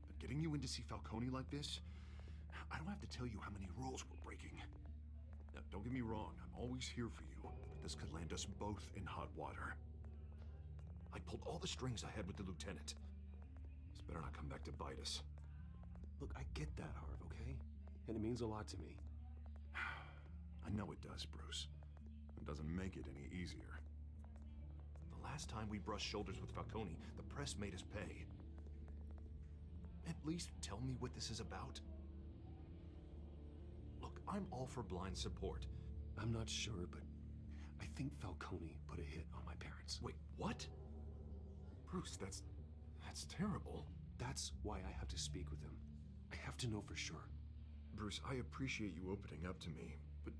But getting you in to see Falcone like this, I don't have to tell you how many rules we're breaking. Now, don't get me wrong, I'm always here for you, but this could land us both in hot water. I pulled all the strings I had with the lieutenant. This better not come back to bite us. Look, I get that, Harv, okay? And it means a lot to me. I know it does, Bruce. It doesn't make it any easier. The last time we brushed shoulders with Falcone, the press made us pay. At least tell me what this is about. Look, I'm all for blind support. I'm not sure, but I think Falcone put a hit on my parents. Wait, what? Bruce, that's terrible. That's why I have to speak with him. I have to know for sure. Bruce, I appreciate you opening up to me, but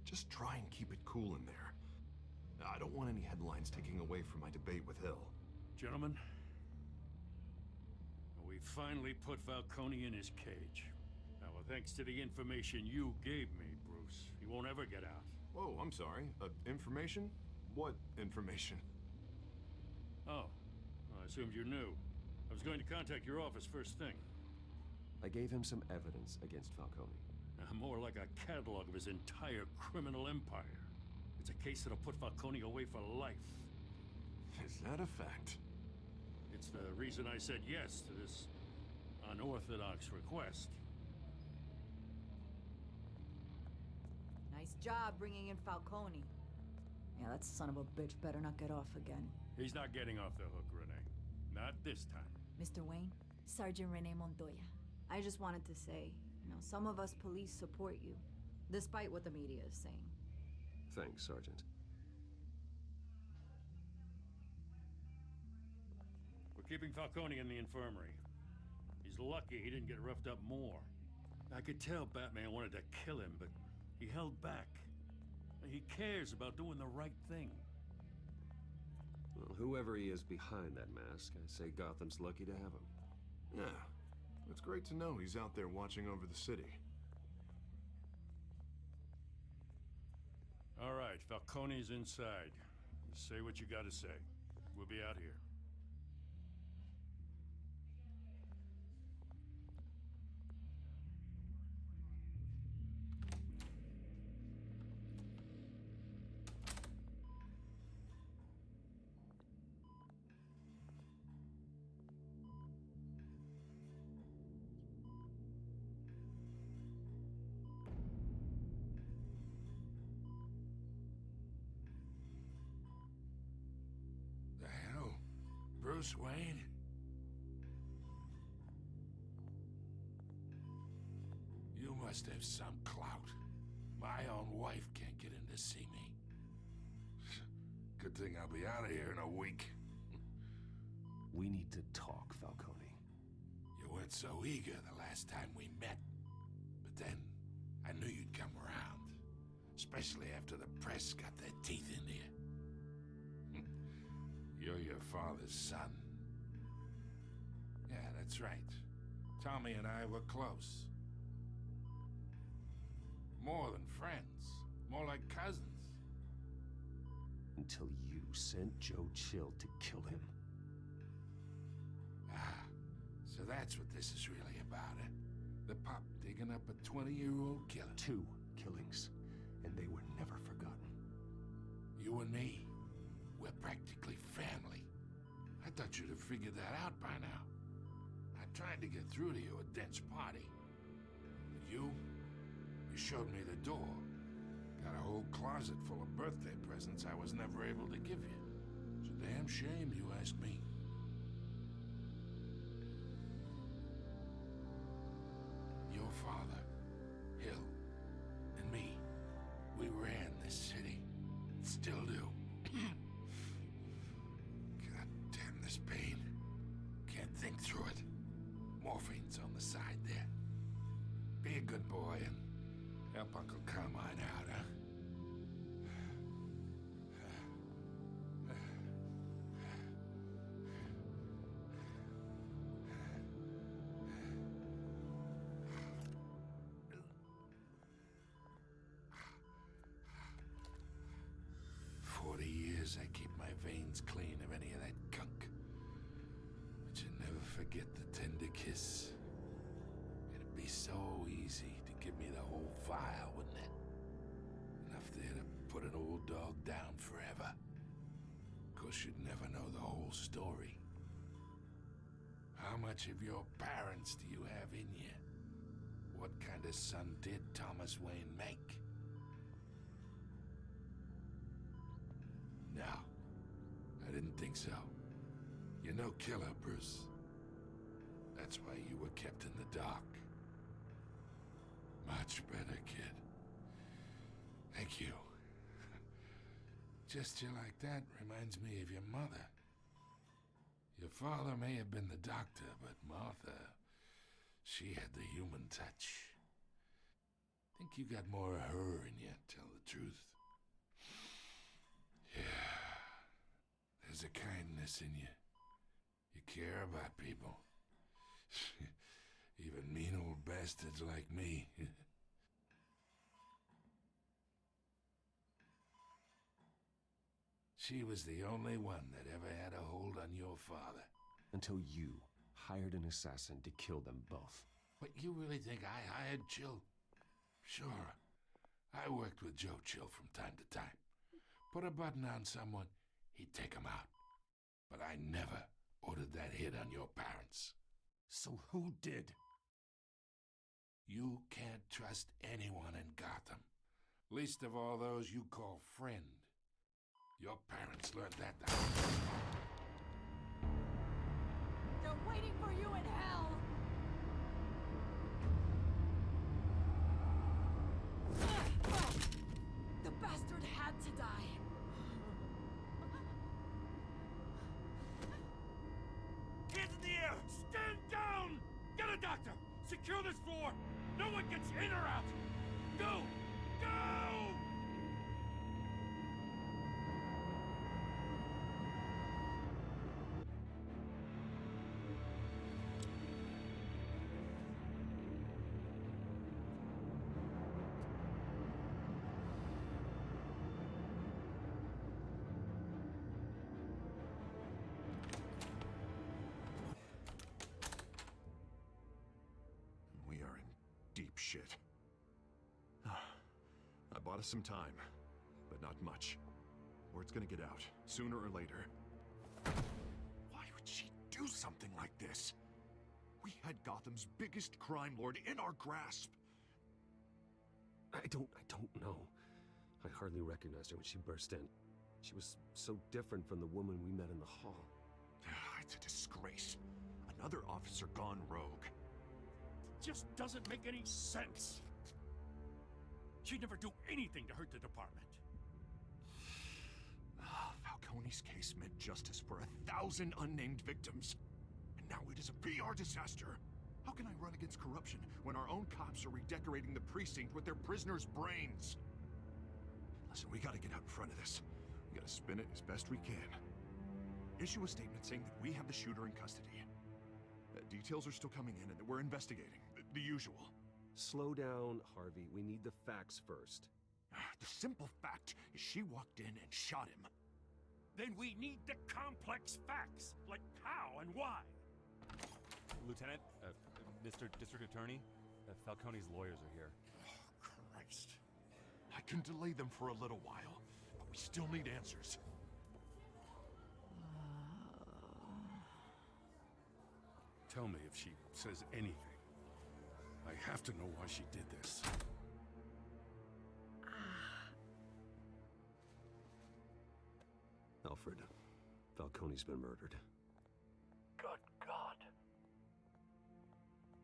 just try and keep it cool in there. I don't want any headlines taking away from my debate with Hill. Gentlemen, we finally put Falcone in his cage. Now, thanks to the information you gave me, Bruce, he won't ever get out. Whoa, I'm sorry. Information? What information? Oh, I assumed you knew. I was going to contact your office first thing. I gave him some evidence against Falcone. More like a catalog of his entire criminal empire. It's a case that'll put Falcone away for life. Is that a fact? It's the reason I said yes to this unorthodox request. Nice job bringing in Falcone. Yeah, that son of a bitch better not get off again. He's not getting off the hook, Renee. Not this time. Mr. Wayne, Sergeant Renee Montoya. I just wanted to say, some of us police support you, despite what the media is saying. Thanks, Sergeant. We're keeping Falcone in the infirmary. He's lucky he didn't get roughed up more. I could tell Batman wanted to kill him, but he held back. He cares about doing the right thing. Well, whoever he is behind that mask, I say Gotham's lucky to have him. Yeah, it's great to know he's out there watching over the city. All right, Falcone's inside. Say what you gotta say. We'll be out here. The hell? Bruce Wayne? You must have some clout. My own wife can't get in to see me. Good thing I'll be out of here in a week. We need to talk, Falcone. You weren't so eager the last time we met. But then, I knew you'd come around. Especially after the press got their teeth into you. You're your father's son. Yeah, that's right. Tommy and I were close. More than friends. More like cousins. Until you sent Joe Chill to kill him. Ah, so that's what this is really about, eh? The pup digging up a 20-year-old killer. 2 killings, and they were never forgotten. You and me, we're practically family. I thought you'd have figured that out by now. I tried to get through to you at Dent's party. But you showed me the door. Got a whole closet full of birthday presents I was never able to give you. It's a damn shame, you ask me. Your father, Hill, and me, we ran this city. Still do. God damn this pain. Can't think through it. Morphine's on the side there. Be a good boy and help Uncle Carmine out, huh? 40 years I keep my veins clean of any of that gunk. But you never forget the tender kiss. It'd be so easy to give me the whole file, wouldn't it? Enough there to put an old dog down forever. Of course, you'd never know the whole story. How much of your parents do you have in you? What kind of son did Thomas Wayne make? No, I didn't think so. You're no killer, Bruce. That's why you were kept in the dark. Much better, kid. Thank you. Gesture like that reminds me of your mother. Your father may have been the doctor, but Martha, she had the human touch. Think you got more of her in you, tell the truth. Yeah, there's a kindness in you. You care about people. Even mean old bastards like me. She was the only one that ever had a hold on your father. Until you hired an assassin to kill them both. But you really think I hired Chill? Sure. I worked with Joe Chill from time to time. Put a button on someone, he'd take him out. But I never ordered that hit on your parents. So who did? You can't trust anyone in Gotham. Least of all those you call friend. Your parents learned that the hard way. They're waiting for you in hell! The bastard had to die. Secure this floor! No one gets in or out! Go! Go! We are in deep shit. I bought us some time, but not much. Word's gonna get out, sooner or later. Why would she do something like this? We had Gotham's biggest crime lord in our grasp. I don't know. I hardly recognized her when she burst in. She was so different from the woman we met in the hall. It's a disgrace. Another officer gone rogue. Just doesn't make any sense. She'd never do anything to hurt the department. Falcone's case meant justice for 1,000 unnamed victims. And now it is a PR disaster. How can I run against corruption when our own cops are redecorating the precinct with their prisoners' brains? Listen, we gotta get out in front of this. We gotta spin it as best we can. Issue a statement saying that we have the shooter in custody. Details are still coming in and that we're investigating. The usual. Slow down, Harvey. We need the facts first. The simple fact is she walked in and shot him. Then we need the complex facts, like how and why. Lieutenant, Mr. District Attorney, Falcone's lawyers are here. Oh, Christ. I can delay them for a little while, but we still need answers. Tell me if she says anything. I have to know why she did this. Alfred, Falcone's been murdered. Good God.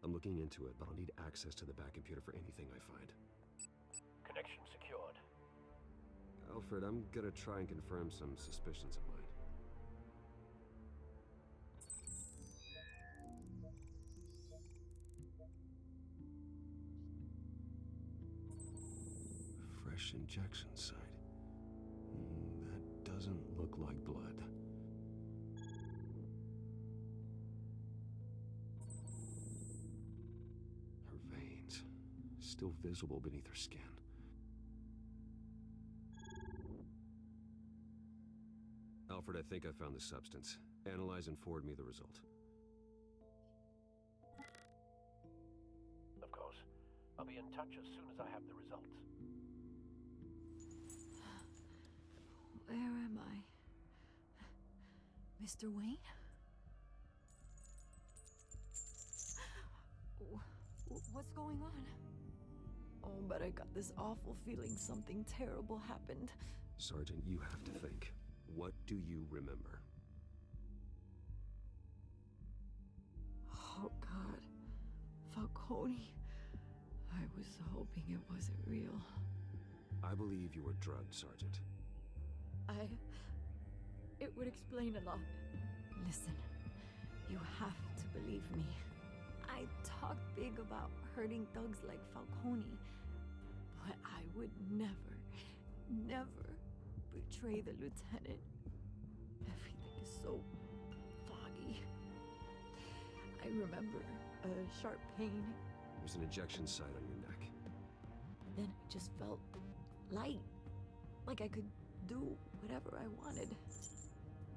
I'm looking into it, but I'll need access to the back computer for anything I find. Connection secured. Alfred, I'm gonna try and confirm some suspicions of mine. Fresh injection site. That doesn't look like blood. Her veins, still visible beneath her skin. Alfred, I think I found the substance. Analyze and forward me the result. Of course. I'll be in touch as soon as I have the results. Where am I? Mr. Wayne? What's going on? Oh, but I got this awful feeling something terrible happened. Sergeant, you have to think. What do you remember? Oh, God. Falcone. I was hoping it wasn't real. I believe you were drugged, Sergeant. It would explain a lot. Listen, you have to believe me. I talked big about hurting thugs like Falcone, but I would never, never betray the lieutenant. Everything is so foggy. I remember a sharp pain. There's an injection site on your neck. Then I just felt light, like I could do whatever I wanted.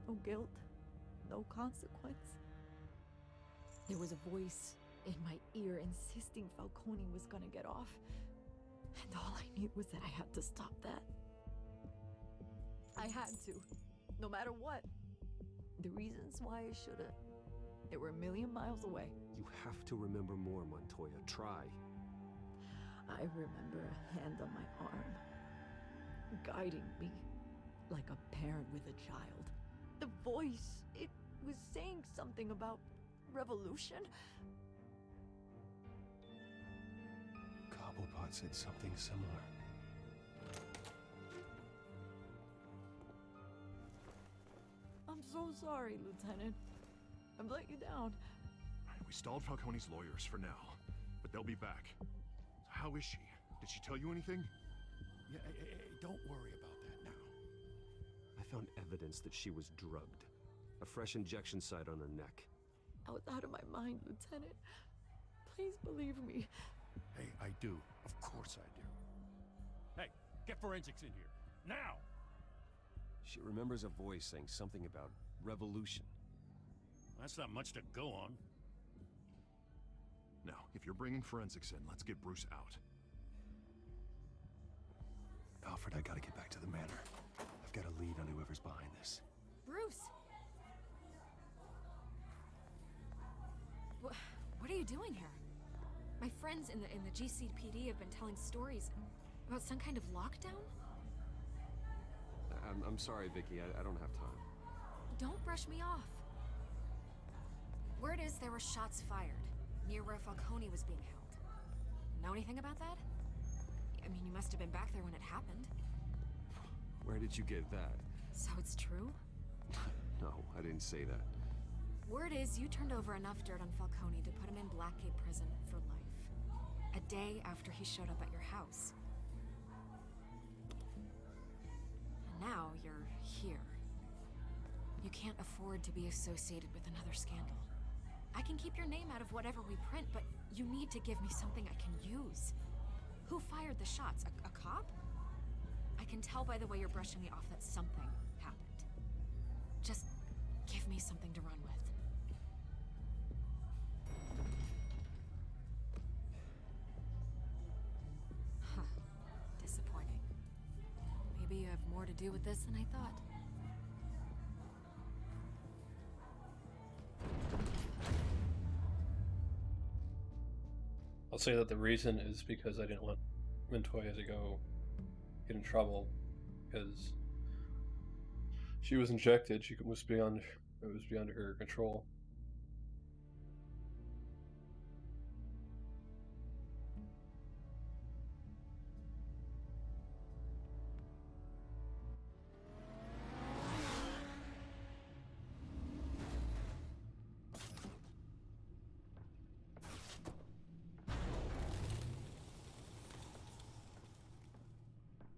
No guilt, no consequence. There was a voice in my ear insisting Falcone was gonna get off. And all I knew was that I had to stop that. I had to, no matter what. The reasons why I should've, they were a million miles away. You have to remember more, Montoya. Try. I remember a hand on my arm, guiding me like a parent with a child. The voice, it was saying something about revolution. Cobblepot said something similar. I'm so sorry, Lieutenant. I've let you down. We stalled Falcone's lawyers for now. but they'll be back. How is she? Did she tell you anything? Yeah, don't worry about that now. I found evidence that she was drugged. A fresh injection site on her neck. I was out of my mind, Lieutenant. Please believe me. Hey, I do. Of course I do. Hey, get forensics in here. Now! She remembers a voice saying something about revolution. That's not much to go on. Now, if you're bringing forensics in, let's get Bruce out. Alfred, I gotta get back to the manor. I've got a lead on whoever's behind this. Bruce! What are you doing here? My friends in the GCPD have been telling stories about some kind of lockdown? I'm sorry, Vicky. I don't have time. Don't brush me off. Word is there were shots fired near where Falcone was being held. Know anything about that? I mean, you must have been back there when it happened. Where did you get that? So it's true? No, I didn't say that. Word is you turned over enough dirt on Falcone to put him in Blackgate Prison for life. A day after he showed up at your house. And now you're here. You can't afford to be associated with another scandal. I can keep your name out of whatever we print, but you need to give me something I can use. Who fired the shots? A cop? I can tell by the way you're brushing me off that something happened. Just give me something to run with. Huh. Disappointing. Maybe you have more to do with this than I thought. I'll say that the reason is because I didn't want Montoya to go get in trouble, because she was injected. It was beyond her control.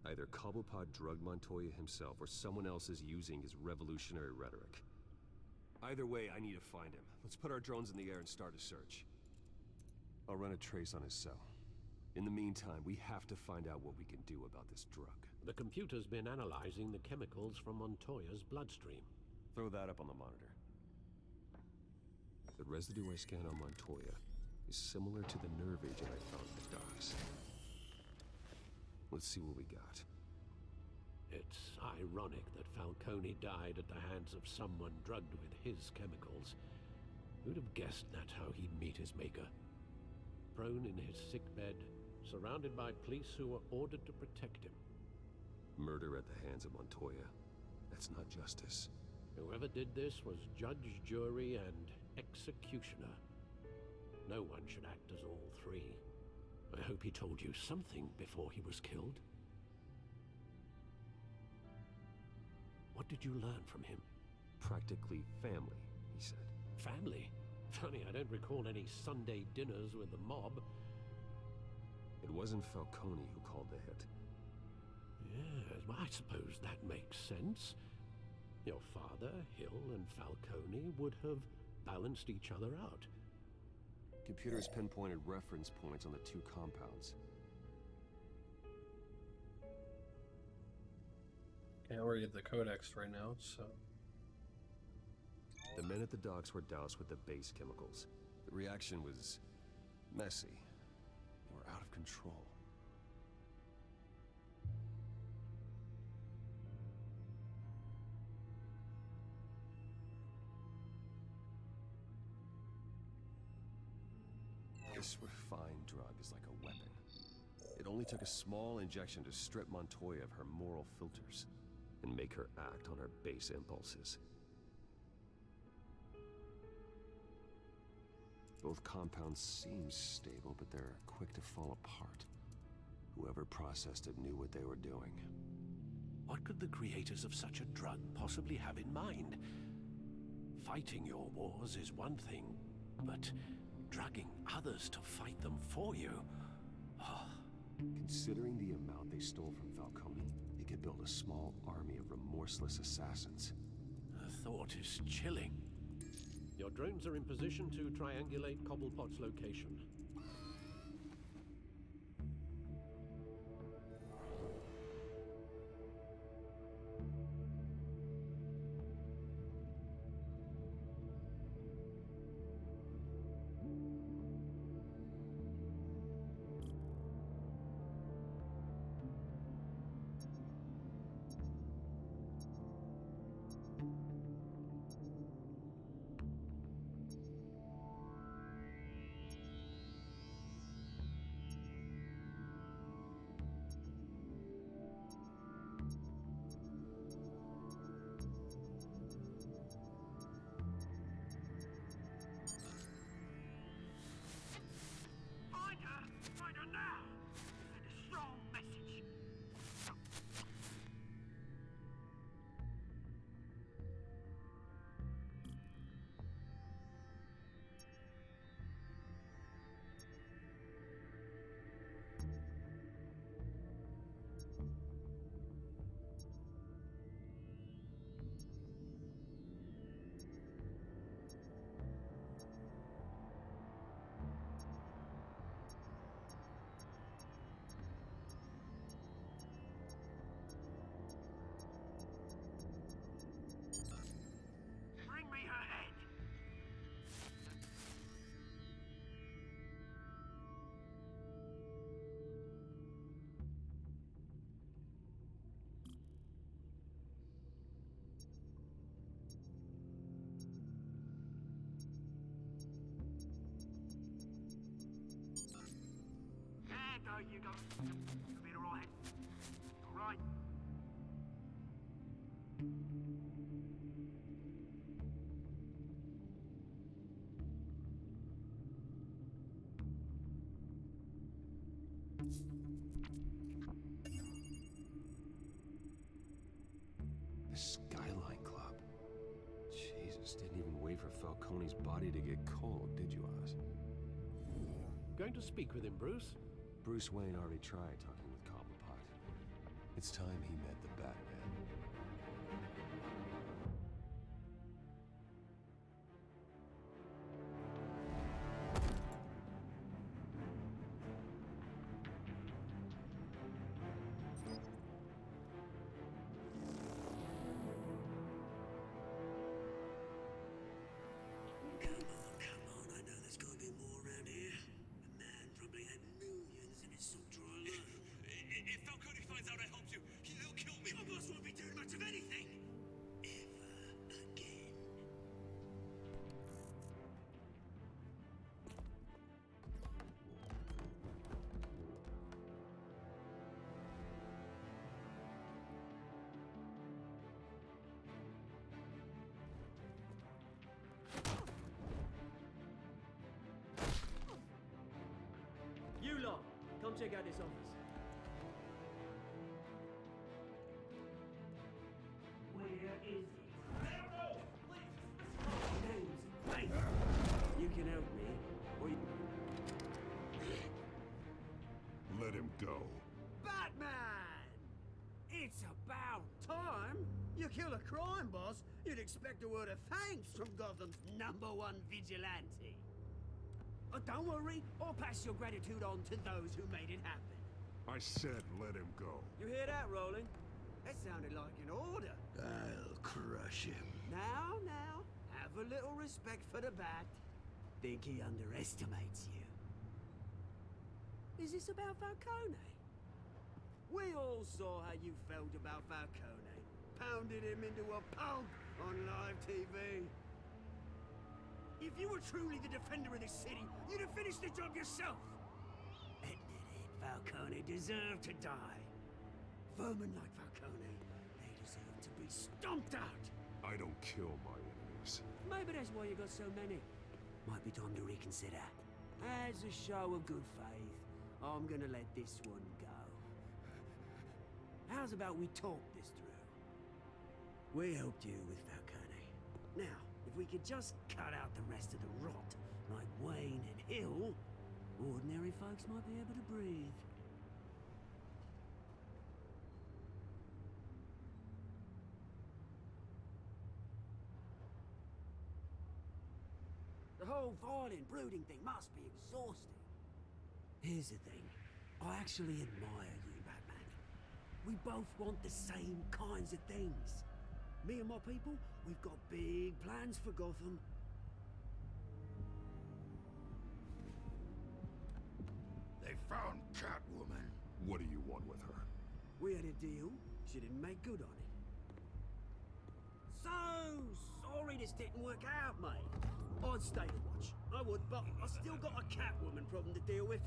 Either Cobblepot drugged Montoya himself, or someone else is using his revolutionary rhetoric. Either way, I need to find him. Let's put our drones in the air and start a search. I'll run a trace on his cell. In the meantime, we have to find out what we can do about this drug. The computer's been analyzing the chemicals from Montoya's bloodstream. Throw that up on the monitor. The residue I scanned on Montoya is similar to the nerve agent I found at the docks. Let's see what we got. It's ironic that Falcone died at the hands of someone drugged with his chemicals. Who'd have guessed that's how he'd meet his maker? Prone in his sickbed, surrounded by police who were ordered to protect him. Murder at the hands of Montoya. That's not justice. Whoever did this was judge, jury, and executioner. No one should act as all three. I hope he told you something before he was killed. What did you learn from him? Practically family, he said. Family? Funny, I don't recall any Sunday dinners with the mob. It wasn't Falcone who called the hit. Yes, well, I suppose that makes sense. Your father, Hill, and Falcone would have balanced each other out. Computers pinpointed reference points on the two compounds. Can't read the codex right now, so... The men at the docks were doused with the base chemicals. The reaction was messy. They were out of control. This refined drug is like a weapon. It only took a small injection to strip Montoya of her moral filters and make her act on her base impulses. Both compounds seem stable, but they're quick to fall apart. Whoever processed it knew what they were doing. What could the creators of such a drug possibly have in mind? Fighting your wars is one thing, but drugging others to fight them for you. Considering the amount they stole from Falcone, they could build a small army of remorseless assassins. The thought is chilling. Your drones are in position to triangulate Cobblepot's location. Find her now! Send a strong message. Bring me her head! There you go. You'll be alright. Alright. The Skyline Club. Jesus, didn't even wait for Falcone's body to get cold, did you, Oz? Going to speak with him, Bruce? Bruce Wayne already tried talking with Cobblepot. It's time he met the Batman. Come on, I know there's gotta be more around here. The man probably had millions in his soldier alone. If Falcone finds out I helped you, he'll kill me. Your boss won't be doing much of anything. Ever again. You lot, come check out this office. Where is it? Name's Wayne. You can help me, or you... Let him go. Batman! It's about time. You kill a crime boss, you'd expect a word of thanks from Gotham's #1 vigilante. But don't worry, I'll pass your gratitude on to those who made it happen. I said let him go. You hear that, Roland? That sounded like an order. I'll crush him. Now, have a little respect for the Bat. Think he underestimates you. Is this about Falcone? We all saw how you felt about Falcone. Pounded him into a pulp on live TV. If you were truly the defender of this city, you'd have finished the job yourself. Admit it, Falcone deserved to die. Vermin like Falcone, they deserve to be stomped out. I don't kill my enemies. Maybe that's why you got so many. Might be time to reconsider. As a show of good faith, I'm gonna let this one go. How's about we talk this through? We helped you with Falcone. Now, if we could just cut out the rest of the rot, like Wayne and Hill, ordinary folk folks might be able to breathe. The whole violent, brooding thing must be exhausting. Here's the thing. I actually admire you, Batman. We both want the same kinds of things. Me and my people, we've got big plans for Gotham. They found Catwoman. What do you want with her? We had a deal. She didn't make good on it. So sorry this didn't work out, mate. I'd stay to watch. I would, but I still got a Catwoman problem to deal with.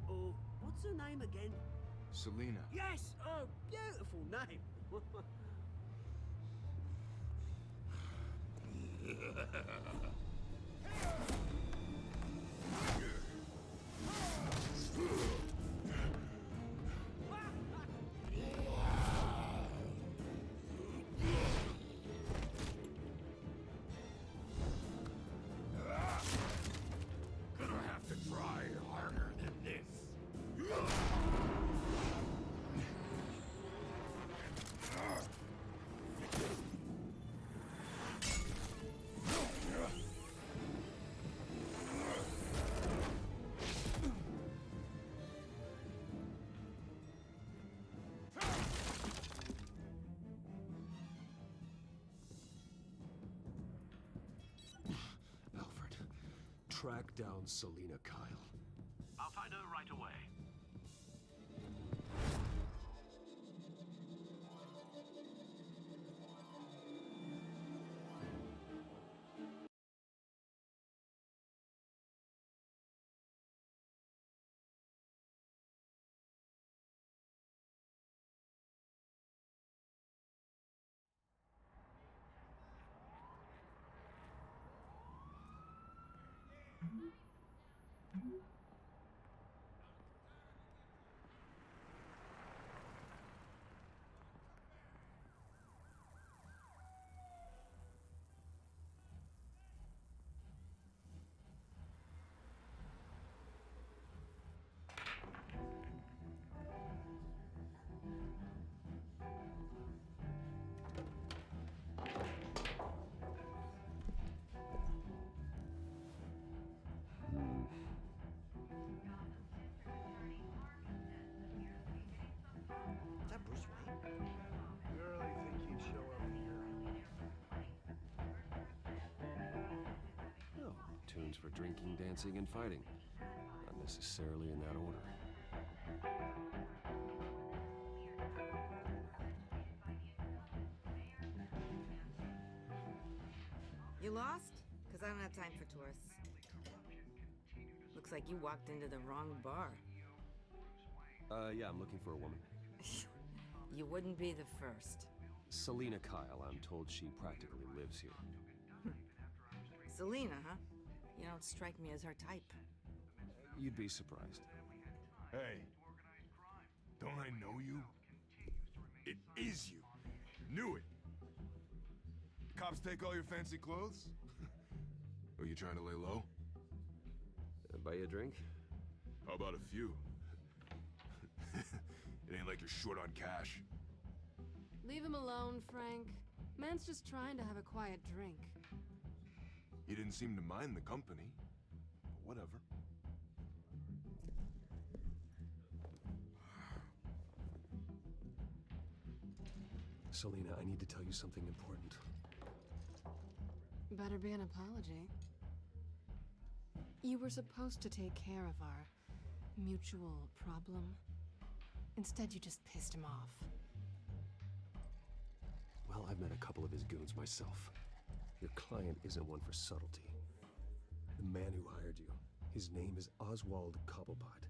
Or, what's her name again? Selina. Yes! Oh, beautiful name. Gonna have to try harder than this. Alfred, track down Selina Kyle. I'll find her right away. Is that Bruce Wayne? You really think he'd show up here? Oh, tunes for drinking, dancing, and fighting. Not necessarily in that order. You lost? Because I don't have time for tourists. Looks like you walked into the wrong bar. Yeah, I'm looking for a woman. You wouldn't be the first. Selina Kyle, I'm told she practically lives here. Selina, huh? You don't strike me as her type. You'd be surprised. Hey, don't I know you? It is you. Knew it. Cops take all your fancy clothes? Are you trying to lay low? Buy you a drink? How about a few? It ain't like you're short on cash. Leave him alone, Frank. Man's just trying to have a quiet drink. He didn't seem to mind the company. But whatever. Selina, I need to tell you something important. Better be an apology. You were supposed to take care of our mutual problem. Instead, you just pissed him off. Well, I've met a couple of his goons myself. Your client isn't one for subtlety. The man who hired you, his name is Oswald Cobblepot.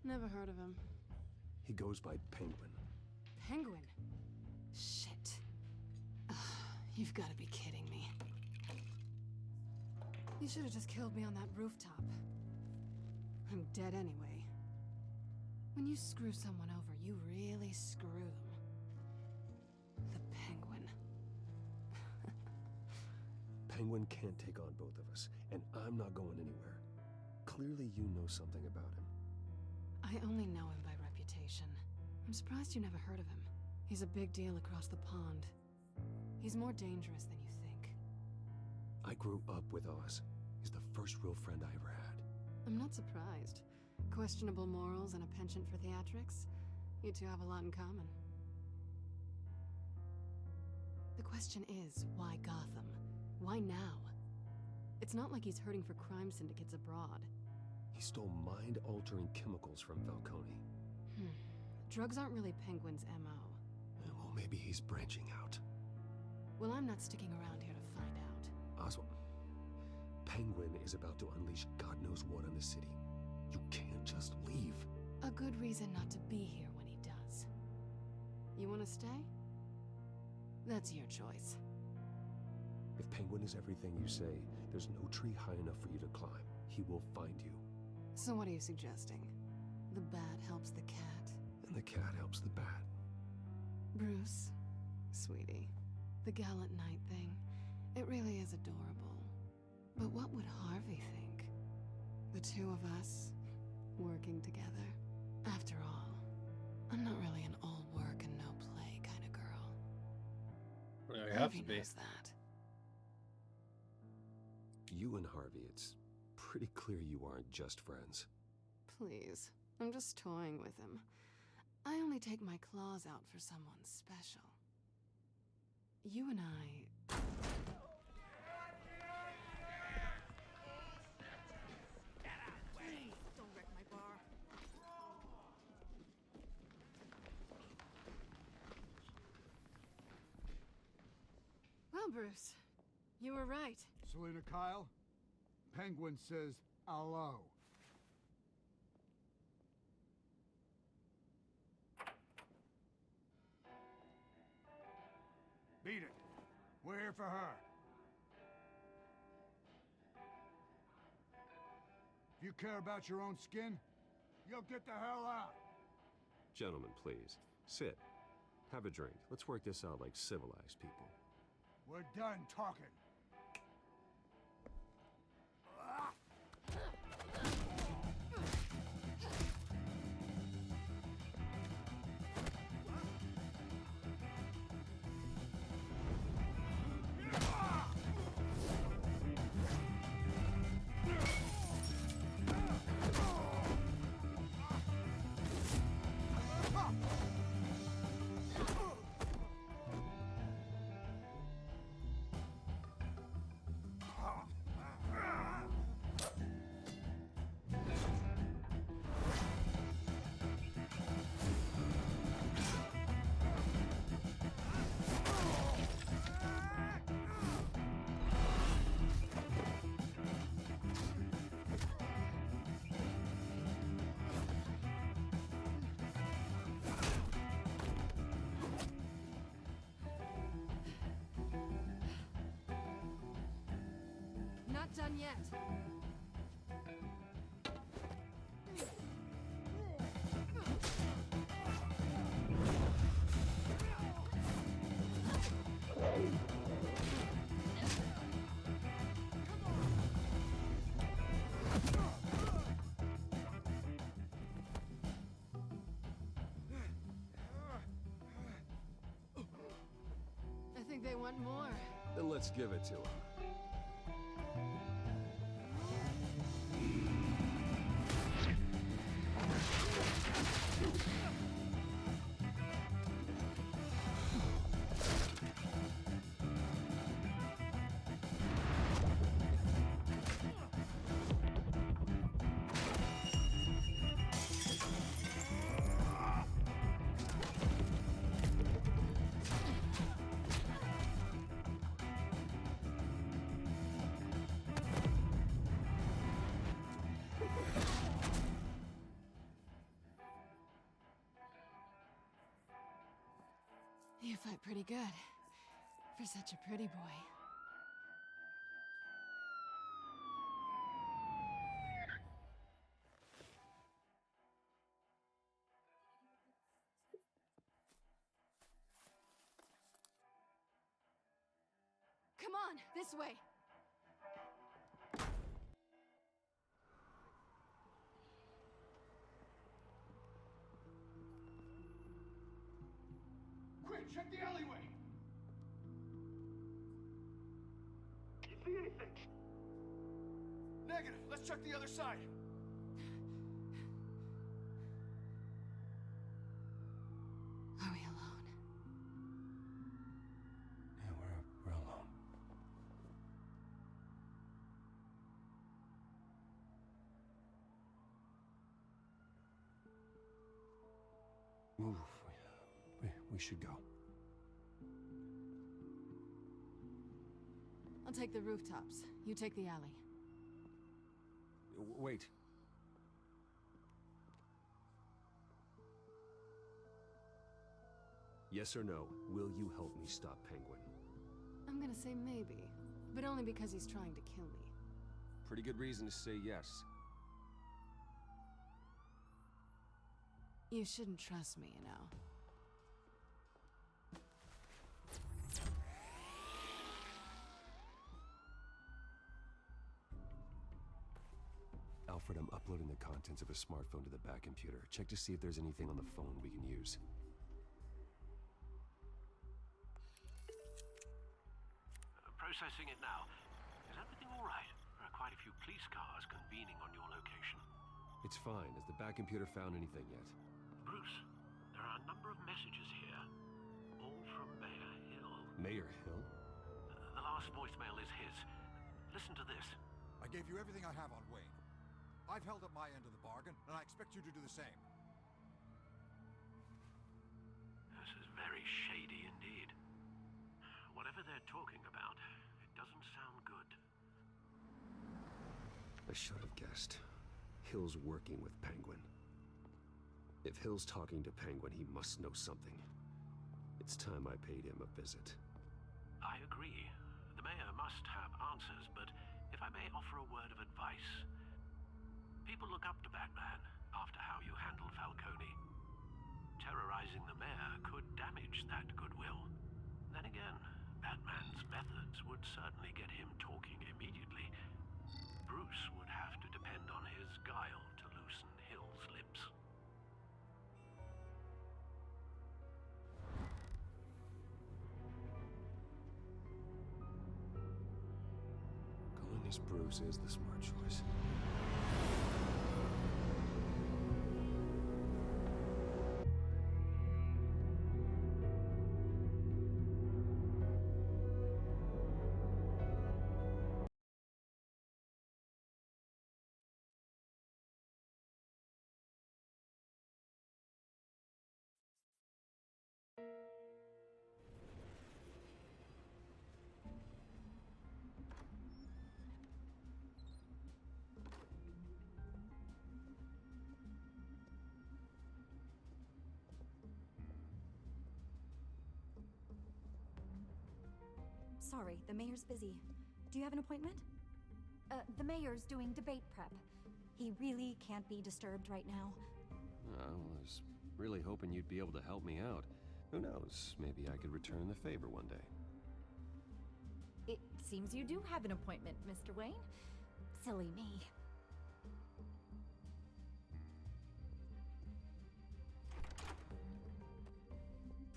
Never heard of him. He goes by Penguin. Penguin? Shit. Ugh, you've got to be kidding me. You should have just killed me on that rooftop. I'm dead anyway. When you screw someone over, you really screw them. The Penguin. Penguin can't take on both of us, and I'm not going anywhere. Clearly you know something about him. I only know him by reputation. I'm surprised you never heard of him. He's a big deal across the pond. He's more dangerous than you think. I grew up with Oz. He's the first real friend I ever had. I'm not surprised. Questionable morals and a penchant for theatrics. You two have a lot in common. The question is, why Gotham? Why now? It's not like he's hurting for crime syndicates abroad. He stole mind-altering chemicals from Falcone. Drugs aren't really Penguin's MO. Well, maybe he's branching out. Well, I'm not sticking around here to find out. Oswald, Penguin is about to unleash God knows what on the city. You can't just leave. A good reason not to be here when he does. You want to stay? That's your choice. If Penguin is everything you say, there's no tree high enough for you to climb. He will find you. So what are you suggesting? The bat helps the cat. And the cat helps the bat. Bruce, sweetie, the gallant knight thing, it really is adorable. But what would Harvey think? The two of us, working together. After all, I'm not really an all work and no play kind of girl. Well, you have Harvey to be. knows that. You and Harvey, it's pretty clear you aren't just friends. Please, I'm just toying with him. I only take my claws out for someone special. You and I... Don't wreck my bar. Well, Bruce, you were right. Selena Kyle, Penguin says hello. Beat it. We're here for her. If you care about your own skin, you'll get the hell out. Gentlemen, please. Sit. Have a drink. Let's work this out like civilized people. We're done talking. Not done yet. I think they want more. Then let's give it to him. You fight pretty good. For such a pretty boy. Come on, this way. check the alleyway! You see anything? Negative. Let's check the other side. Are we alone? Yeah, we're alone. Move. We should go. I'll take the rooftops. You take the alley. Wait. Yes or no, will you help me stop Penguin? I'm gonna say maybe, but only because he's trying to kill me. Pretty good reason to say yes. You shouldn't trust me, you know. Alfred, I'm uploading the contents of a smartphone to the back computer. Check to see if there's anything on the phone we can use. Processing it now. Is everything all right? There are quite a few police cars convening on your location. It's fine. Has the back computer found anything yet? Bruce, there are a number of messages here. All from Mayor Hill. Mayor Hill? The last voicemail is his. Listen to this. I gave you everything I have on Wayne. I've held up my end of the bargain, and I expect you to do the same. This is very shady indeed. Whatever they're talking about, it doesn't sound good. I should have guessed. Hill's working with Penguin. If Hill's talking to Penguin, he must know something. It's time I paid him a visit. I agree. The mayor must have answers, but if I may offer a word of advice. People look up to Batman after how you handled Falcone. Terrorizing the mayor could damage that goodwill. Then again, Batman's methods would certainly get him talking immediately. Bruce would have to depend on his guile to loosen Hill's lips. Calling this Bruce is the smart choice. Sorry, the mayor's busy. Do you have an appointment? The mayor's doing debate prep. He really can't be disturbed right now. I was really hoping you'd be able to help me out. Who knows, maybe I could return the favor one day. It seems you do have an appointment, Mr. Wayne. Silly me.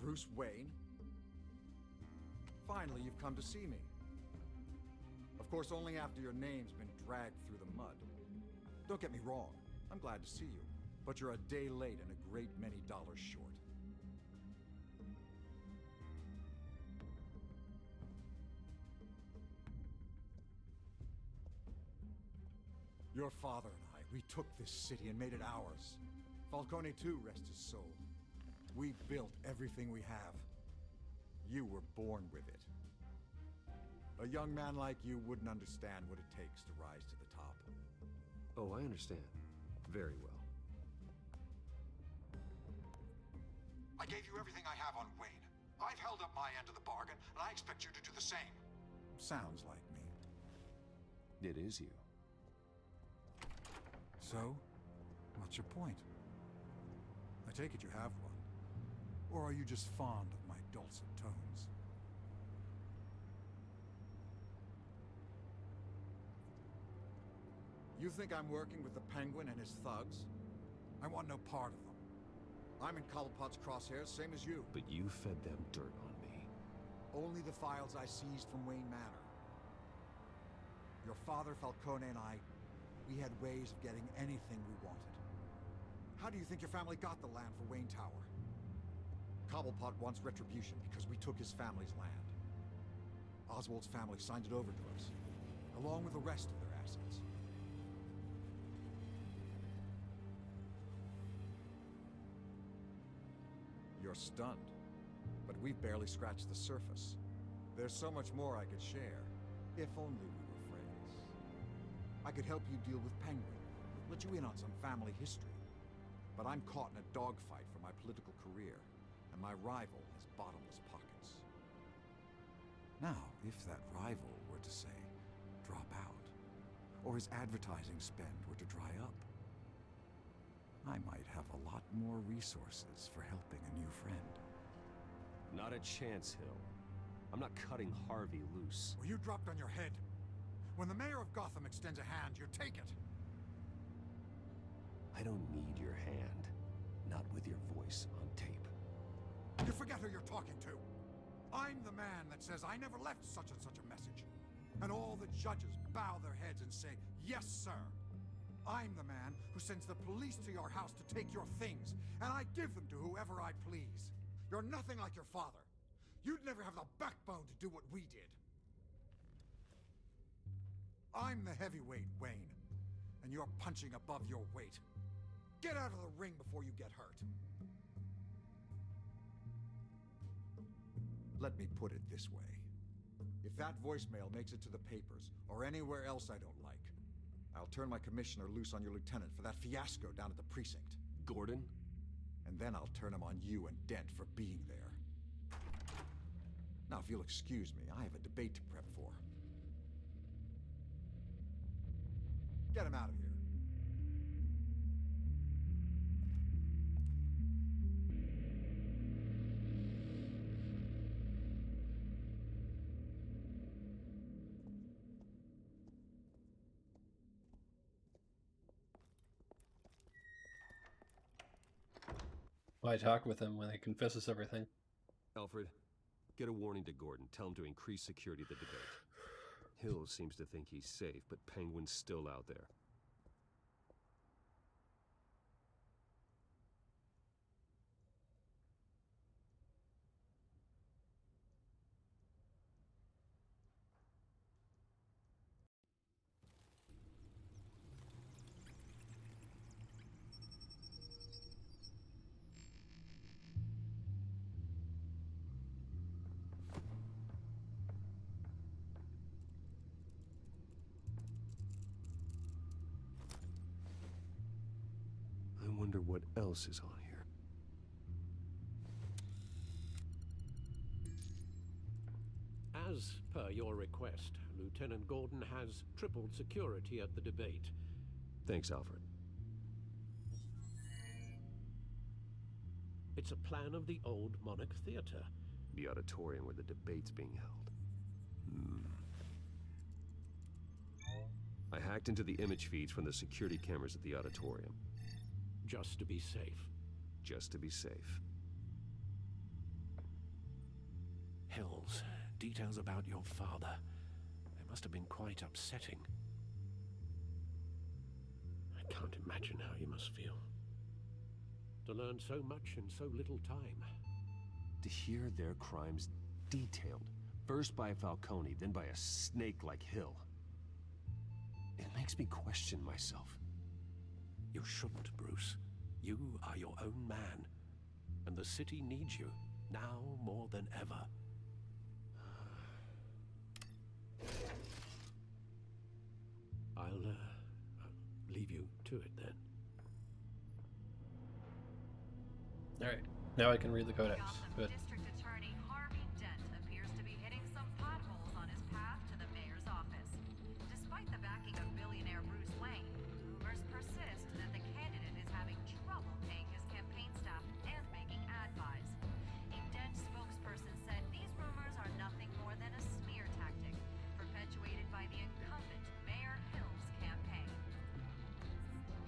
Bruce Wayne? Finally, you've come to see me. Of course, only after your name's been dragged through the mud. Don't get me wrong, I'm glad to see you, but you're a day late and a great many dollars short. Your father and I, we took this city and made it ours. Falcone too, rest his soul. We built everything we have. You were born with it. A young man like you wouldn't understand what it takes to rise to the top. Oh, I understand. Very well. I gave you everything I have on Wayne. I've held up my end of the bargain, and I expect you to do the same. Sounds like me. It is you. So, what's your point? I take it you have one. Or are you just fond of my dulcet tones? You think I'm working with the Penguin and his thugs? I want no part of them. I'm in Cobblepot's crosshairs, same as you. But you fed them dirt on me. Only the files I seized from Wayne Manor. Your father, Falcone, and I, we had ways of getting anything we wanted. How do you think your family got the land for Wayne Tower? Cobblepot wants retribution because we took his family's land. Oswald's family signed it over to us, along with the rest of their assets. You're stunned, but we've barely scratched the surface. There's so much more I could share, if only we were friends. I could help you deal with Penguin, let you in on some family history. But I'm caught in a dogfight for my political career, and my rival has bottomless pockets. Now, if that rival were to say, drop out, or his advertising spend were to dry up, I might have a lot more resources for helping a new friend. Not a chance, Hill. I'm not cutting Harvey loose. Well, you dropped on your head. When the mayor of Gotham extends a hand, you take it. I don't need your hand. Not with your voice on tape. You forget who you're talking to. I'm the man that says I never left such and such a message. And all the judges bow their heads and say, yes, sir. I'm the man who sends the police to your house to take your things, and I give them to whoever I please. You're nothing like your father. You'd never have the backbone to do what we did. I'm the heavyweight, Wayne, and you're punching above your weight. Get out of the ring before you get hurt. Let me put it this way. If that voicemail makes it to the papers, or anywhere else I don't like, I'll turn my commissioner loose on your lieutenant for that fiasco down at the precinct. Gordon? And then I'll turn him on you and Dent for being there. Now, if you'll excuse me, I have a debate to prep for. Get him out of here. Why talk with him when he confesses everything? Alfred, get a warning to Gordon. Tell him to increase security at the debate. Hill seems to think he's safe, but Penguin's still out there. I wonder what else is on here. As per your request, Lieutenant Gordon has tripled security at the debate. Thanks, Alfred. It's a plan of the old Monarch Theater. The auditorium where the debate's being held. I hacked into the image feeds from the security cameras at the auditorium. Just to be safe. Just to be safe. Hills, details about your father. They must have been quite upsetting. I can't imagine how you must feel. To learn so much in so little time. To hear their crimes detailed, first by Falcone, then by a snake like Hill. It makes me question myself. You shouldn't, Bruce. You are your own man, and the city needs you, now more than ever. I'll leave you to it then. Alright, now I can read the codex. Good. District Attorney Harvey Dent appears to be hitting some potholes on his path to the mayor's office. Despite the backing of billionaire Bruce Wayne, rumors persist that the candidate is having trouble paying his campaign staff and making ad buys. A Dent spokesperson said these rumors are nothing more than a smear tactic perpetuated by the incumbent Mayor Hill's campaign.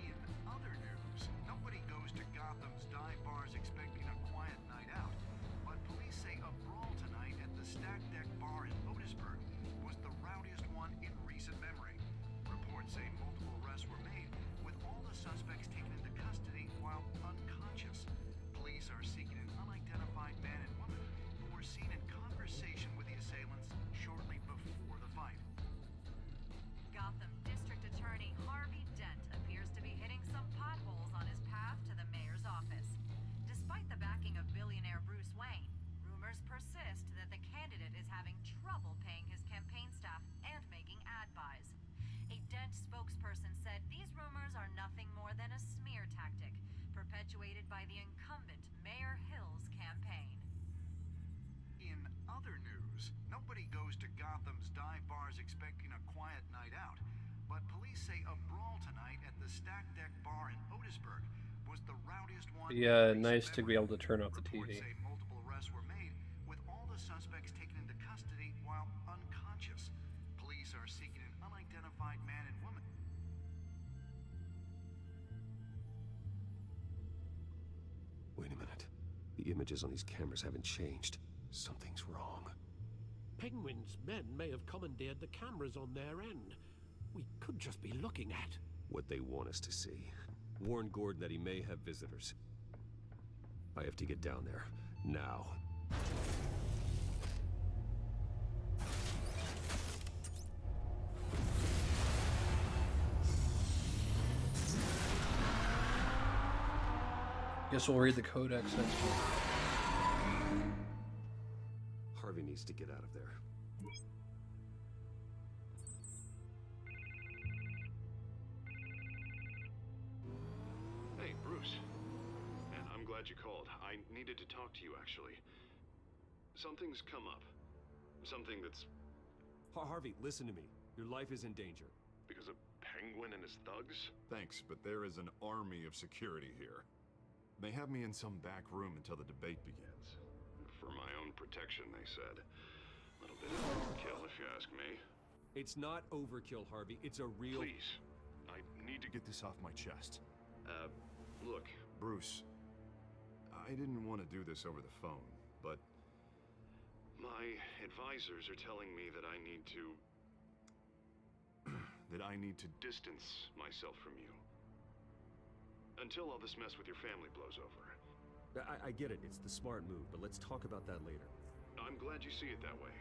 In other news, nobody goes to Gotham's dive bars perpetuated by the incumbent Mayor Hill's campaign. In other news, nobody goes to Gotham's dive bars expecting a quiet night out. But police say a brawl tonight at the Stack Deck Bar in Otisburg was the rowdiest one. Yeah, nice to be able to turn off the TV. Reports say multiple arrests were made, with all the suspects taken into custody while unconscious. Police are seeking an unidentified man and woman. Wait a minute. The images on these cameras haven't changed. Something's wrong. Penguin's men may have commandeered the cameras on their end. We could just be looking at What they want us to see. Warn Gordon that he may have visitors. I have to get down there. Now. Guess we'll read the codex next week. Harvey needs to get out of there. Hey, Bruce. And I'm glad you called. I needed to talk to you, actually. Something's come up. Something that's... Harvey, listen to me. Your life is in danger. Because of Penguin and his thugs? Thanks, but there is an army of security here. They have me in some back room until the debate begins. For my own protection, they said. A little bit of overkill, if you ask me. It's not overkill, Harvey. It's a real... Please. I need to get this off my chest. Look, Bruce. I didn't want to do this over the phone, but... my advisors are telling me that I need to... that I need to distance myself from you. Until all this mess with your family blows over. I get it. It's the smart move, but let's talk about that later. I'm glad you see it that way.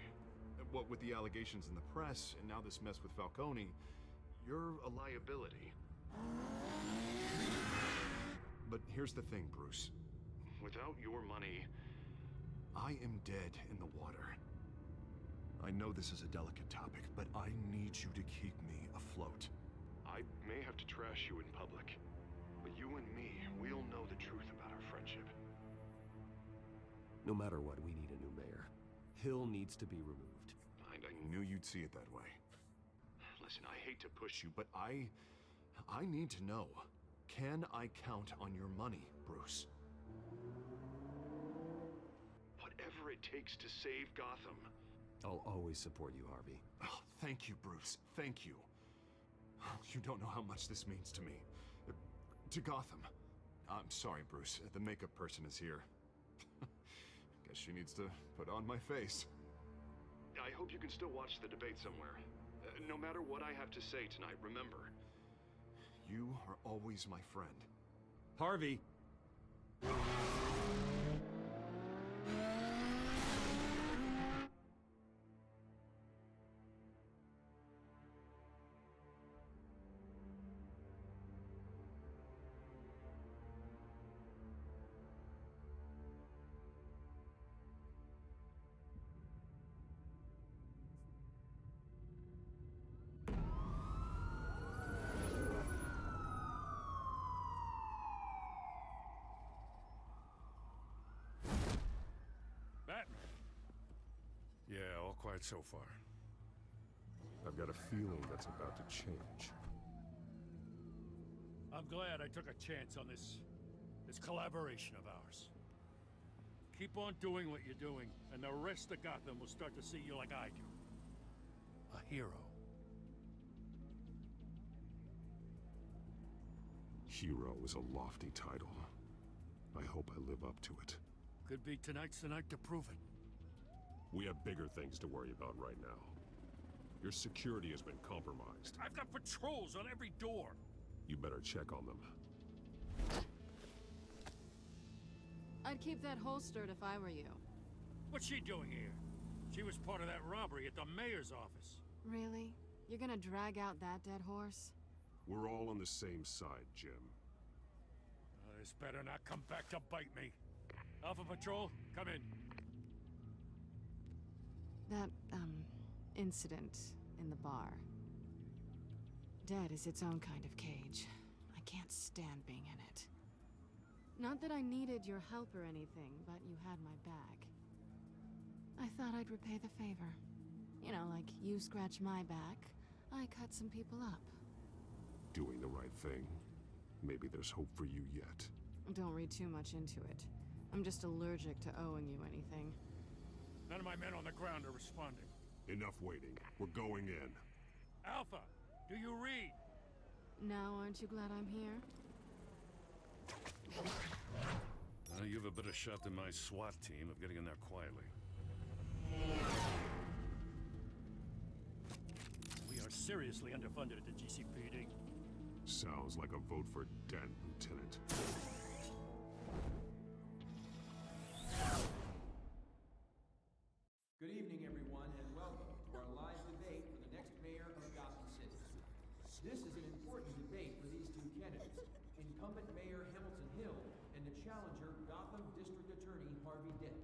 What with the allegations in the press, and now this mess with Falcone, you're a liability. But here's the thing, Bruce. Without your money, I am dead in the water. I know this is a delicate topic, but I need you to keep me afloat. I may have to trash you in public, but you and me, we'll know the truth about our friendship. No matter what, we need a new mayor. Hill needs to be removed. I knew you'd see it that way. Listen, I hate to push you, but I need to know. Can I count on your money, Bruce? Whatever it takes to save Gotham. I'll always support you, Harvey. Oh, thank you, Bruce. Thank you. You don't know how much this means to me. To Gotham. I'm sorry, Bruce. The makeup person is here. Guess she needs to put on my face. I hope you can still watch the debate somewhere. No matter what I have to say tonight, remember, you are always my friend. Harvey! Batman. Yeah, all quiet so far. I've got a feeling that's about to change. I'm glad I took a chance on this collaboration of ours. Keep on doing what you're doing, and the rest of Gotham will start to see you like I do. A hero. Hero is a lofty title. I hope I live up to it. Could be tonight's the night to prove it. We have bigger things to worry about right now. Your security has been compromised. I've got patrols on every door. You better check on them. I'd keep that holstered if I were you. What's she doing here? She was part of that robbery at the mayor's office. Really? You're gonna drag out that dead horse? We're all on the same side, Jim. This better not come back to bite me. Alpha Patrol, come in. That, incident in the bar. Dead is its own kind of cage. I can't stand being in it. Not that I needed your help or anything, but you had my back. I thought I'd repay the favor. You know, like you scratch my back, I cut some people up. Doing the right thing. Maybe there's hope for you yet. Don't read too much into it. I'm just allergic to owing you anything. None of my men on the ground are responding. Enough waiting. We're going in. Alpha, do you read? Now aren't you glad I'm here? You have a better shot than my SWAT team of getting in there quietly. We are seriously underfunded at the GCPD. Sounds like a vote for Dent, Lieutenant. Good evening, everyone, and welcome to our live debate for the next mayor of Gotham City. This is an important debate for these two candidates, incumbent Mayor Hamilton Hill and the challenger Gotham District Attorney Harvey Dent.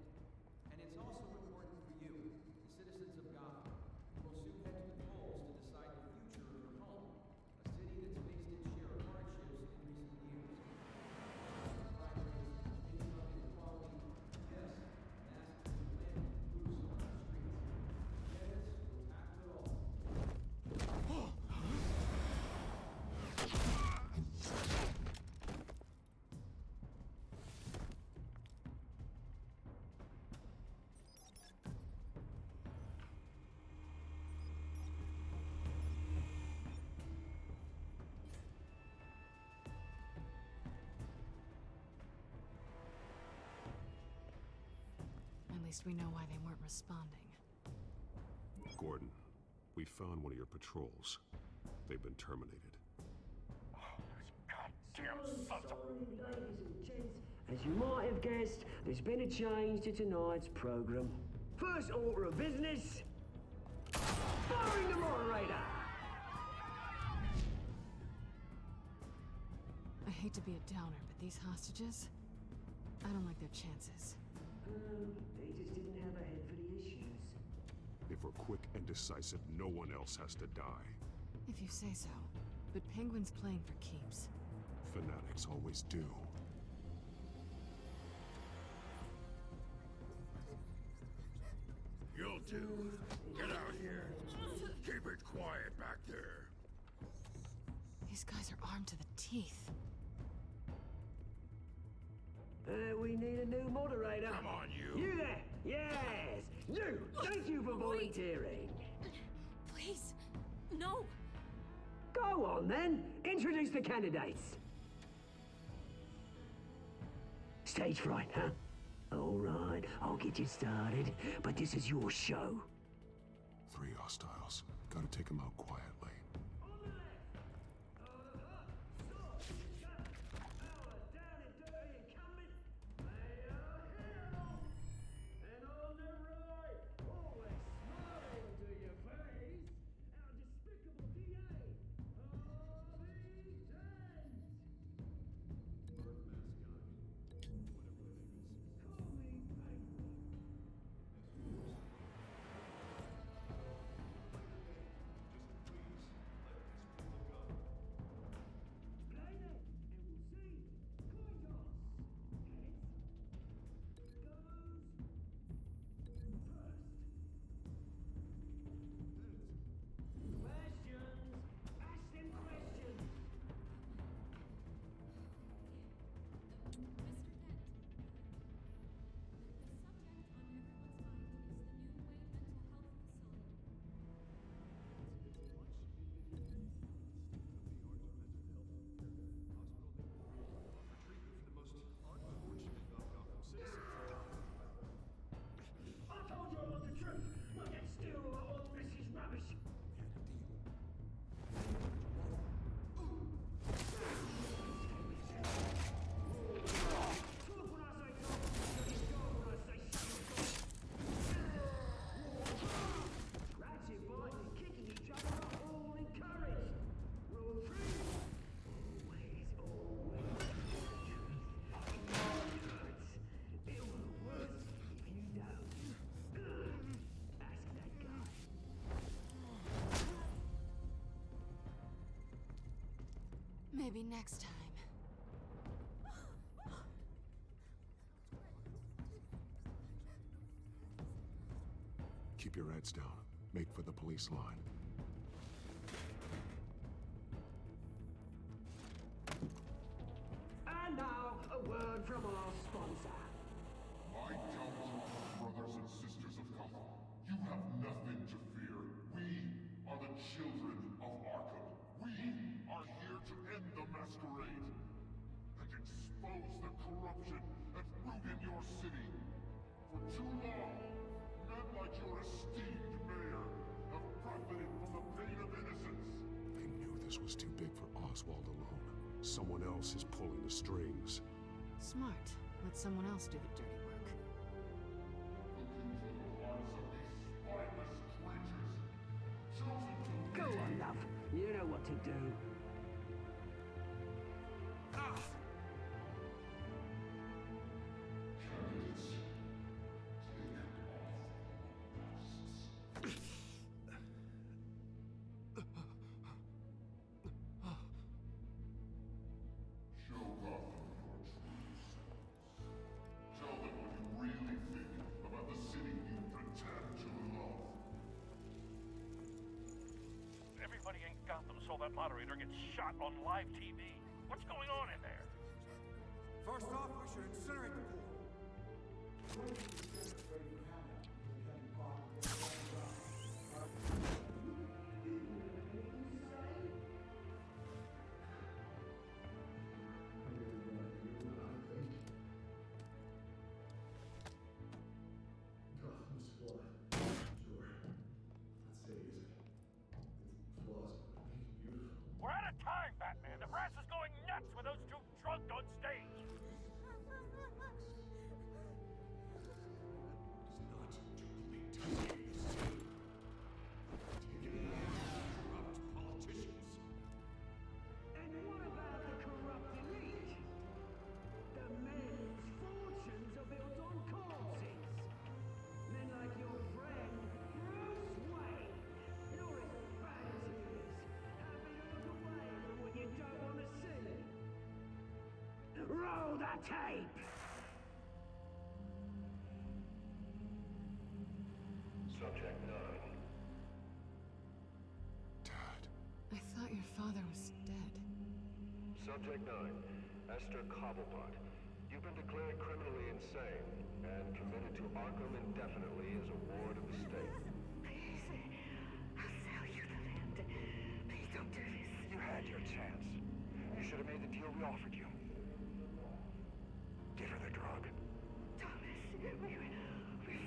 And it's also important for you, the citizens of Gotham, who will soon head to the polls to decide the future of your home, a city that's faced its share of hardships in recent years. Primaries, income inequality, yes, mass unemployment, loose on our streets. Candidates will tackle it all. At least we know why they weren't responding. Gordon, we found one of your patrols. They've been terminated. Ladies and gents, as you might have guessed, there's been a change to tonight's program. First order of business, firing the moderator. I hate to be a downer, but these hostages, I don't like their chances. They just didn't have a head for the issues. If we're quick and decisive, no one else has to die. If you say so. But Penguin's playing for keeps. Fanatics always do. You'll do. Get out here. Keep it quiet back there. These guys are armed to the teeth. We need a new moderator. Come on, you. You there? Yes! You! Thank you for volunteering. Please, no. Go on then. Introduce the candidates. Stage fright, huh? All right, I'll get you started, but this is your show. 3 hostiles. Gotta take them out quietly. Maybe next time. Keep your heads down. Make for the police line. And now, a word from our sponsor. My Telltale brothers and sisters of Gotham, you have nothing to fear. We are the children of Arkham. We are here to end the masquerade and expose the corruption that rooted your city. For too long, men like your esteemed mayor have profited from the pain of innocence. They knew this was too big for Oswald alone. Someone else is pulling the strings. Smart. Let someone else do the dirty work. Go on, love. You know what to do. Show Gotham your true selves. Tell them what you really think about the city you pretend to love. Everybody in Gotham saw that moderator get shot on live TV. What's going on in there? First off, we should incinerate the pool. Gotham's flawed. Sure. Let's say its flaws would make it beautiful. We're out of time, Batman. The press is going nuts with those two drunk on stage. And what about the corrupt elite? The men whose fortunes are built on corpses. Men like your friend, Bruce Wayne, who is fantasies, happy to look away from what you don't want to see. Roll the tape! Subject 9. I thought your father was dead. Subject 9. Esther Cobblepot. You've been declared criminally insane and committed to Arkham indefinitely as a ward of the state. Please, I'll sell you the land. Please don't do this. You had your chance. You should have made the deal we offered you. Give her the drug. Thomas, we're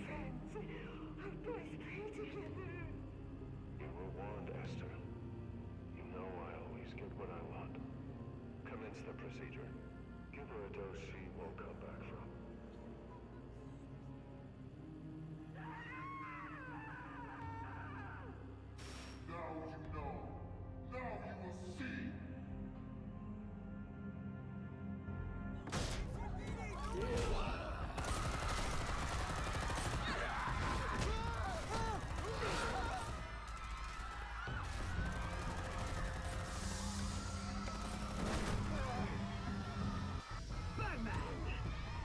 friends. Our boys play together. You were warned, Esther. You know I always get what I want. Commence the procedure. Give her a dose she won't come back from. Now you know. Now you will see. Batman!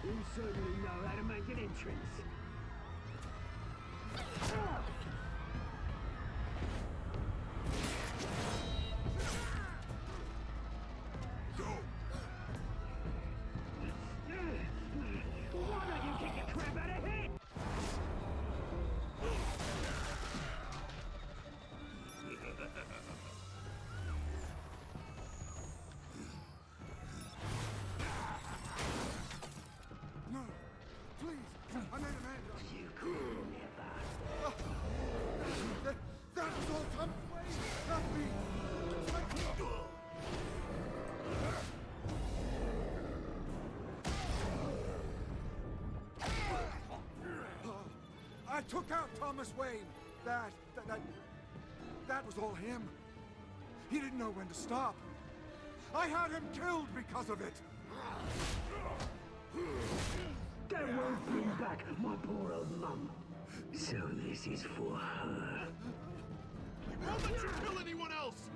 You certainly know how to make an entrance. Why don't you kick the crap out of him? No, please, I made a man. You cool, never. That was all Thomas Wayne, not me. I took out Thomas Wayne. That was all him. He didn't know when to stop. I had him killed because of it. That won't bring back my poor old mum. So this is for her. We won't let you kill anyone else!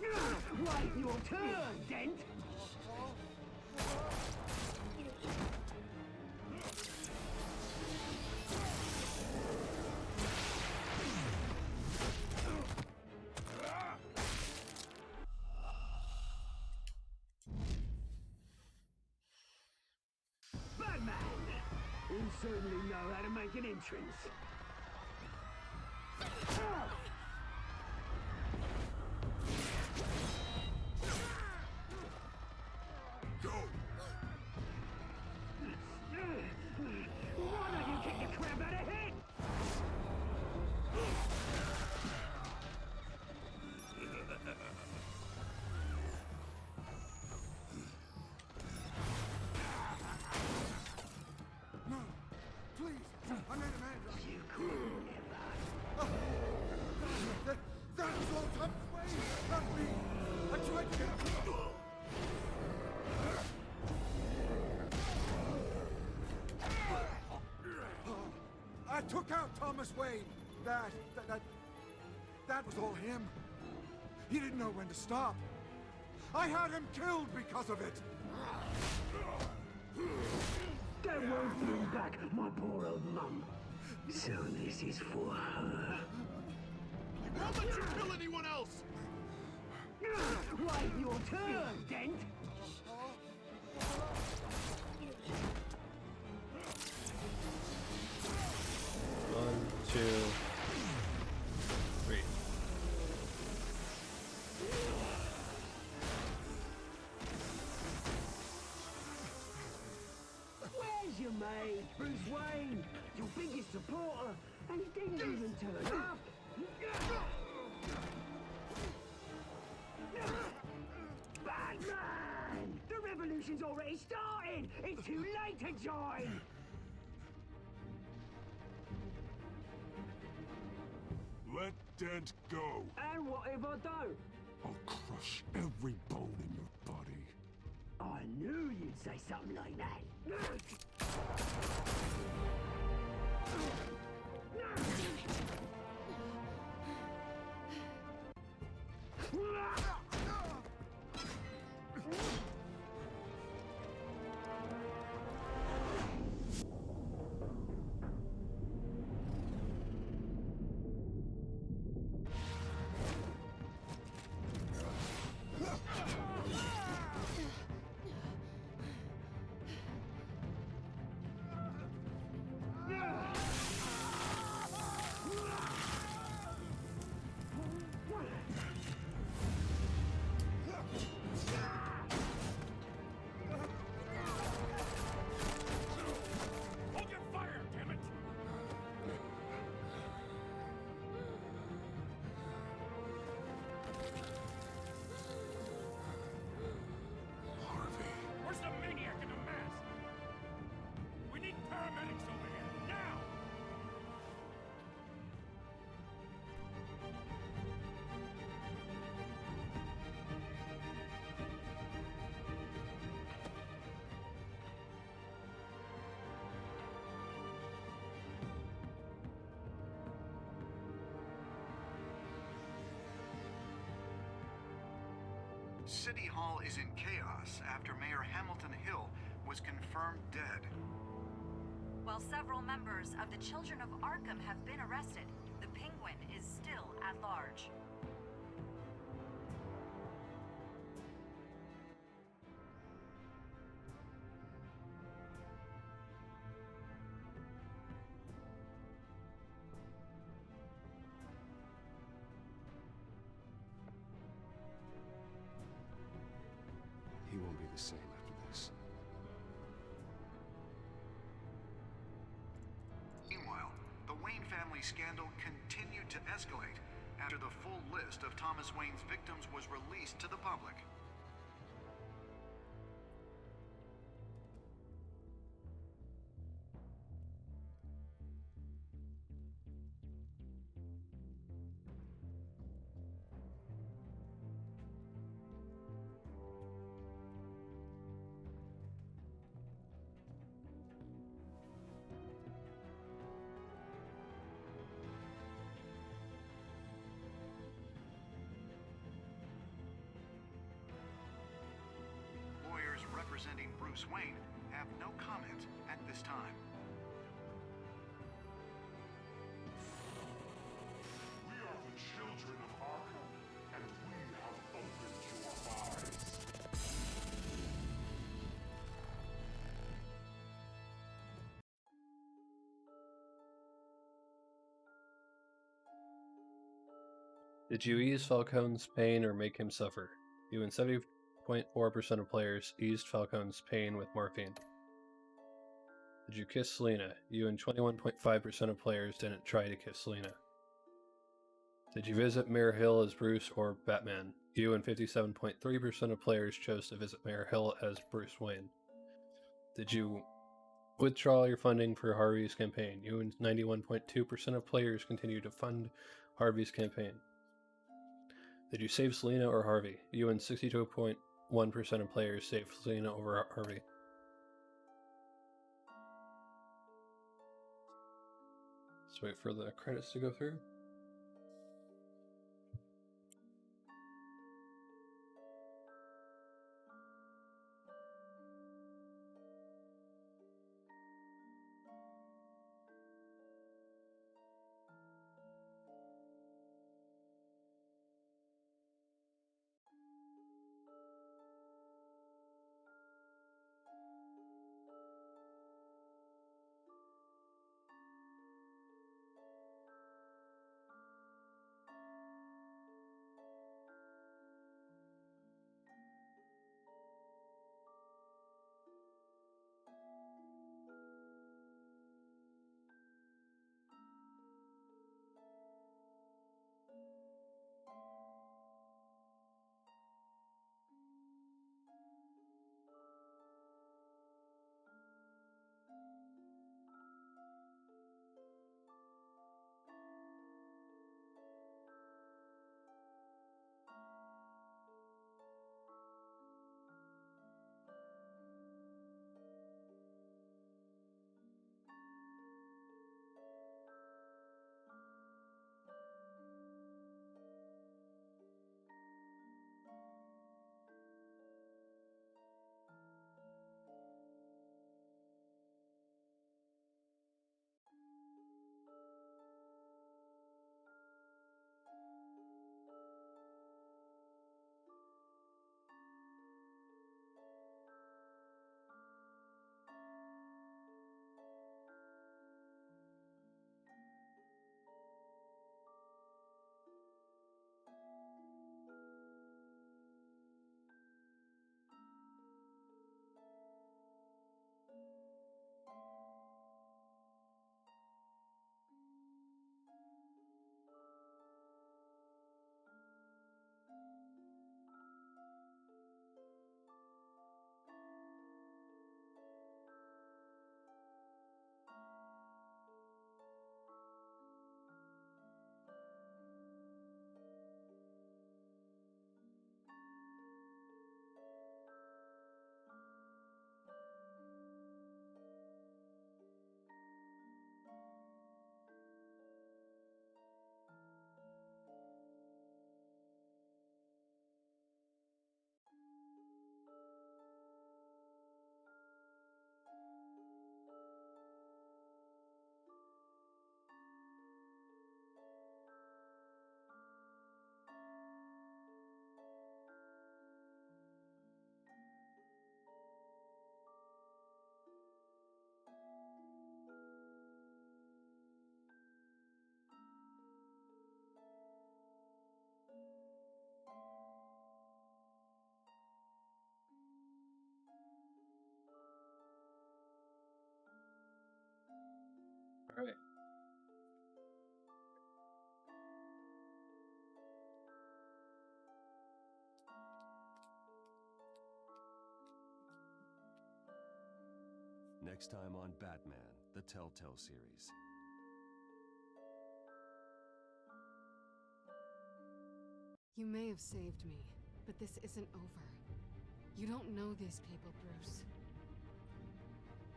Wait your turn, Dent! You certainly know how to make an entrance. Go! Why don't you kick the crap out of him? No! Please! I made a man! You could never. That was all Tom's way! Not me! I tried to get him! I took out Thomas Wayne! That was all him! He didn't know when to stop! I had him killed because of it! That won't bring back my poor old mum. So this is for her. I won't let you kill anyone else! Wait your turn, Dent! One, two, three. Where's your mate, Bruce Wayne? Your biggest supporter, and he didn't even turn up. Batman! The revolution's already started! It's too late to join! Let Dent go. And what if I don't? I'll crush every bone in your body. I knew you'd say something like that. Hold your fire, damn it! Harvey. Where's the maniac in the mask? We need paramedics over here, now! City Hall is in chaos after Mayor Hamilton Hill was confirmed dead. While several members of the Children of Arkham have been arrested, the Penguin is still at large. He won't be the same after this. Meanwhile, the Wayne family scandal continued to escalate after the full list of Thomas Wayne's victims was released to the public. Lawyers representing Bruce Wayne have no comment at this time. We are the children of Arkham, and we have opened your eyes. Did you ease Falcone's pain or make him suffer? You and 70.4% of players eased Falcone's pain with morphine. Did you kiss Selena? You and 21.5% of players didn't try to kiss Selena. Did you visit Mayor Hill as Bruce or Batman? You and 57.3% of players chose to visit Mayor Hill as Bruce Wayne. Did you withdraw your funding for Harvey's campaign? You and 91.2% of players continue to fund Harvey's campaign. Did you save Selena or Harvey? You and 62.1% of players saved Selena over Harvey. Let's wait for the credits to go through. All right. Next time on Batman, the Telltale series. You may have saved me, but this isn't over. You don't know these people, Bruce.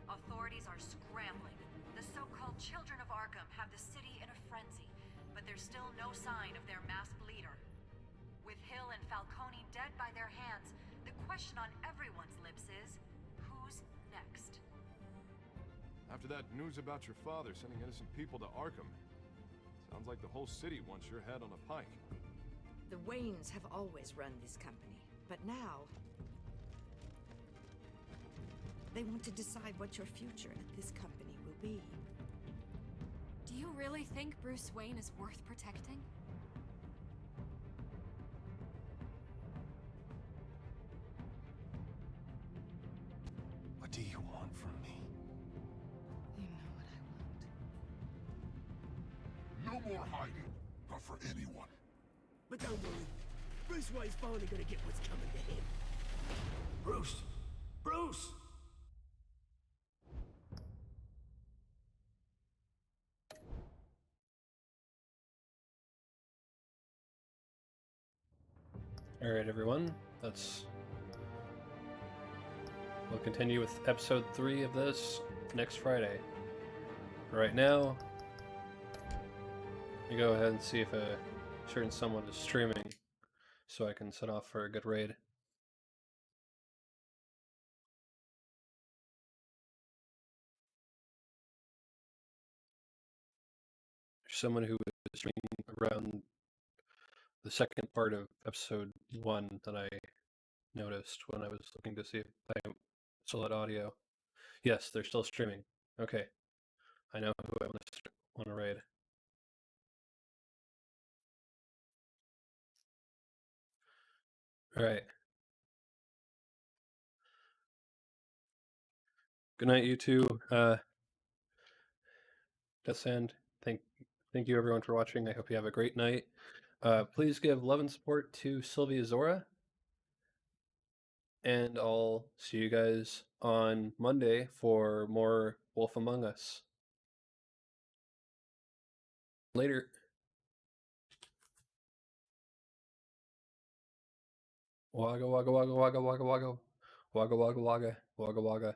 Authorities are scrambling. The so-called Children of Arkham have the city in a frenzy, but there's still no sign of their masked leader. With Hill and Falcone dead by their hands, the question on everyone's lips is, who's next? After that news about your father sending innocent people to Arkham, sounds like the whole city wants your head on a pike. The Waynes have always run this company, but now they want to decide what your future at this company will be. Do you really think Bruce Wayne is worth protecting? want from me? You know what I want. No more hiding, not for anyone. But don't worry. Bruce Wayne's finally gonna get what's coming to him. Bruce! Bruce! Alright, everyone. We'll continue with episode 3 of this next Friday. Right now, you go ahead and see if a certain someone is streaming so I can set off for a good raid. There's someone who was streaming around the second part of episode 1 that I noticed when I was looking to see if I still had audio. Yes, they're still streaming. Okay. I know who I want to raid. Alright. Good night, you two. Descend. Thank you everyone for watching. I hope you have a great night. Please give love and support to Sylvia Zora. And I'll see you guys on Monday for more Wolf Among Us. Later. Wagga wagga wagga wagga wagga wagga. Wagga wagga wagga. Wagga wagga.